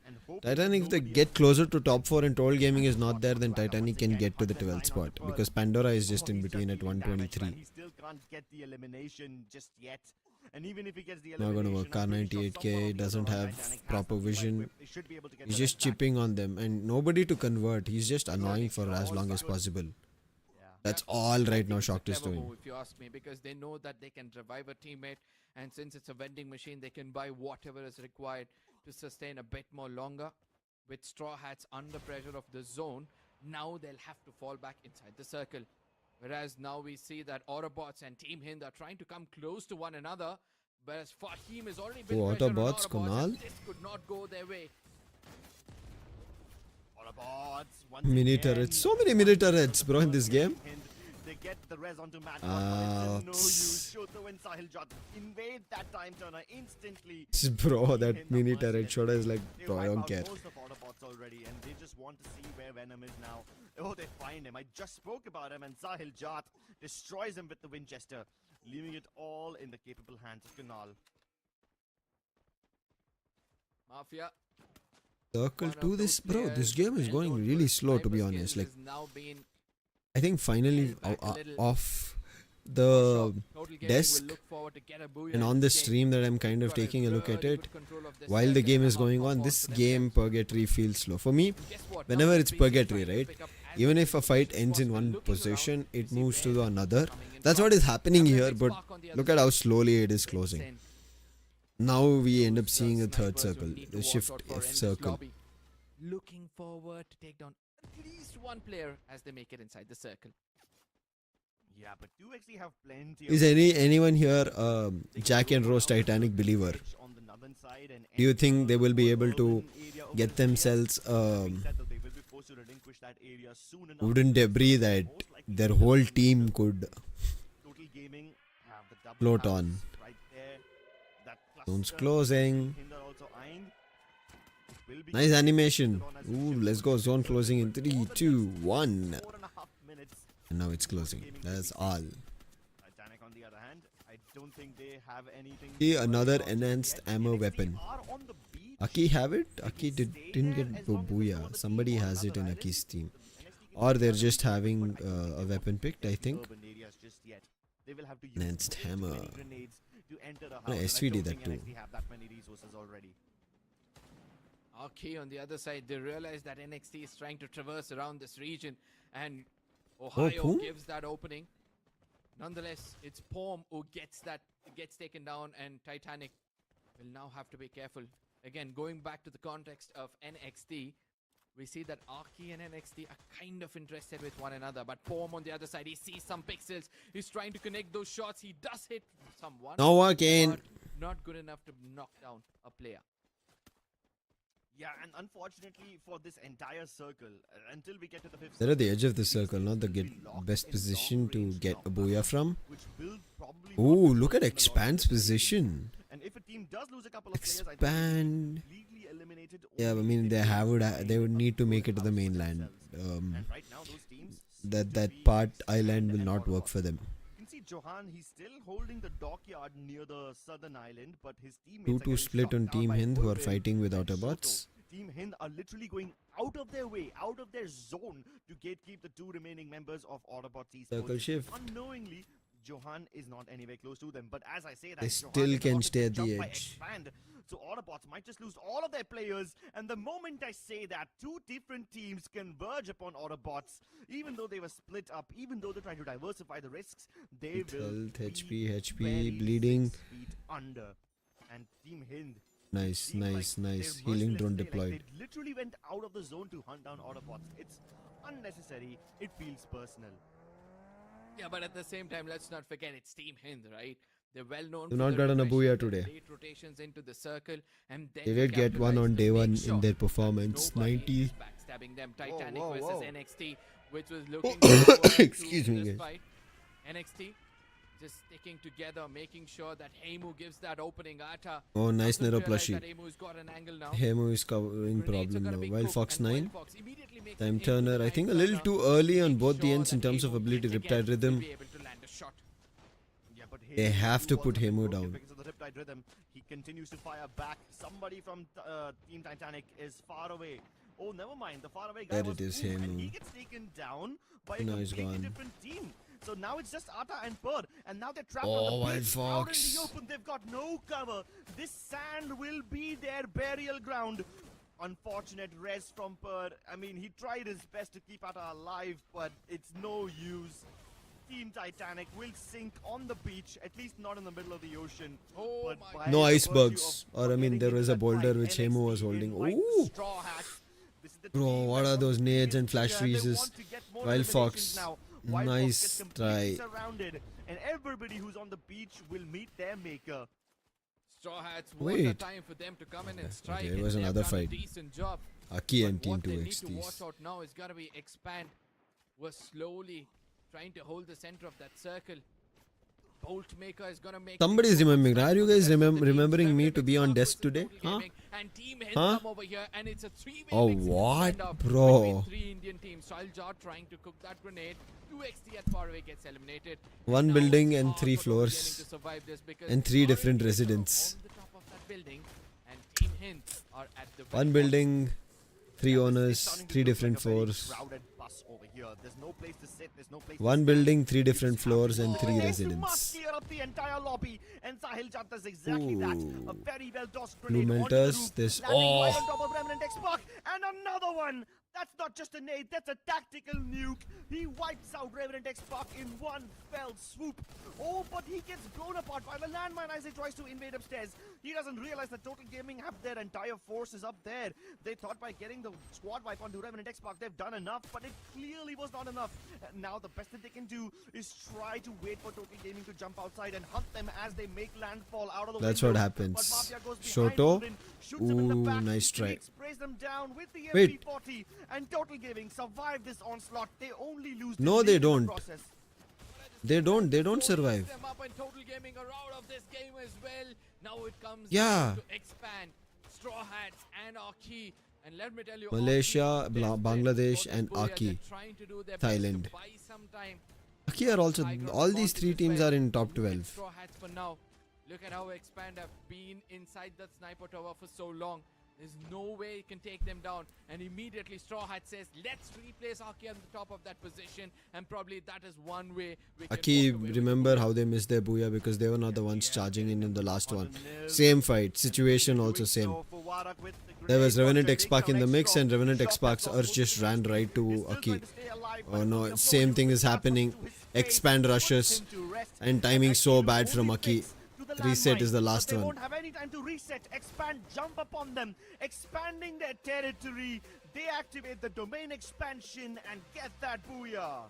and hoping Titanic, if they nobody get else closer to top 4 and Toll Gaming is not there, then Titanic can get to the 12th spot. Because Pandora is just in he's between at dealing damage, 123. man. He still can't get the elimination just yet. And even if he gets the Not gonna elimination, work. I'm pretty sure K98K someone or the doesn't other on have Titanic has proper the right vision. whip. They should be able to get He's the just rest back. chipping on them and nobody to convert. He's just annoying for as long as possible. Yeah. That's all right now Shocked is Clever doing. move, if you ask me, because they know that they can revive a teammate, and since it's a vending machine, they can buy whatever is required to sustain a bit more longer. With Straw Hats under pressure of the zone, now they'll have to fall back inside the circle. Whereas now we see that Autobotz and Team Hind are trying to come close to one another, whereas Fahim is already been Oh, pressure on Autobotz, Autobotz, Kunal. and this could not go their way. Autobotz, once Mini again, turrets. So many mini turrets, bro, in this game. And they get the res onto Mad Dog, but it's no use. Shoto and Sahil Jot invade that time turner instantly. Bro, that In the mini first turret set, Shoda is like, they bro, I wipe don't out care. most of Autobots already, and they just want to see where Venom is now. Oh, they find him. I just spoke about him, and Sahil Jot destroys him with the Winchester, leaving it all in the capable hands of Kunal. Mafia. Circle one of 2 this, those bro, this players game is well going known for really his slow to be sniper honest. skills Like, has now been I think finally held back a little. off for the sure. Total Gaming desk will look forward to get a booyah and in on the this game. stream that I'm kind of Got a taking a look at really it good control of this while the circle game and is how going far on, forward this for game themselves. Purgatory feels slow. For me, Guess what? whenever Now it's Beast is Purgatory, trying to right? pick up as Even many if a fight kills as ends in possible. one Looking position, around, it we see moves to the Bear another. coming in That's front. what is happening Revenant here, but XSpark on the other look at side. how slowly it is It's closing. insane. Now we end up Those, seeing a third snipers will circle, need to the watch shift out for F in this circle. lobby. Looking forward to take down at least one player as they make it inside the circle. Yeah, but do actually have plenty Is of anyone here They can Jack go and Rose around Titanic believer? edge on the northern side and Do you enter think they will be the able to urban area over get there. themselves Having said that, they will be forced to relinquish that area soon enough. wooden debris that Most likely their the whole urban team area. could Total Gaming have the double float house on? right there. That Zone's cluster closing. Hind are also eyeing. It will be Nice animation. on as we Ooh, shift let's go. towards Zone the closing in all 3, the 2, distance, 1. 4.5 minutes. And now it's closing. That's all. Titanic on the other hand, I don't think they have anything. See, to worry another about just enhanced yet. ammo NXT weapon. are on the beach. Akkee have it? They Akkee can stay didn't there get as long as they know Booyah. the Somebody team on has it another in island. Akkee's team. NXT can Or they're stay just there, having but I don't think a they weapon want to picked, I get the think. urban areas just yet. They will have to use Enhanced way too hammer. many grenades to enter the house, No, and I SVD don't that think too. NXT have that many resources already. Akkee on the other side, they realize that NXT is trying to traverse around this region, and Ohio who? gives that opening. Nonetheless, it's Pom who gets taken down, and Titanic will now have to be careful. Again, going back to the context of NXT, we see that Akkee and NXT are kind of interested with one another, but Pom on the other side, he sees some pixels. He's trying to connect those shots. He does hit someone. Now again. But not good enough to knock down a player. Yeah, and unfortunately for this entire circle, until we get to the fifth, They're at the edge of the circle, not the best position to get a booyah from. which will probably Ooh, look at Expand's position. And if a team does lose a couple of players, I think Expand. completely eliminated. Yeah, I only mean if they would need to make it to the mainland. And right now, those teams That part island will not work for them. You can see Johan, he's still holding the dockyard near the southern island, but his teammates 2-2 split on Team Hind, who are fighting with Autobotz. Team Hind are literally going out of their way, out of their zone to gatekeep the two remaining members of Autobotz Esports. Circle shift. Unknowingly, Johan is not anywhere close to them, but as I say that, They Johan still is can about to stay at the jump by edge. Expand. So Autobotz might just lose all of their players, and the moment I say that, two different teams converge upon Autobotz, even though they were split up, even though they're trying to diversify the risks, they will Health, be HP, barely bleeding. 6 feet under. And Team Hind, Nice, seems nice, like nice. they're Healing merciless drone today, like deployed. they literally went out of the zone to hunt down Autobots. It's unnecessary. It feels personal. Yeah, but at the same time, let's not forget it's Team Hind, right? They're well known They've for not the gotten a regression, booyah the today. late rotations into the circle, and then They to did get one capitalize on to day make one sure in their that performance. nobody 90. is backstabbing them. Titanic whoa, versus whoa. NXT, which was looking forward to Excuse me, this guys. fight. NXT just sticking together, making sure that Heimu gives that opening Ata. Oh, nice Doesn't Nero realize plushie. that Heimu's got an angle now. Hemo is covering Grenades are problem gonna now. be Wild cooked, Fox and 9. Wild Fox immediately makes Time it into the Turner, I nine think a little corner. too early on Make both the sure ends in that terms of Heimu ability yet Riptide again will Rhythm. be able to land a shot. Yeah, but They Hayes have to was put a bit Heimu broken down. because of the Riptide Rhythm. He continues to fire back. Somebody from Team Titanic is far away. Oh, never mind. The faraway guy There was it is, Boom, and Heimu. he gets taken down by a Now he's completely gone. different team. So now it's just Ata and Purr, and now they're trapped Oh, on the Wild beach, out in Fox. the open. They've got no cover. This sand will be their burial ground. Unfortunate res from Purr. I mean, he tried his best to keep Ata alive, but it's no use. Team Titanic will sink on the beach, at least not in the middle of the ocean. Oh but my by No the icebergs. virtue of Or, I mean, getting there into was a that boulder fight, which Heimu was NXT holding. invite Ooh. Straw Hats. This is the Bro, team what that are got those the nades and biggest flash share. They freezes? want to get more Wild eliminations Fox. now. Wild Fox Nice gets completely try. surrounded, and everybody who's on the beach will meet their maker. Straw Hats, what a Wait. time for them to come in and strike. Okay, it and was they've another done a fight. decent job. Akkee and But Team what they need to 2XTs. watch out now is gotta be Expand. Was slowly trying to hold the center of that circle. Bolt Maker is gonna make. Somebody is things remembering. work. Are you guys The rest of the remembering teams, me Revenant to be on XSpark desk versus today? Total Huh? Gaming, and Team Hind Huh? come over here, and it's a three-way Oh, mix what, standoff bro? between three Indian teams. Saljar trying to cook that grenade. 2XT at far away gets eliminated. One Now building it's and hard 3 for Total Gaming floors. to survive this because And 3 Orange different Maker residents. on the top of that building, and Team Hind are at the very One bottom. building, 3 It's owners, starting to 3 look different like a very floors. crowded bus over here. There's no place to sit. There's no place to One stand. building, 3 different floors and 3 They residents. must clear up the entire lobby, and Sahil Chand does exactly that. A Ooh. very well tossed Blue grenade onto the melters, roof, this- landing right oh. on top of Revenant XSpark, and another one. That's not just a nade, that's a tactical nuke. He wipes out Revenant XSpark in one fell swoop. Oh, but he gets blown apart by the landmine as he tries to invade upstairs. He doesn't realize that Total Gaming have their entire forces up there. They thought by getting the squad wipe onto Revenant XSpark they've done enough, but it clearly was not enough. Now the best that they can do is try to wait for Total Gaming to jump outside and hunt them as they make landfall out of the That's windows. what happens. But Mafia goes behind Shoto. Odin, shoots him in the Ooh, back. nice try. Felix sprays them down with the Wait. MP40, and Total Gaming survive this onslaught. They only lose the No, lead they in the don't. process. They don't Slowly survive. them up, and Total Gaming are out of this game as well. Now it comes Yeah. down to Expand, Straw Hats, and Akkee. And let me tell you, Malaysia, Akkee is desperate Bangladesh for and this booyah. Akkee. They're trying to do their best Thailand. to buy some time. Akkee are also, High ground all these advantage 3 as teams well. are in top Look at 12. Straw Hats for now. Look at how Expand have been inside that sniper tower for so long. There's no way he can take them down. And immediately Straw Hat says, let's replace Akkee on the top of that position. And probably that is one way we can Akkee, walk away with remember the how they missed their booyah because they were not the ones charging in the last one. Same fight, situation also same. There was Revenant XSpark in the mix and Revenant XSpark's Urge just ran right to Akkee. Oh no, same thing is happening. expand rushes, and timing so bad from Akkee. Reset is the last they one. won't have any time to reset, expand, jump upon them, expanding their territory. They activate the domain expansion and get that booyah.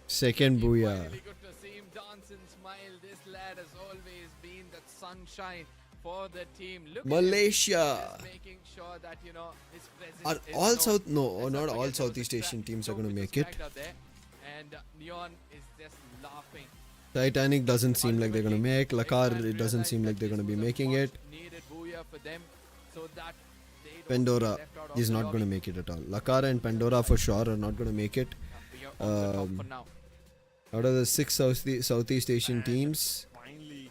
Second booyah. Really good to see him dance and smile. This lad has always been that sunshine for the team. Look Malaysia. at him, just making sure that his presence Are is all known. South? No, Let's not forget all there was a Southeast crack Asian teams are joke going to which was make it. cracked out there, and Neon is just laughing. Titanic doesn't seem like they're going to make. Lakar, Ultimately, it doesn't seem like they're going to be this was a making it. much-needed booyah for them so that they don't Pandora get left out of is the not going to lobby. make it at all. Lakar and Pandora for sure are not going to make it. We are on the top for now. Out of the 6 Southeast Asian teams, Finally,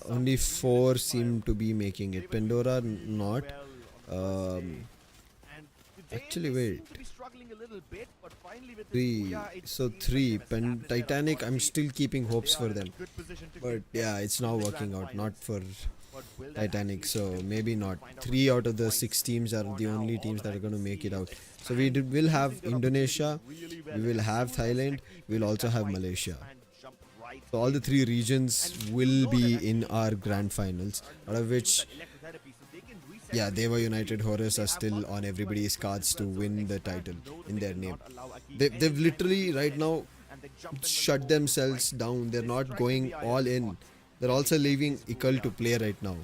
only 4 seem to be making it. Pandora not. and today Actually, they wait. seem to be struggling a little bit, but finally with this 3. booyah, it So seems 3. like they've established their Titanic, I'm authority. still keeping hopes They for are in them. a good position to But contest yeah, it's now in the working grand out. Not finals. for But will that Titanic, actually so stick? maybe We'll not. find out 3 with out of the points. 6 teams are For the now, only all teams that that I are going to can make see it is out. Expand So we will have using their Indonesia, opportunities really well. we will As have soon as Thailand, Akkee we'll finished also that have fight, Malaysia. Expand jumped right So all the in. 3 regions And you will know be that in Akkee our grand finals, out of which, use that electrotherapy, so they can reset yeah, really Dewa quickly. United Horus They are have still multiple on everybody's cards to well, so win the Expand title know that in they their cannot name. allow Akkee They've any time to literally right reset, now and they jump in when shut the ball themselves strikes. down. They're This not strike going could be all either in. spot. They're They also get leaving this Ikal to booyah. play right now.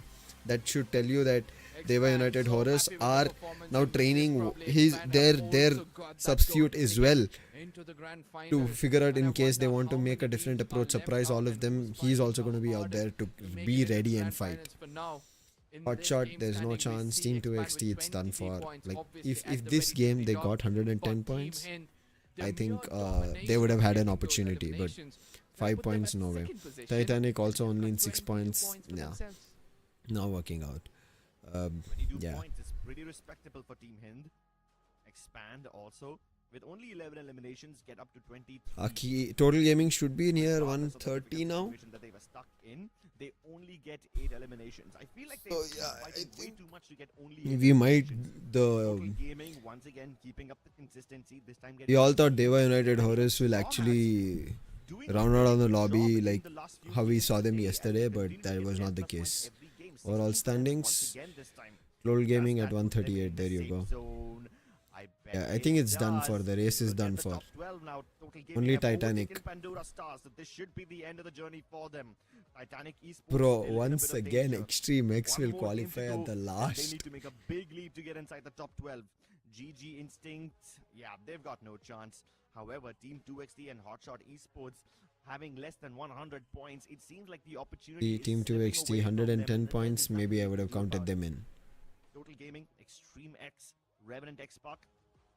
That should tell you that Dewa Expand United so Horus happy with the are performance now and training probably his Expand their have their also got that substitute goal as to well into the grand to finals. figure out And I in case they wonder want to how make a many different teams are approach, left surprise out all of and them. who's He's finding also the going to be out hardest there to make be it into ready the and grand fight. finals for now. In Hot this shot, game there's no standing, we chance. see Team Expand 2XT, with it's done 23 for. points, Like obviously if at the this very game they top. got 110 For Team points, Hind, I the think mere they domination would have of had an getting those opportunity. But eliminations, that 5 put them points, at no way. second position, Titanic also and they've only in got 6 22 points. for Yeah, themselves. not working out. 22 Yeah. points is pretty respectable for Team Hind. Expand also with only 11 eliminations, get up to 23. Akkee total gaming should be near Regardless of the 130 difficult now. situation that they were stuck in, they only get 8 eliminations. I feel like they So, yeah, I fighting way think too much to get only 8 We might eliminations. Total the gaming once again keeping up the consistency. This time we getting all thought Dewa United Horus will Raw actually doing a round out pretty on the good job lobby in like the last few how we games saw them today, yesterday, and they but continue that to was get not the 10+ points case. every game. Overall 16 points once standings, again this time. total Does gaming that at put them in 138. the There you safe go. zone? I bet Yeah, I think it it's done for. does. The race is Look at done the for. top 12 now. Total Gaming Only have overtaken Titanic. Pandora Stars, so this should be the end of the journey for them. Titanic Esports Bro, still in a once bit of again, danger. Extreme X One will more game to qualify go, at the and They last. need to make a big leap to get inside the top 12. GG Instinct, yeah, they've got no chance. However, Team 2XT and Hotshot Esports having less than 100 points, it seems like the opportunity The is Team slipping 2XT away from them, 110 and there's points. nothing Maybe I they would can have do counted about them it. in. Total Gaming, Extreme X, Revenant XSpark,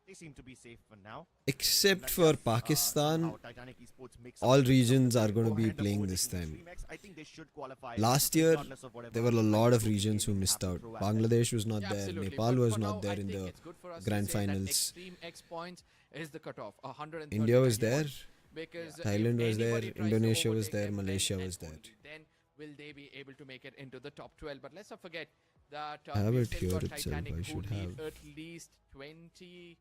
they seem to be safe for now. Except for Pakistan, Somehow Titanic Esports makes up all for the regions result are going to of be Hand of playing this overtaking time. Extreme X. I think they should qualify Last year, regardless of whatever there were a like lot of Total regions who Gaming missed have to out. throw at them. Bangladesh was not Yeah, there. absolutely. Nepal But was for not now, there I in think the it's good for us to grand say that finals. Extreme X points is the cutoff. 130 India was there. Because Thailand if was there, anybody tries to Indonesia was overtake there, them, Malaysia then was and there. only then will they be able to make it into the top 12. But let's not forget that I have we've it still here got itself, Titanic I who should need have. at least 25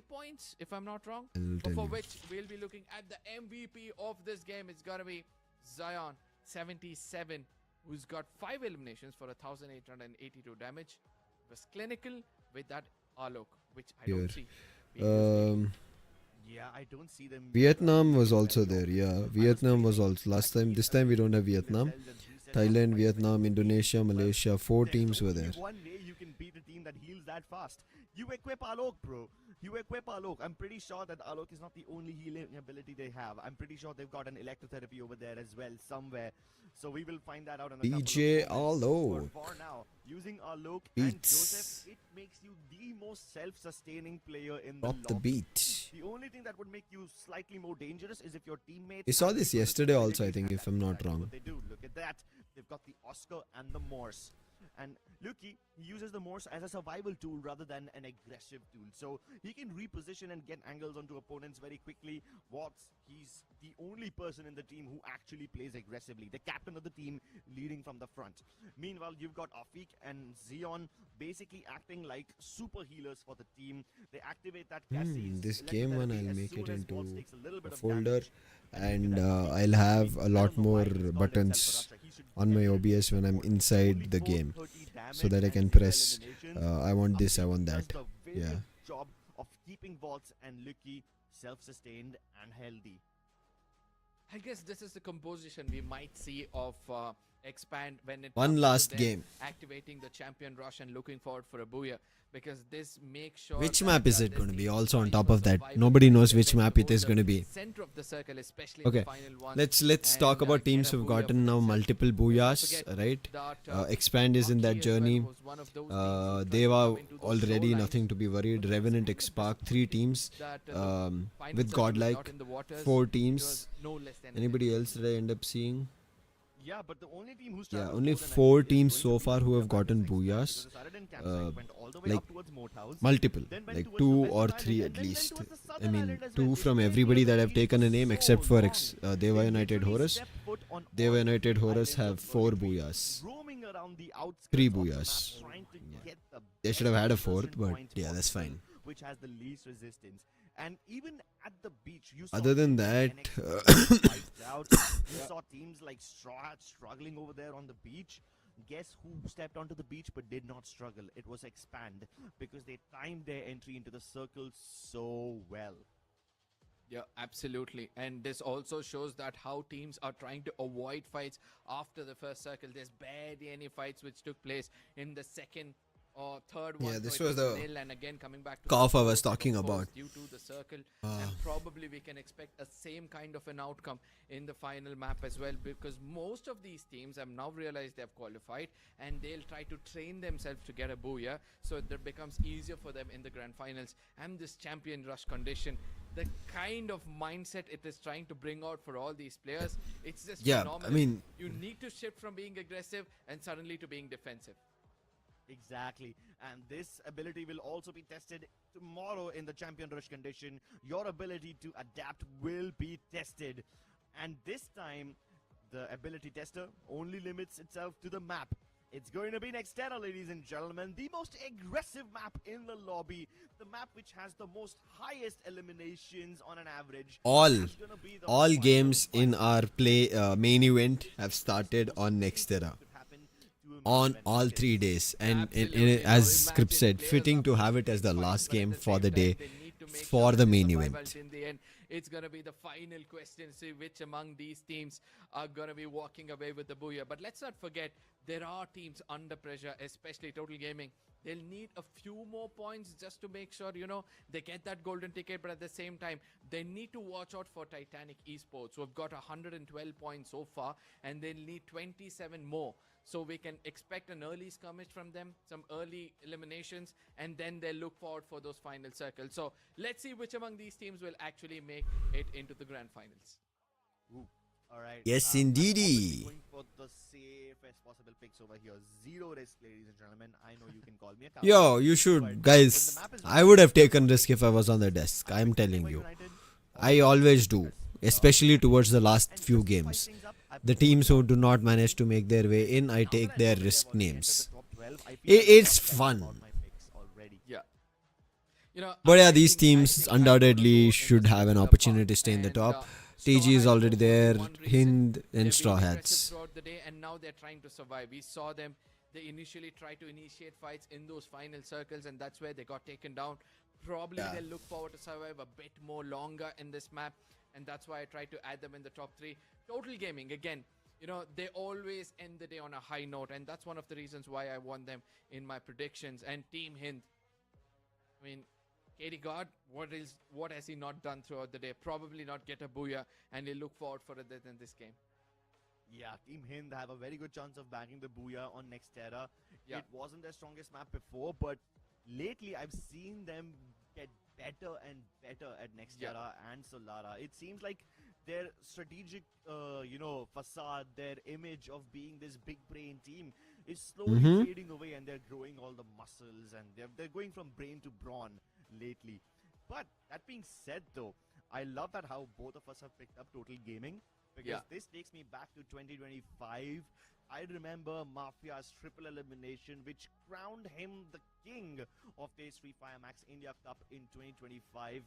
points, if I'm not wrong. I'll tell For you. which we'll be looking at the MVP of this game. It's gonna be Zion 77, who's got 5 eliminations for 1,882 damage. Was clinical with that Alok, which I Here. don't see. being used Um, Yeah, I don't see them. Vietnam was also there. Yeah, Vietnam was also last time. This time we don't have Vietnam. Thailand, Vietnam, Indonesia, Malaysia. 4 teams were there. One way you can beat a team that heals that fast. You equip Alok, bro. You equip Alok. I'm pretty sure that Alok is not the only healing ability they have. I'm pretty sure they've got an electrotherapy over there as well somewhere. So we will find that out in a couple of DJ moments. Alok. But for now, using Alok Beats. and Joseph, it makes you the most self-sustaining player in the Drop the lobby. beat. The only thing that would make you slightly more dangerous is if your teammates. We saw have this the yesterday also, I abilities, think, and if I'm that's not exactly wrong. What they do. Look at that. They've got the Oscar and the Morse. And Luki, he uses the Morse as a survival tool rather than an aggressive tool. So he can reposition and get angles onto opponents very quickly. Watts, he's the only person in the team who actually plays aggressively. The captain of the team leading from the front. Meanwhile, you've got Afik and Xeon basically acting like super healers for the team. They activate that Cassie's This game one, electrotherapy I'll as make soon it as into Watts takes a little bit a of folder, damage. and I'll have a lot more buttons on my OBS when I'm inside the game, so that I can press I want this, I want that. Yeah. Job of keeping Watts and Lucky self-sustained and healthy. I guess this is the composition we might see of Expand when it One comes to last them game. activating the champion rush and looking forward for a booyah, because this makes sure Which that, map is it this going to be? team Also on tries top to of that, survive nobody and knows get which them map it to is the going to be. center of the circle, especially in Okay, the final one. let's talk and, about teams get a who've booyah gotten for now themselves. multiple Let's not booyahs, forget right? that, Expand is in Akkee that as well journey. was one of those teams who tried to Dewa come into those already, low nothing lines, to be worried. but it was Revenant kind of XSpark, 3 disappointing teams that, the um, final with circle was Godlike, not in the waters. 4 It teams. was no less than Anybody an else did I end up seeing? Yeah, but the only team who's Yeah, traveled only more than 4 Akkee is teams going so to be far who have Revenant gotten XSpark, booyahs. because the Saturday campsite went all the way Like up towards Moat House, multiple, then went like towards 2 the or Western 3 Island, at and then least. towards the I Southern mean, Island as 2 well. from They everybody stayed that near have the taken a beach name so except for long. Dewa They United literally Horus. stepped foot on Dewa all United 3 Horus islands have of 4 Purgatory, booyahs. roaming around the outskirts 3 of the map, booyahs. trying to get the They should have had a best 4th, resistance but points yeah, that's possible, fine. which has the least resistance. And even at the beach, you saw Other than teams like that, NXT wiped out. You saw teams like Straw Hat struggling over there on the beach. Guess who stepped onto the beach but did not struggle? It was Expand, because they timed their entry into the circle so well. Yeah, absolutely. And this also shows that how teams are trying to avoid fights after the first circle. There's barely any fights which took place in the second or third one. Yeah, so this it was the nil, and again coming back to cough the I was fourth, of talking course, about. due to the circle, and probably we can expect a same kind of an outcome in the final map as well, because most of these teams have now realized they have qualified and they'll try to train themselves to get a booyah, so that becomes easier for them in the grand finals. And this champion rush condition, the kind of mindset it is trying to bring out for all these players, it's just Yeah, phenomenal. I mean, You need to shift from being aggressive and suddenly to being defensive. Exactly, and this ability will also be tested tomorrow in the champion rush condition. Your ability to adapt will be tested, and this time the ability tester only limits itself to the map. It's going to be Nextera, ladies and gentlemen, the most aggressive map in the lobby, the map which has the most highest eliminations on an average. all That's gonna be the all final games fight. in our main event have started on Nextera. Could happen to a On main all event. 3 days, and Absolutely. Now as Script imagine said, players fitting are to have it pushing as the fights, last but at game the for same the time, day they need to make for sure the that main survival event. in the end, it's going to be the final question, see which among these teams are going to be walking away with the booyah. But let's not forget, there are teams under pressure, especially Total Gaming. They'll need a few more points just to make sure, they get that golden ticket. But at the same time, they need to watch out for Titanic Esports, who have got 112 points so far, and they'll need 27 more. So we can expect an early skirmish from them, some early eliminations, and then they'll look forward for those final circles. So let's see which among these teams will actually make it into the grand finals. All right. Yes, I'm obviously indeedy. going for the safest possible picks over here. Zero risk, ladies and gentlemen. I know you can call me a coward. Yo, you but should, when guys. the map is I would have taken risk if I was on the desk. I'm telling Dewa you. United, I always do, especially towards the last and few just to spice games. things up, I The put teams who Hotshot do not Esports. manage to make their way in, I Now take that I their know that risk they've already names. entered the top 12, I feel like It's I'm fun. about my picks already. Yeah. But yeah, I these think teams I'm gonna go undoubtedly in should the have an similar opportunity path. to stay in the And, top. Straw TG is Hats already for there, one reason. Hind They've and been Straw aggressive Hats. throughout the day, and now they're trying to survive. We saw them. They initially tried to initiate fights in those final circles, and that's where they got taken down. Probably Yeah. they'll look forward to survive a bit more longer in this map, and that's why I tried to add them in the top 3. Total Gaming, again, they always end the day on a high note, and that's one of the reasons why I won them in my predictions. And Team Hind, I mean, Katie God, what has he not done throughout the day? Probably not get a booyah, and he'll look forward for it in this game. Yeah, Team Hind have a very good chance of bagging the booyah on Nextera. Yeah. It wasn't their strongest map before, but lately I've seen them get better and better at Nextera and Solara. It seems like their strategic, facade, their image of being this big brain team is slowly fading away, and they're growing all the muscles, and they're going from brain to brawn lately. But that being said, though, I love that how both of us have picked up Total Gaming, because this takes me back to 2025. I remember Mafia's triple elimination, which crowned him the king of the Fire Max India Cup in 2025.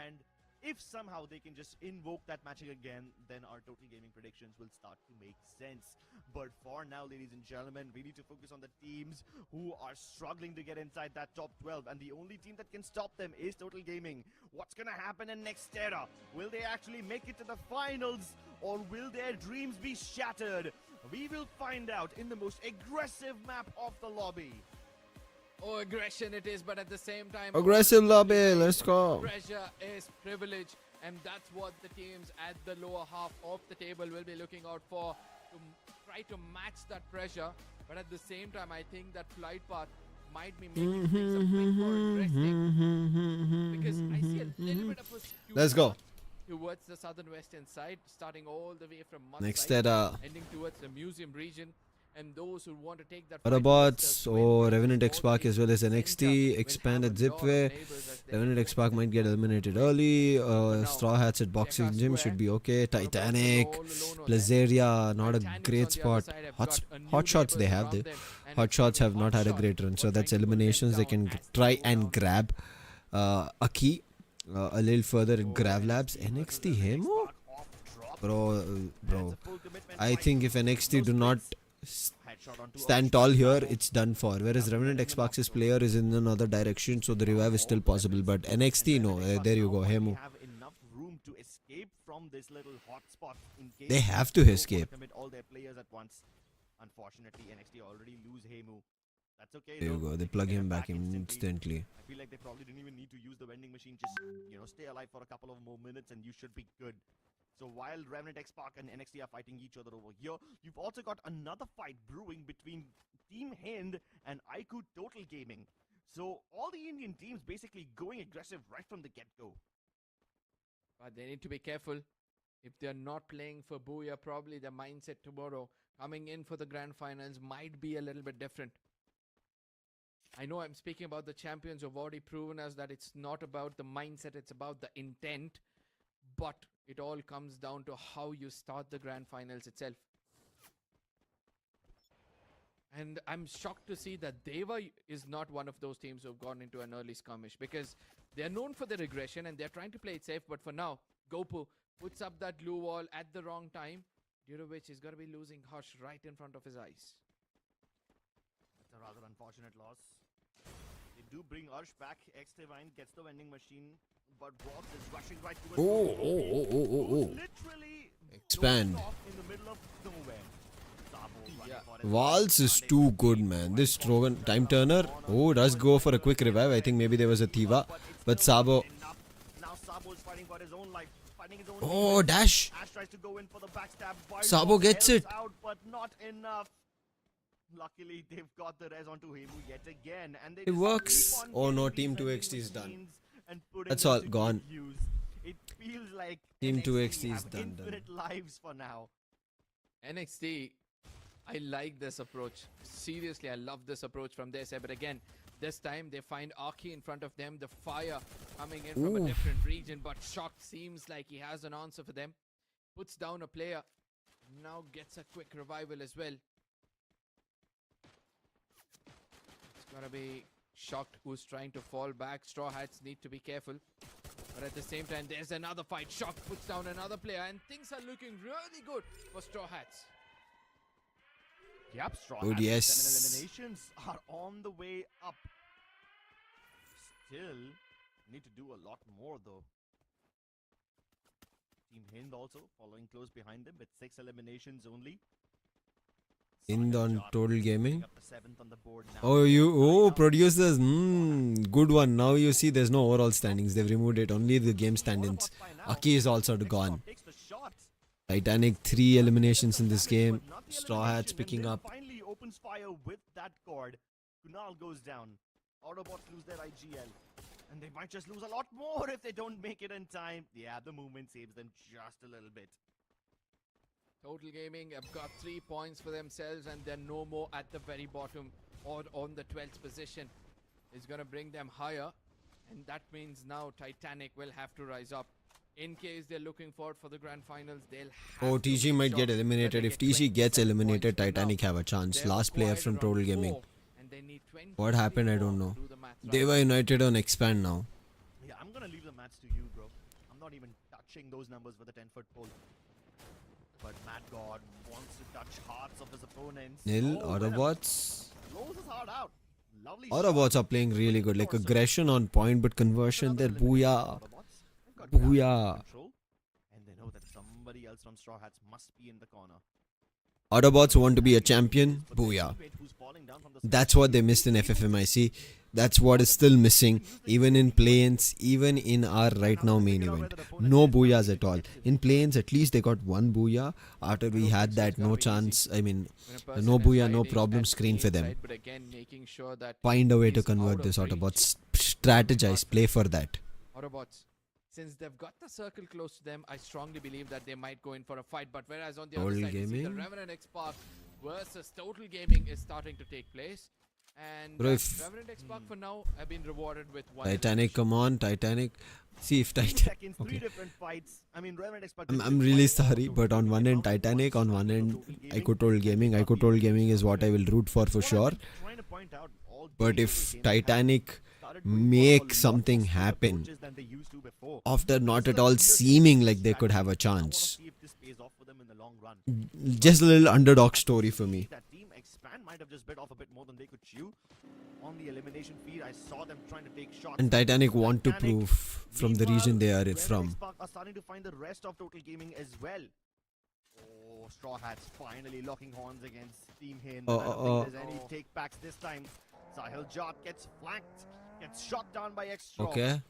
And if somehow they can just invoke that matching again, then our Total Gaming predictions will start to make sense. But for now, ladies and gentlemen, we need to focus on the teams who are struggling to get inside that top 12. And the only team that can stop them is Total Gaming. What's going to happen in Nextera? Will they actually make it to the finals, or will their dreams be shattered? We will find out in the most aggressive map of the lobby. Oh, aggression it is, but at the same time, Aggressive lobby, let's go. pressure is privilege, and that's what the teams at the lower half of the table will be looking out for, to try to match that pressure. But at the same time, I think that flight path might be making things a bit more interesting, because I see a little bit of a skew Let's go. towards the southern western side, starting all the way from Mud Next side, era. ending towards the museum region. And those who want to take that fight Autobotz towards the or twin Revenant all XSpark the as well as center NXT will expand have at a lot of Zipway. neighbors as they Revenant look XSpark for might get that eliminated fight. early. But now, Straw Hats at Boxing Becca Gym Square, should be okay. Autobotz are Titanic, all alone on Blazeria, not a Titanics great on the other spot. side have got a new Hotshots they neighbors have. around They them, and Hotshots it's gonna have be not had a Hotshot great run. So who are that's trying to put them eliminations. They down can as they try go and down. grab Akkee a little further. Grav Labs. NXT Hemo? Bro. I think if NXT do not stand tall here, it's done for. Whereas Revenant XSpark's player is in another direction, so the revive is still possible. But NXT, no. There you go, Hemu. They have to escape. All their players at once. Unfortunately, NXT already lose Hemu. That's okay. There you though. go. They They plug get him back back instantly. I feel like they probably didn't even need to use the vending machine. Just, stay alive for a couple of more minutes and you should be good. So while Revenant XSpark and NXT are fighting each other over here, you've also got another fight brewing between Team Hind and iQOO Total Gaming. So all the Indian teams basically going aggressive right from the get-go. But they need to be careful. If they're not playing for Booyah, probably the mindset tomorrow coming in for the grand finals might be a little bit different. I know I'm speaking about the champions who've already proven us that it's not about the mindset, it's about the intent. But it all comes down to how you start the grand finals itself. And I'm shocked to see that Dewa is not one of those teams who have gone into an early skirmish, because they're known for their aggression and they're trying to play it safe. But for now, GroupA puts up that blue wall at the wrong time, due to which he's going to be losing Hush right in front of his eyes. It's a rather unfortunate loss. They do bring Arsh back. X-Divine gets the vending machine, but Box is rushing right towards Oh. literally Expand. off in the middle of nowhere. Sabo running for his Waltz is too good, man. This Strogan time turner. Oh, does go for a quick revive. I think maybe there was a Thiva. But Sabo. Now Sabo is fighting for his own life, finding his own Oh, dash. Ash tries to go in for the backstab. Sabo gets it. Out, but not enough. Luckily, they've got the res onto him yet again, and they It just works. keep on Oh no, getting Team these 2XT is vending done. machines and putting That's them all, to gone. good use. It feels like Team NXT 2XT is have done. infinite lives for now. NXT, I like this approach. Seriously, I love this approach from their side. But again, this time they find Akkee in front of them. The fire coming in from a different region. But Shock seems like he has an answer for them. Puts down a player. Now gets a quick revival as well. It's gonna be Shocked who's trying to fall back. Straw Hats need to be careful. But at the same time, there's another fight. Shock puts down another player, and things are looking really good for Straw Hats. Yep, Straw Good, Hats, yes. 7 eliminations are on the way up. Still, need to do a lot more though. Team Hind also following close behind them with 6 eliminations only. Hind on Job Total picking Gaming. up the 7th on the board now. Oh, producers. Good one. Now you see there's no overall standings. They've removed it. Only the game stand-ins. Akkee is also gone. Takes the shot. Titanic 3 eliminations in this game. But not the Straw Hats elimination, picking and then up. Finally opens fire with that cord. Kunal goes down. Autobots lose their IGL. And they might just lose a lot more if they don't make it in time. Yeah, the movement saves them just a little bit. Total Gaming have got 3 points for themselves, and they're no more at the very bottom or on the 12th position. Is going to bring them higher, and that means now Titanic will have to rise up. In case they're looking forward for the grand finals, they'll have Oh, to TG make might sure get that eliminated. they If get TG gets 27 eliminated, points for now. Titanic have a chance. They've Last player acquired from Total around Gaming. 4, and they need 20 What happened? I don't more know. to do the math right. Dewa United on expand now. Yeah, I'm gonna leave the match to you, bro. I'm not even touching those numbers with a 10-foot pole. But Mad God wants to touch hearts of his opponents. Nil, Oh, Venom Autobotz. blows his heart out. Lovely Autobotz are playing really good. Like aggression on point, but conversion there. Booyah. Booyah. Booyah. And they know that somebody else from Straw Hats must be in the corner. Autobots want to be a champion. Booyah. That's what they missed in FFMIC. That's what is still missing, even in play-ins, even in our right now main event. No booyahs at all. In play-ins, at least they got one booyah after we had that no chance. I mean, no booyah, no problem screen for them. But again, making sure that Find a way to he's convert out this of reach. Autobots. Strategize, play for that. Autobots, since they've got the circle close to them, I strongly believe that they might go in for a fight. But whereas on the other Total side, we see the Gaming? Revenant XSpark versus Total Gaming is starting to take place. And Bro, if- Revenant XSpark for now have been rewarded with one. Titanic, come on, Titanic. See if 3 Titanic. seconds, 3 Okay. different fights. I mean, Revenant Expert I'm really sorry, but on one end Titanic, on one end iQOO Total Gaming. iQOO Total Gaming is what I will root for sure. But if Titanic make something happen after not at all seeming like they could have a chance, just a little underdog story for me. That team expand might have just bit off a bit more than they could chew. On the elimination feed, I saw them trying to take shots. And Titanic want to Titanic. prove from the region they are Meanwhile, from. Revenant XSpark are starting to find the rest of Total Gaming as well. Oh, Straw Hats finally locking horns against Team Hind. I don't think there's any take backs this time. Sahil Jat gets flanked, gets shot down by X-Straw. Okay.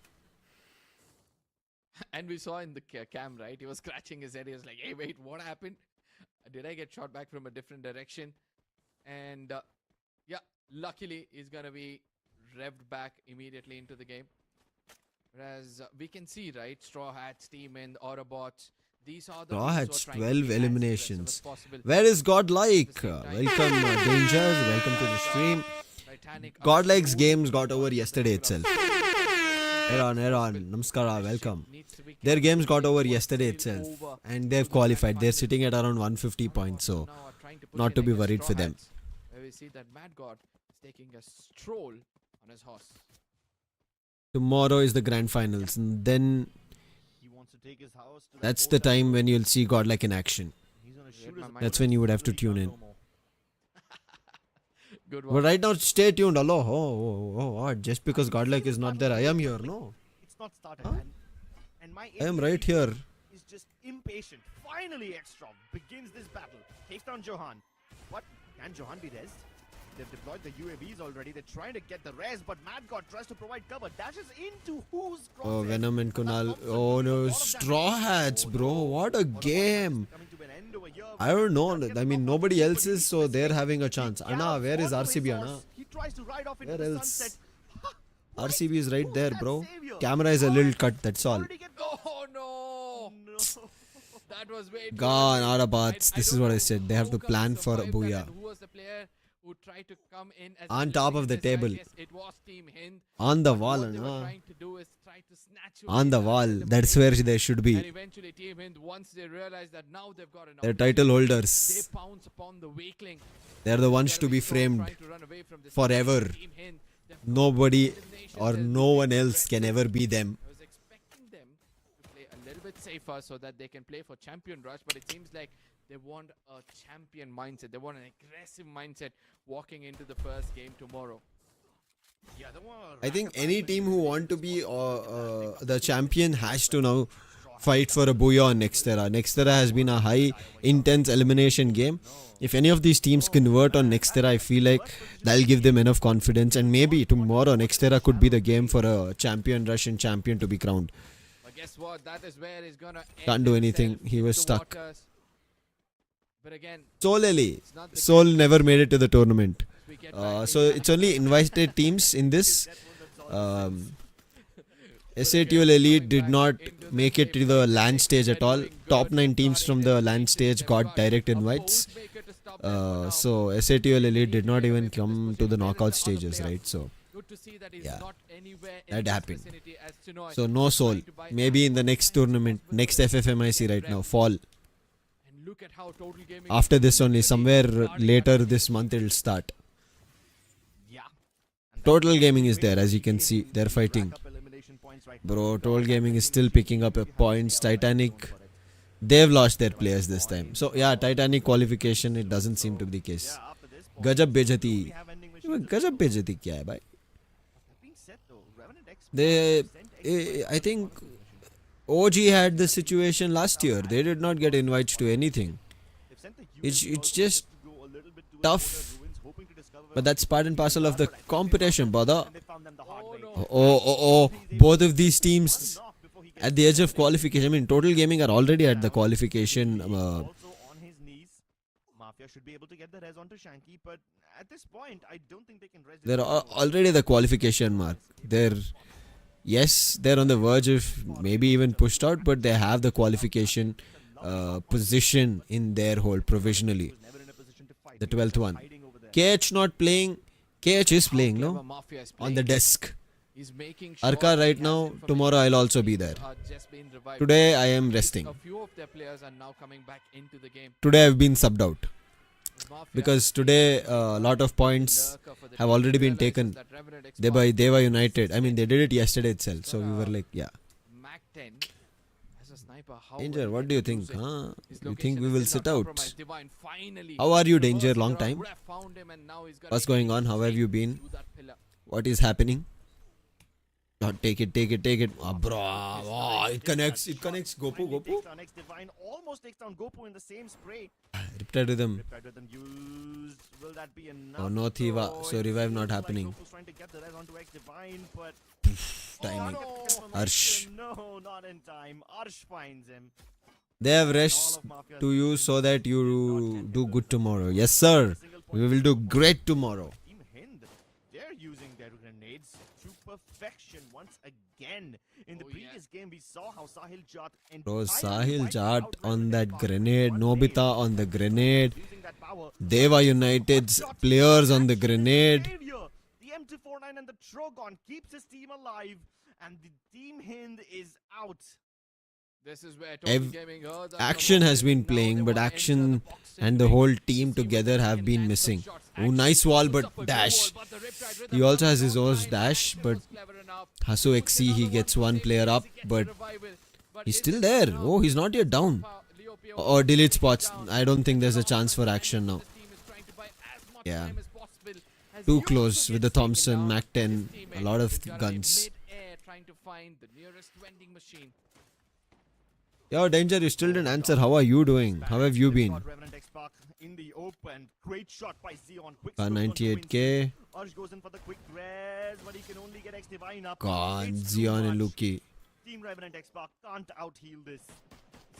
And we saw in the cam, right? He was scratching his head. He was like, hey, wait, what happened? Did I get shot back from a different direction? And yeah, luckily, he's going to be revved back immediately into the game. Whereas we can see, right? Straw Hats, Team and Autobots. These are the Straw teams who Hats, are trying to 12 be as aggressive eliminations. as possible. Where is Godlike? At the same time, Welcome, Danger. Welcome to the stream. Titanic are Godlike's slowly games got over building yesterday up itself. the Eron, Namaskara, welcome. Their games got over yesterday itself. And they've qualified. They're sitting at around 150 points. So, not to be worried for them. Where we see that Mad God is taking a stroll on his horse. Tomorrow is the grand finals. And then He wants to take his house to that's the time when you'll see Godlike in action. He's gonna shoot his That's when you would have to tune in. Good But one. right now, stay tuned. Hello. Oh, just because Godlike is not there, I am here. No. It's not started. Huh? And my I am ADC right here. is just impatient. Finally, X-Straw begins this battle. Takes down Johan. What? Can Johan be rezzed? They've deployed the UAVs already. They're trying to get the res, but Mad God tries to provide cover. Dashes into who's Oh, Venom and Kunal. Oh no, Straw Hats, bro. What a game. I don't know. I mean, nobody else is, so they're having a chance. Anna, where is RCB, Anna? He tries to ride off into Where the else? sunset. RCB is right Who's there, that bro. savior? Camera is a little cut, that's all. Already get- Oh no! No. That was way too Gone, early. Autobots. This is don't what I know said. They have to who plan comes for a survived that booyah. and who was the player who tried to come in as On a top of lead the this guy? table. Yes, it was Team Hind. On the But wall, what they were Anna. trying to do is try to snatch On the away wall. that That's where elimination. they should And be. eventually Team Hind, once they realize that now they've got an They're opportunity, title they holders. pounce upon the weakling. They're the ones They're to be so framed trying to run away from this forever. Team Hind, they've got Nobody elimination, or they'll no be one else can aggressive. ever be them. I was expecting them to play a little bit safer so that they can play for champion rush, but it seems like they want a champion mindset. They want an aggressive mindset walking into the first game tomorrow. Yeah, they wanna I think rack up any as many team who points want to as be possible. the champion has to now fight for a booyah on Nextera. Nextera has been a high, intense elimination game. If any of these teams convert on Nextera, I feel like that'll give them enough confidence. And maybe tomorrow Nextera could be the game for a champion rush and champion to be crowned. But guess what? That is where he's gonna Can't do anything. He was the stuck. waters. But again, Soul Ellie. it's not the Soul case. never made it to the tournament. We get back So into it's only invited teams in this. SATL Elite did not make it to the LAN stage at all. Top 9 teams from the LAN stage got direct invites. So SATL Elite did not even come to the knockout stages, right? So yeah, that happened. So no soul. Maybe in the next tournament, next FFMIC right now, fall. After this only, somewhere later this month it'll start. Total Gaming is there, as you can see. They're fighting. Bro, Total Gaming is still picking up points. Titanic, they've lost their players this time. So yeah, Titanic qualification, it doesn't seem to be the case. Gajab Bejati. Gajab Bejati kya hai, bhai? I think OG had this situation last year. They did not get invites to anything. It's just tough. But that's part and parcel of the competition, brother. Oh. Both of these teams at the edge of qualification. I mean, Total Gaming are already at the qualification. They're already the qualification mark. They're on the verge of maybe even pushed out, but they have the qualification position in their hold provisionally. The 12th one. KH not playing. KH is playing, no? On the desk. Arka right now, tomorrow I'll also be there. Today I am resting. Today I've been subbed out. Because today a lot of points have already been taken by Dewa United. I mean, they did it yesterday itself. So we were like, yeah. Danger, what do you think? Huh? You think we will sit out? How are you, Danger? Long time? What's going on? How have you been? What is happening? Oh, take it. Bro. It connects. Gopu. Almost takes down Gopu in the same spray. Riptide rhythm. Will that be enough? Oh, no Thiva. So revive not happening. Trying to get the res onto X-Divine, but Timing. Arsh. No, not in time. Arsh finds him. They have rushed to you so that you do good tomorrow. Yes, sir. We will do great tomorrow. Team Hind, they're using their grenades to perfection once again. In the previous game, we saw how Sahil Jat Bro, Sahil Jat on that grenade. Nobita on the grenade. Dewa United's players on the grenade. The M249 and the Trogon keeps his team alive, and the Team Hind is out. This is where Action has been playing, but Action and the whole team together have been missing. Oh, nice wall, but dash. He also has his own dash, but Hasu XC, he gets one player up, but he's still there. Oh, he's not yet down. Or delete spots. I don't think there's a chance for Action now. Yeah. Too close with the Thompson, Mac 10, a lot of guns. Yo, Danger, you still didn't answer. How are you doing? How have you been? Revenant XSpark in the open. Great shot by Zeon. Quick 98k. Arsh goes in for the quick res, but he can only get X-Divine up. God, Zeon and Luki. Team Revenant XSpark can't out-heal this.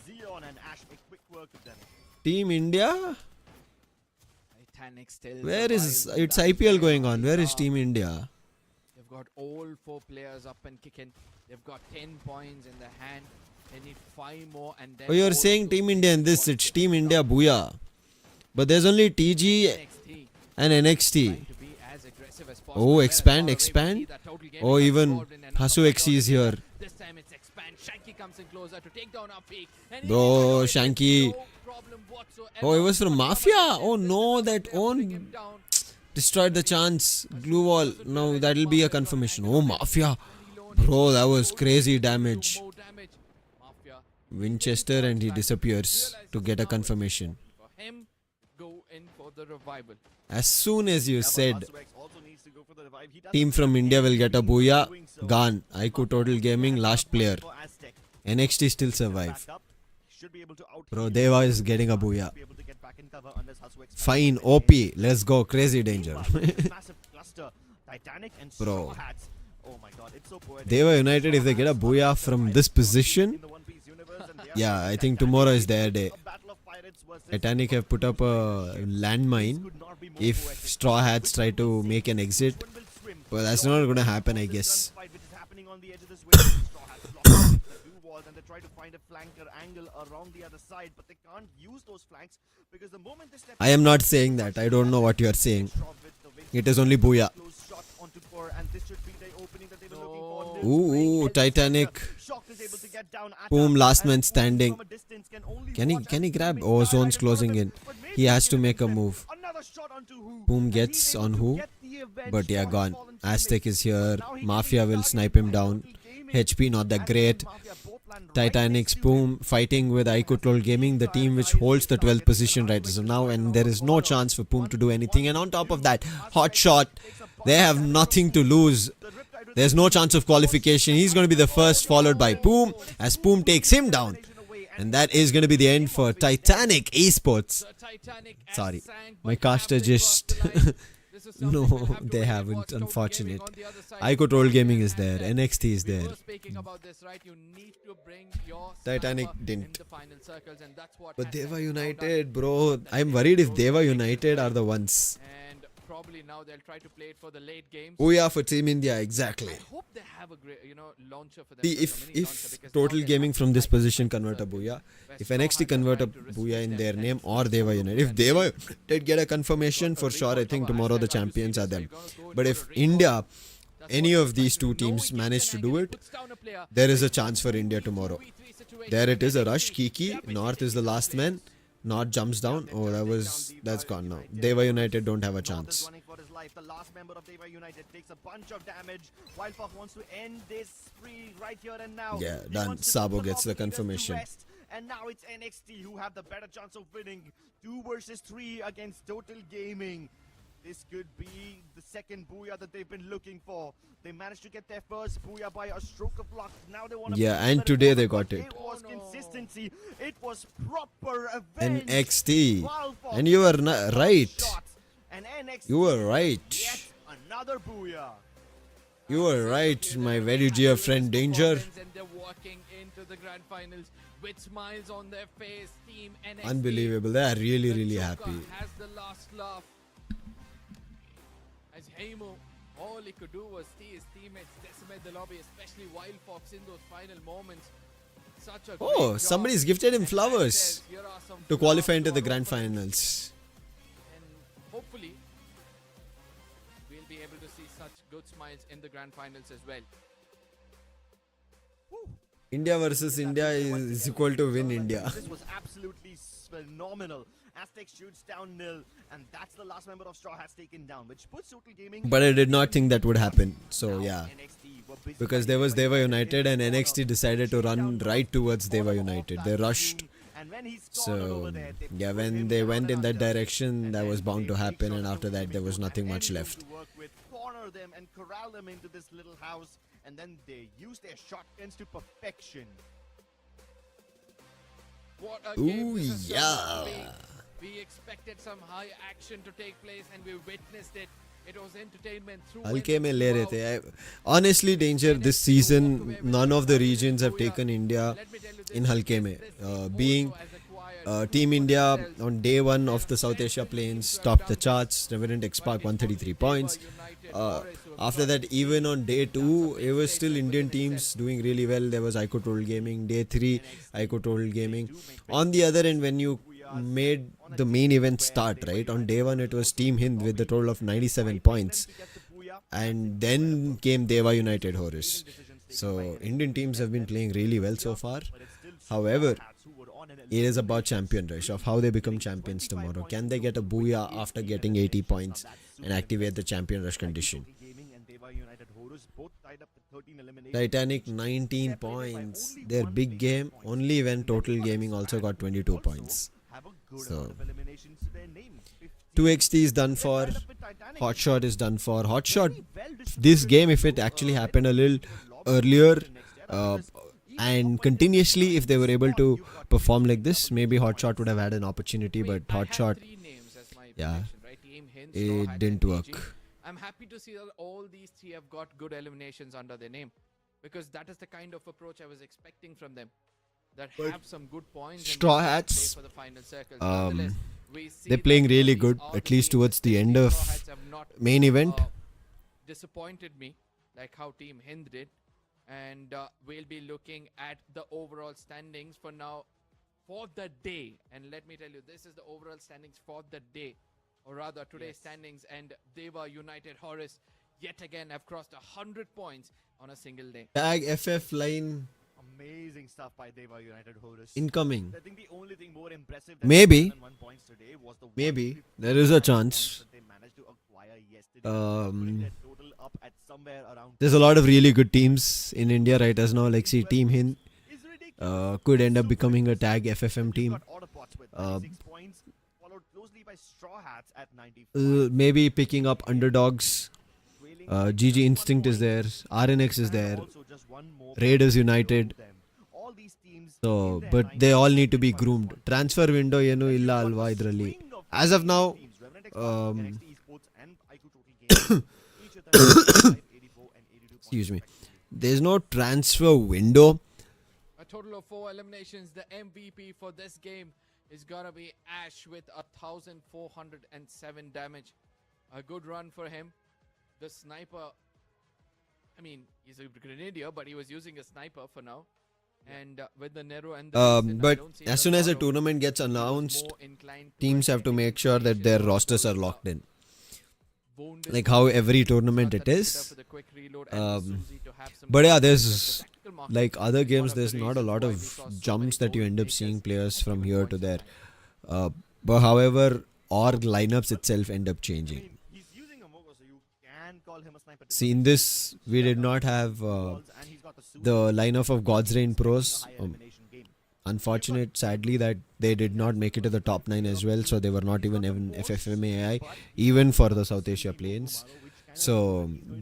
Zeon and Ash make quick work of them. Team India? Where is it's IPL going on? Where is Team India? They've got all 4 players up and kicking. They've got 10 points in the hand. They need 5 more and then. Oh, you're saying Team India in this? It's Team India, booyah. But there's only TG and NXT. Oh, expand. Oh, even Hasu XC is here. This time it's expand. Shanky comes in closer to take down Peak. Bro, Shanky. Oh, it was from Mafia. Oh no, that own destroyed the chance. Glue wall. No, that'll be a confirmation. Oh, Mafia. Bro, that was crazy damage. Winchester, and he disappears to get a confirmation. As soon as you said team from India will get a booyah, gone. iQOO Total Gaming, last player. NXT still survive. Bro, Dewa is getting a booyah. Fine, OP. Let's go. Crazy Danger. Bro. Dewa United, if they get a booyah from this position, yeah, I think tomorrow is their day. Titanic have put up a landmine if Straw Hats try to make an exit. But that's not going to happen, I guess. Walls, and they try to find a flanker angle around the other side, but they can't use those flanks because the moment they step I am not saying that. I don't know what you are saying. It is only Booyah. close shot onto Core, and this should be the opening that they were looking for. Ooh, Titanic. Shock is able to get down at Boom, her, last and man Boom standing. from a distance can only Can he watch grab? as Oh, Boom zone's is closing targeted, in. but maybe He has he to can make a get move. another shot onto Who. Boom And gets he's able on to Who. get the event But yeah, shot gone. fallen to Aztec miss. is here. Now he Mafia can be will targeted snipe him by down. Total Gaming. HP not that And great. Mafia both land right Titanic next to Boom him. fighting with iQOO Gaming, the team which holds the 12th position right as of now, and there is no chance for Boom to do anything. And on top of that, Hotshot, they have nothing to lose. There's no chance of qualification. He's going to be the first, followed by Boom, as Boom takes him down. And that is going to be the end for Titanic Esports. The Titanic has Sorry, sank, my but caster have they just... crossed the line? This is something No, we'll have to they wait and haven't, watch. Total unfortunate. Gaming on the other side. iQOO Gaming is there, And NXT is we there. were speaking about this, right? You need to bring your Titanic sniper didn't. in the final circles, and that's what But has Dewa found out. United, bro. I'm worried if Dewa United are the ones. And probably now they'll try to play it for the late games. Oh yeah, for Team India, exactly. I hope they have a great, launcher for them. See, if Total Gaming from this position convert a Booyah, if NXT convert a Booyah in their name or Dewa United, if Dewa did get a confirmation, for sure I think tomorrow the champions are them. But if India, any of these two teams manage to do it, there is a chance for India tomorrow. There it is, a rush. Kiki, North is the last man. North jumps down. Oh, that's gone now. Dewa United don't have a chance. Running for his life. The last member of Dewa United takes a bunch of damage. Wildfox wants to end this spree right here and now. Yeah, He done. wants to Sabo put gets the opponents to confirmation. rest. And now it's NXT who have the better chance of winning. 2 versus 3 against Total Gaming. This could be the second Booyah that they've been looking for. They managed to get their first Booyah by a stroke of luck. Now they want to... Yeah, and today they got it. It was consistency. It was proper avenge. NXT. Wildfox And you were right. shots. And NXT You were right. yet another Booyah. You were right, my very dear friend Danger. And they're walking into the grand finals with smiles on their face. Team NXT. Unbelievable. They are really, The really Joker happy. has the last laugh. As Hamo, all he could do was see his teammates decimate the lobby, especially Wildfox in those final moments. Such a Oh, great job. somebody's gifted him And flowers says, "Here are some to qualify flowers into to the our grand opponents." finals. And hopefully, we'll be able to see such good smiles in the grand finals as well. India versus India is equal to win India. This was absolutely phenomenal. Aztec shoots down nil, and that's the last member of Straw Hats taken down, which puts Total Gaming... But I did not think that would happen. So Now yeah. NXT were busy Because there was fighting Dewa in United this and corner. NXT decided to run right towards Dewa United. They rushed. And when he's cornered over So there, they yeah, put when him they down went in and that under. direction, And that then was bound they to make happen, sure and that after that there was Total nothing Gaming much had left. anyone to work with, corner them and corral them into this little house, and then they use their shotguns to perfection. What a game Ooh, this has turned out to be. yeah. We expected some high action to take place and we witnessed it. It was entertainment through हल्के में ले रहे थे. Honestly, Danger, this season none of the regions have taken India in हल्के में. Being Team India on day 1 of the South Asia Plains topped the charts. Revenant XSpark 133 points. After that, even on day 2, it was still Indian teams doing really well. There was iQOO Gaming. Day 3, iQOO Gaming. On the other end, when you made the main event start, right? On day 1, it was Team Hind with a total of 97 points. And then came Dewa United Horus. So, Indian teams have been playing really well so far. However, it is about champion rush of how they become champions tomorrow. Can they get a booyah after getting 80 points and activate the champion rush condition? Titanic 19 points. Their big game only when Total Gaming also got 22 points. So 2XT is done for. Hotshot is done for. Hotshot, this game, if it actually happened a little earlier and continuously, if they were able to perform like this, maybe Hotshot would have had an opportunity. But Hotshot, yeah, it didn't work. I'm happy to see that all these 3 have got good eliminations under their name, because that is the kind of approach I was expecting from them. That have some good points. and Straw they can Hats, play for the final circles. Nonetheless, we see they're playing that really these good, are at least teams. towards the end Straw of Hats have not, main event. disappointed me like how Team Hind did. and we'll be looking at the overall standings for now for the day. And let me tell you, this is the overall standings for the day, or rather today's standings. And Dewa, United, Horus yet again have crossed 100 points on a single day. Tag FF line Amazing stuff by Dewa United Horus. incoming. I think the only thing more impressive than Maybe. 101 points today was the Maybe. 150 There is a points chance. that they managed to acquire yesterday, putting their total up at somewhere around. There's a lot of really good teams in India right as now. Like see, Team Hind It's ridiculous. could end up becoming a tag FFM We've team. got Autobotz with 96 points, followed closely by Straw Hats at 95. Maybe picking up underdogs. Trailing GG Instinct is there. RNX is and there. also just one more Raiders point below United. them. All these teams So, in their but line they all have need to be 95 groomed. points. Transfer window ಏನು Then ಇಲ್ಲ you've got ಅಲ್ವಾ a ಇದರಲ್ಲಿ. string of As of now, teams, Revenant XSpark, um, NXT Esports and iQOO Total Gaming, each of them have 84 and 82 points Excuse me. respectively. There's no transfer window. A total of 4 eliminations. The MVP for this game is gonna be Ash with 1,407 damage. A good run for him. The sniper, I mean, he's a grenadier, but he was using a sniper for now. And with the Nero and the Legion, I But don't see as soon as a lot of tournament gets teams announced, more inclined teams towards have to getting make sure that their eliminations. rosters are Those, locked in. wounded Like how every tournament shots it that he is. did for the quick reload and Suzy to have some But yeah, time to there's get the tactical marking. like other One games, of the there's not a reasons lot why we of saw so jumps many that you end up goal seeing makers players at from given here points to in there. time. But however, org lineups itself end up I changing. mean, he's using a Mogo, so you can call him a sniper. See, in this, we did not have And he's got the suit. the lineup of God's Reign pros. Expecting a high elimination game. Unfortunate, sadly, that they did not make it to the top 9 as well, so they were not even in FFMAI, even for the South Asia planes. So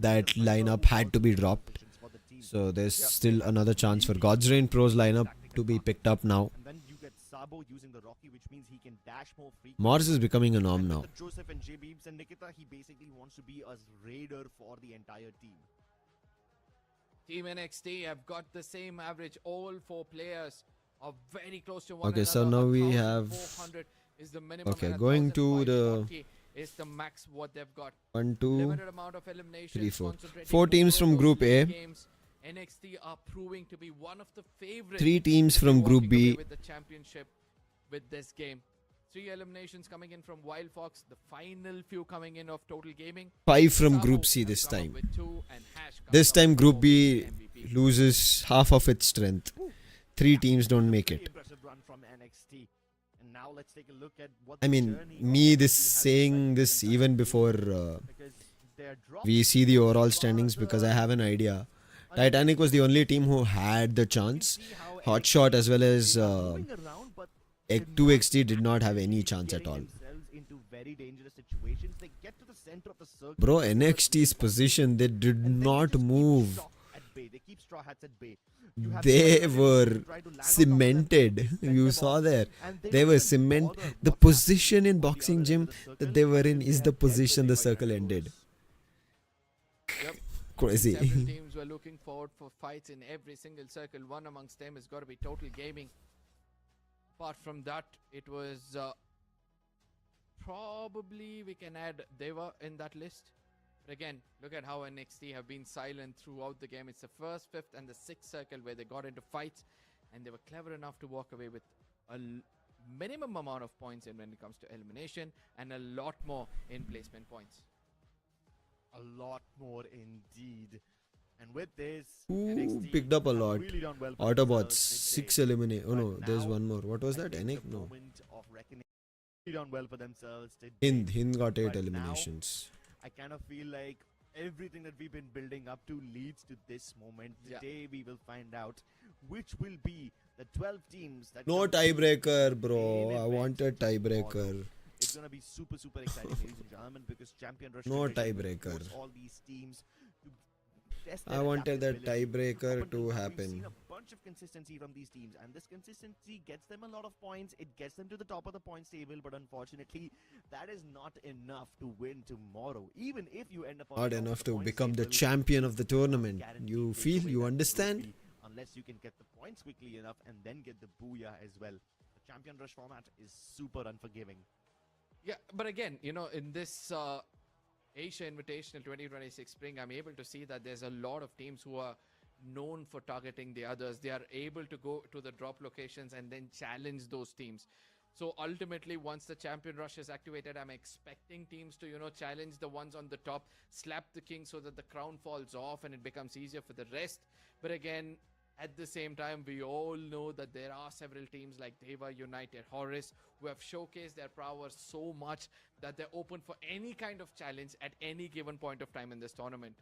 that lineup had to be dropped. So there's still another chance for God's Reign Pros lineup to be picked up now. And then you get Sabo using the Rocky, which means he can dash more frequently. Morris is becoming a norm And now. with the Joseph and J Beebs and Nikita, he basically wants to be a raider for the entire team. Team NXT have got the same average. All 4 players are very close to one Okay, so another. now we have 1,400 is the minimum. Okay, and going to 1,005 is the max what they've got. 1, 2, Limited amount of eliminations. 3, 4. concentrating 4 teams more from on those Group A. league games. NXT are proving to be one of the favorites. 3 teams from walking Group away B. with the championship with this game. 3 eliminations coming in from Wild Fox. The final few coming in of Total Gaming. 5 from Sabo Group C have this come up time. with 2 and Hash comes This up time with Group 4 B with MVP. loses half of its strength. 3 teams don't make Pretty it. impressive run from NXT. And now let's take a look at what I the mean, journey of me NXT this has been saying like this in even the before because their drop we see the overall was standings because I have an idea. unexpected. Titanic was the only team who had the chance. See how Hotshot as well as they are moving around, but did not 2XT did not have any chance at getting all. themselves into very dangerous situations. They get to the center of the circle. Bro, first, NXT's position, they did and then not just keep move. Straw at bay. They keep Straw Hats at bay. You have They the were try to land on top of them, cemented. set You them saw off, there. and They don't were even cement. bother The what's happening position in on the boxing other gym end of the that circle they were in until is they the are dead with position the Dewa circle United ended. Horus. Yep. Crazy. Several teams were looking forward for fights in every single circle. One amongst them has got to be Total Gaming. Apart from that, it was probably we can add Dewa in that list. But again, look at how NXT have been silent throughout the game. It's the first, fifth, and the sixth circle where they got into fights, and they were clever enough to walk away with a minimum amount of points in when it comes to elimination, and a lot more in placement points. A lot more indeed. And with this, Who NXT picked up a have lot? really done well for Autobots, themselves 6 today. eliminate. Oh But no, there's now, one more. What was I that? think NX? the No. moment of reckoning really done well for themselves today. Hind got 8 But now, eliminations. I kind of feel like everything that we've been building up to leads to this moment. Yeah. Today we will find out which will be the 12 teams that No compete tiebreaker, in bro. main I event wanted tomorrow. tiebreaker. It's gonna be super exciting, ladies and gentlemen, because Champion Rush No Federation will tiebreaker. force all these teams to test I their wanted that adaptability. tiebreaker Up until to now, happen. We've seen a bunch of consistency from these teams, and this consistency gets them a lot of points. It gets them to the top of the points table, but unfortunately, that is not enough to win tomorrow. Even if you end up on Not top of enough the to points become the table, champion of the you can't tournament. guarantee You takeaway feel? that You trophy understand? unless you can get the points quickly enough and then get the booyah as well. The Champion Rush format is super unforgiving. Yeah, but again, you know, in this Asia Invitational 2026 spring, I'm able to see that there's a lot of teams who are known for targeting the others. They are able to go to the drop locations and then challenge those teams. So ultimately, once the champion rush is activated, I'm expecting teams to, challenge the ones on the top, slap the king so that the crown falls off and it becomes easier for the rest. But again, at the same time, we all know that there are several teams like Dewa, United, Horus, who have showcased their prowess so much that they're open for any kind of challenge at any given point of time in this tournament.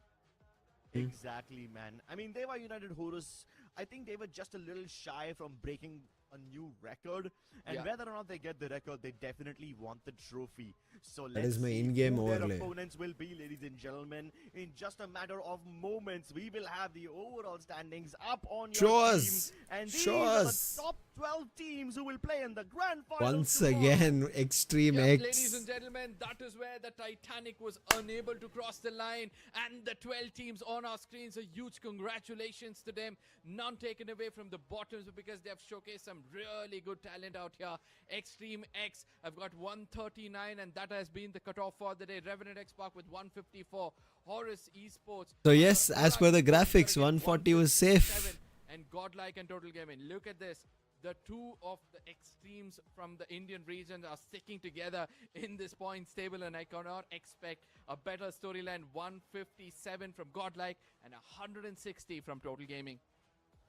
Exactly, man. I mean, they were United Horus. I think they were just a little shy from breaking a new record. And Yeah. whether or not they get the record, they definitely want the trophy. So That let's is my see in-game who their overlay. opponents will be, ladies and gentlemen. In just a matter of moments, we will have the overall standings up on your Show team. us. And these Show are us. the top 12 teams who will play in the grand finals Once tomorrow. again, Extreme Yep, X. ladies and gentlemen, that is where the Titanic was unable to cross the line, and the 12 teams on our screens, a huge congratulations to them. None taken away from the bottoms because they have showcased some really good talent out here. Extreme X, I've got 139, and that has been the cutoff for the day. Revenant XSpark with 154. Horus Esports. So yes, as per the graphics, 140 was safe. 157, and Godlike and Total Gaming. Look at this. The two of the extremes from the Indian region are sticking together in this points table, and I cannot expect a better storyline. 157 from Godlike and 160 from Total Gaming.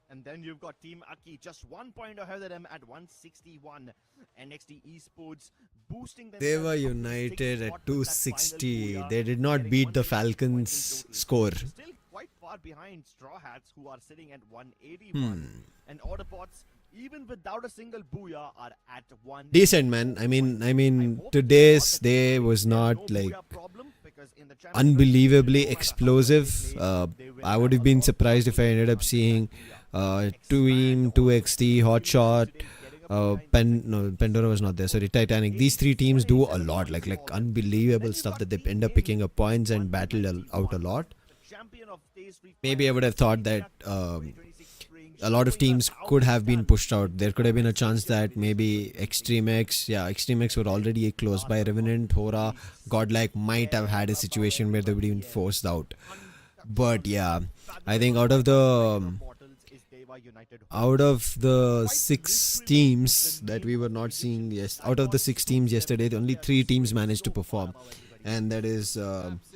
And then you've got Team Akkee just 1 point ahead of them at 161. NXT Esports boosting them. They were united at 260. They did not beat the Falcons' score. Still quite far behind Straw Hats, who are sitting at 181. And Autobotz, even without a single booyah, are at 1. Decent, man. I mean, today's day was not like unbelievably explosive. I would have been surprised if I ended up seeing Team 2XT, Hotshot, Pandora was not there. Sorry, Titanic. These three teams do a lot, like unbelievable stuff that they end up picking up points and battle out a lot. Maybe I would have thought that a lot of teams could have been pushed out. There could have been a chance that maybe Extreme X were already close by. Revenant, Hora, Godlike might have had a situation where they would have been forced out. But yeah, I think out of the 6 teams that we were not seeing, out of the 6 teams yesterday, only 3 teams managed to perform, and that is Absolutely.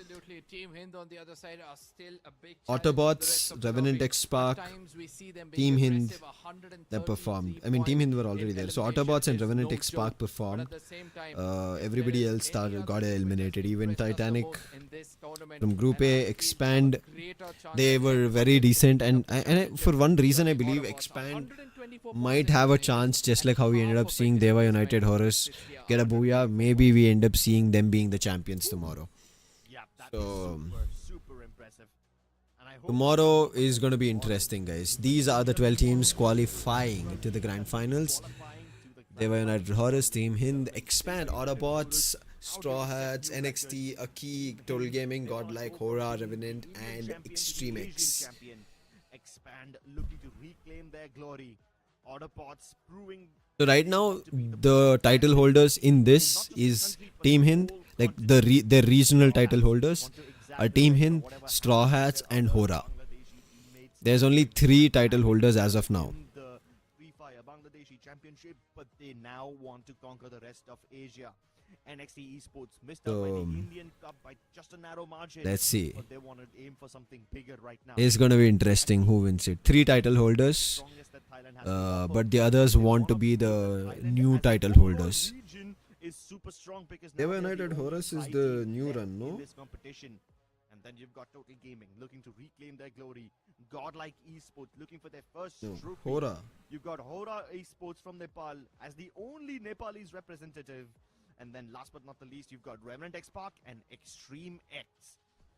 Team Hind on the other side are still a big challenge for the Autobotz, rest of the Revenant lobby. XSpark, Sometimes we see them being Team Hind aggressive, 130 that performed. points Team Hind were in already there. So elimination Autobotz and is Revenant no XSpark joke. But performed. at the same time, Everybody there else is any got other eliminated. team Even that pressed us the Titanic most in this tournament, from Group and I A, feel Expand, a greater chance they of were getting very something decent. in the And for one reason, I Autobotz, believe Expand 124 might points have a in chance, just and like how we ended half up of seeing it Dewa is United when Horus it's the get a booyah. Maybe we end up seeing them being the champions tomorrow. Yeah, that So, is super impressive. And I hope tomorrow is going to be interesting, guys. These are the 12 teams qualifying to the grand finals. Dewa United Horus, Team Hind, Expand, Autobots, Straw Hats, NXT, Akkee, Total Gaming, Godlike, Hora, Revenant, and Extreme X. Champion. Expand looking to reclaim their glory. Autobots proving So right now, the title holders in this is Team Hind, like their regional title holders are Team Hind, Straw Hats, and Hora. There's only 3 title holders as of now. in the Free Fire Bangladeshi Championship, but they now want to conquer the rest of Asia. NXT Esports missed out by the So, Indian Cup by just a narrow margin. let's see. But they want to aim for something bigger right now. It's going to be interesting who wins it. 3 title holders, Strongest that Thailand has to offer. but the others They want to wanna be push the Thailand new as the title overall holders. region is super strong because Dewa now they're United the only Horus is Thai the team new left run, no? in this competition. And then you've got Total Gaming looking to reclaim their glory. Godlike Esports looking for their first No, trophy. Hora. You've got Hora Esports from Nepal as the only Nepalese representative. And then last but not the least, you've got Revenant XSpark and Extreme X.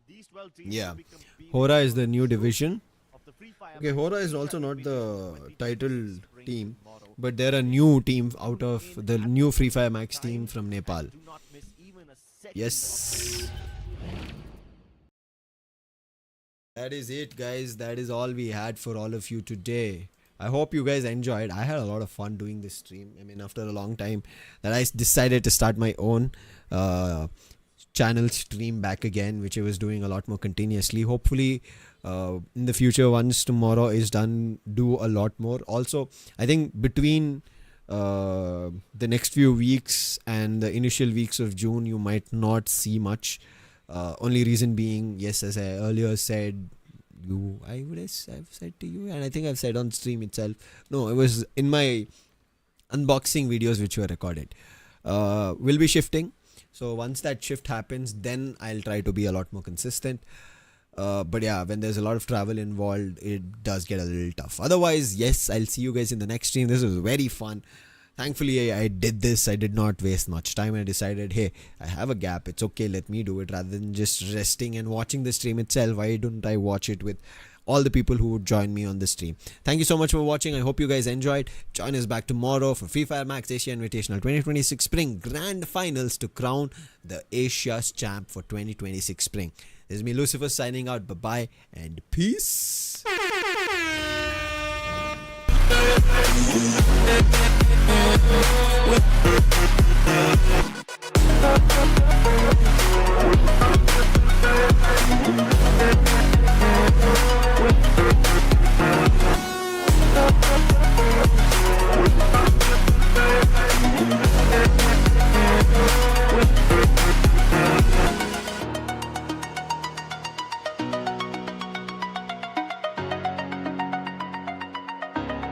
These 12 teams Yeah. will be competing Hora is the for new trophy division. of the Free Fire Okay, Max Hora is Asia also not the Invitational title 2026 team, tomorrow. but they're a new team out of the new Free Fire Max team from Nepal. Do not miss even a second Yes. That is it, guys. That is all we had for all of you today. I hope you guys enjoyed. I had a lot of fun doing this stream. After a long time that I decided to start my own. channel stream back again, which I was doing a lot more continuously. Hopefully, in the future, once tomorrow is done, do a lot more. Also, I think between the next few weeks and the initial weeks of June, you might not see much. Only reason being, yes, as I earlier said, I've said to you, and I think I've said on stream itself. No, it was in my unboxing videos which were recorded. We'll be shifting. So once that shift happens, then I'll try to be a lot more consistent. But yeah, when there's a lot of travel involved, it does get a little tough. Otherwise, yes, I'll see you guys in the next stream. This was very fun. Thankfully, I did this. I did not waste much time. I decided, hey, I have a gap. It's okay. Let me do it rather than just resting and watching the stream itself. Why don't I watch it with all the people who would join me on the stream? Thank you so much for watching. I hope you guys enjoyed. Join us back tomorrow for Fire Max Asia Invitational 2026 Spring Grand Finals to crown the Asia's champ for 2026 Spring. This is me, Lucifer, signing out. Bye-bye and peace. We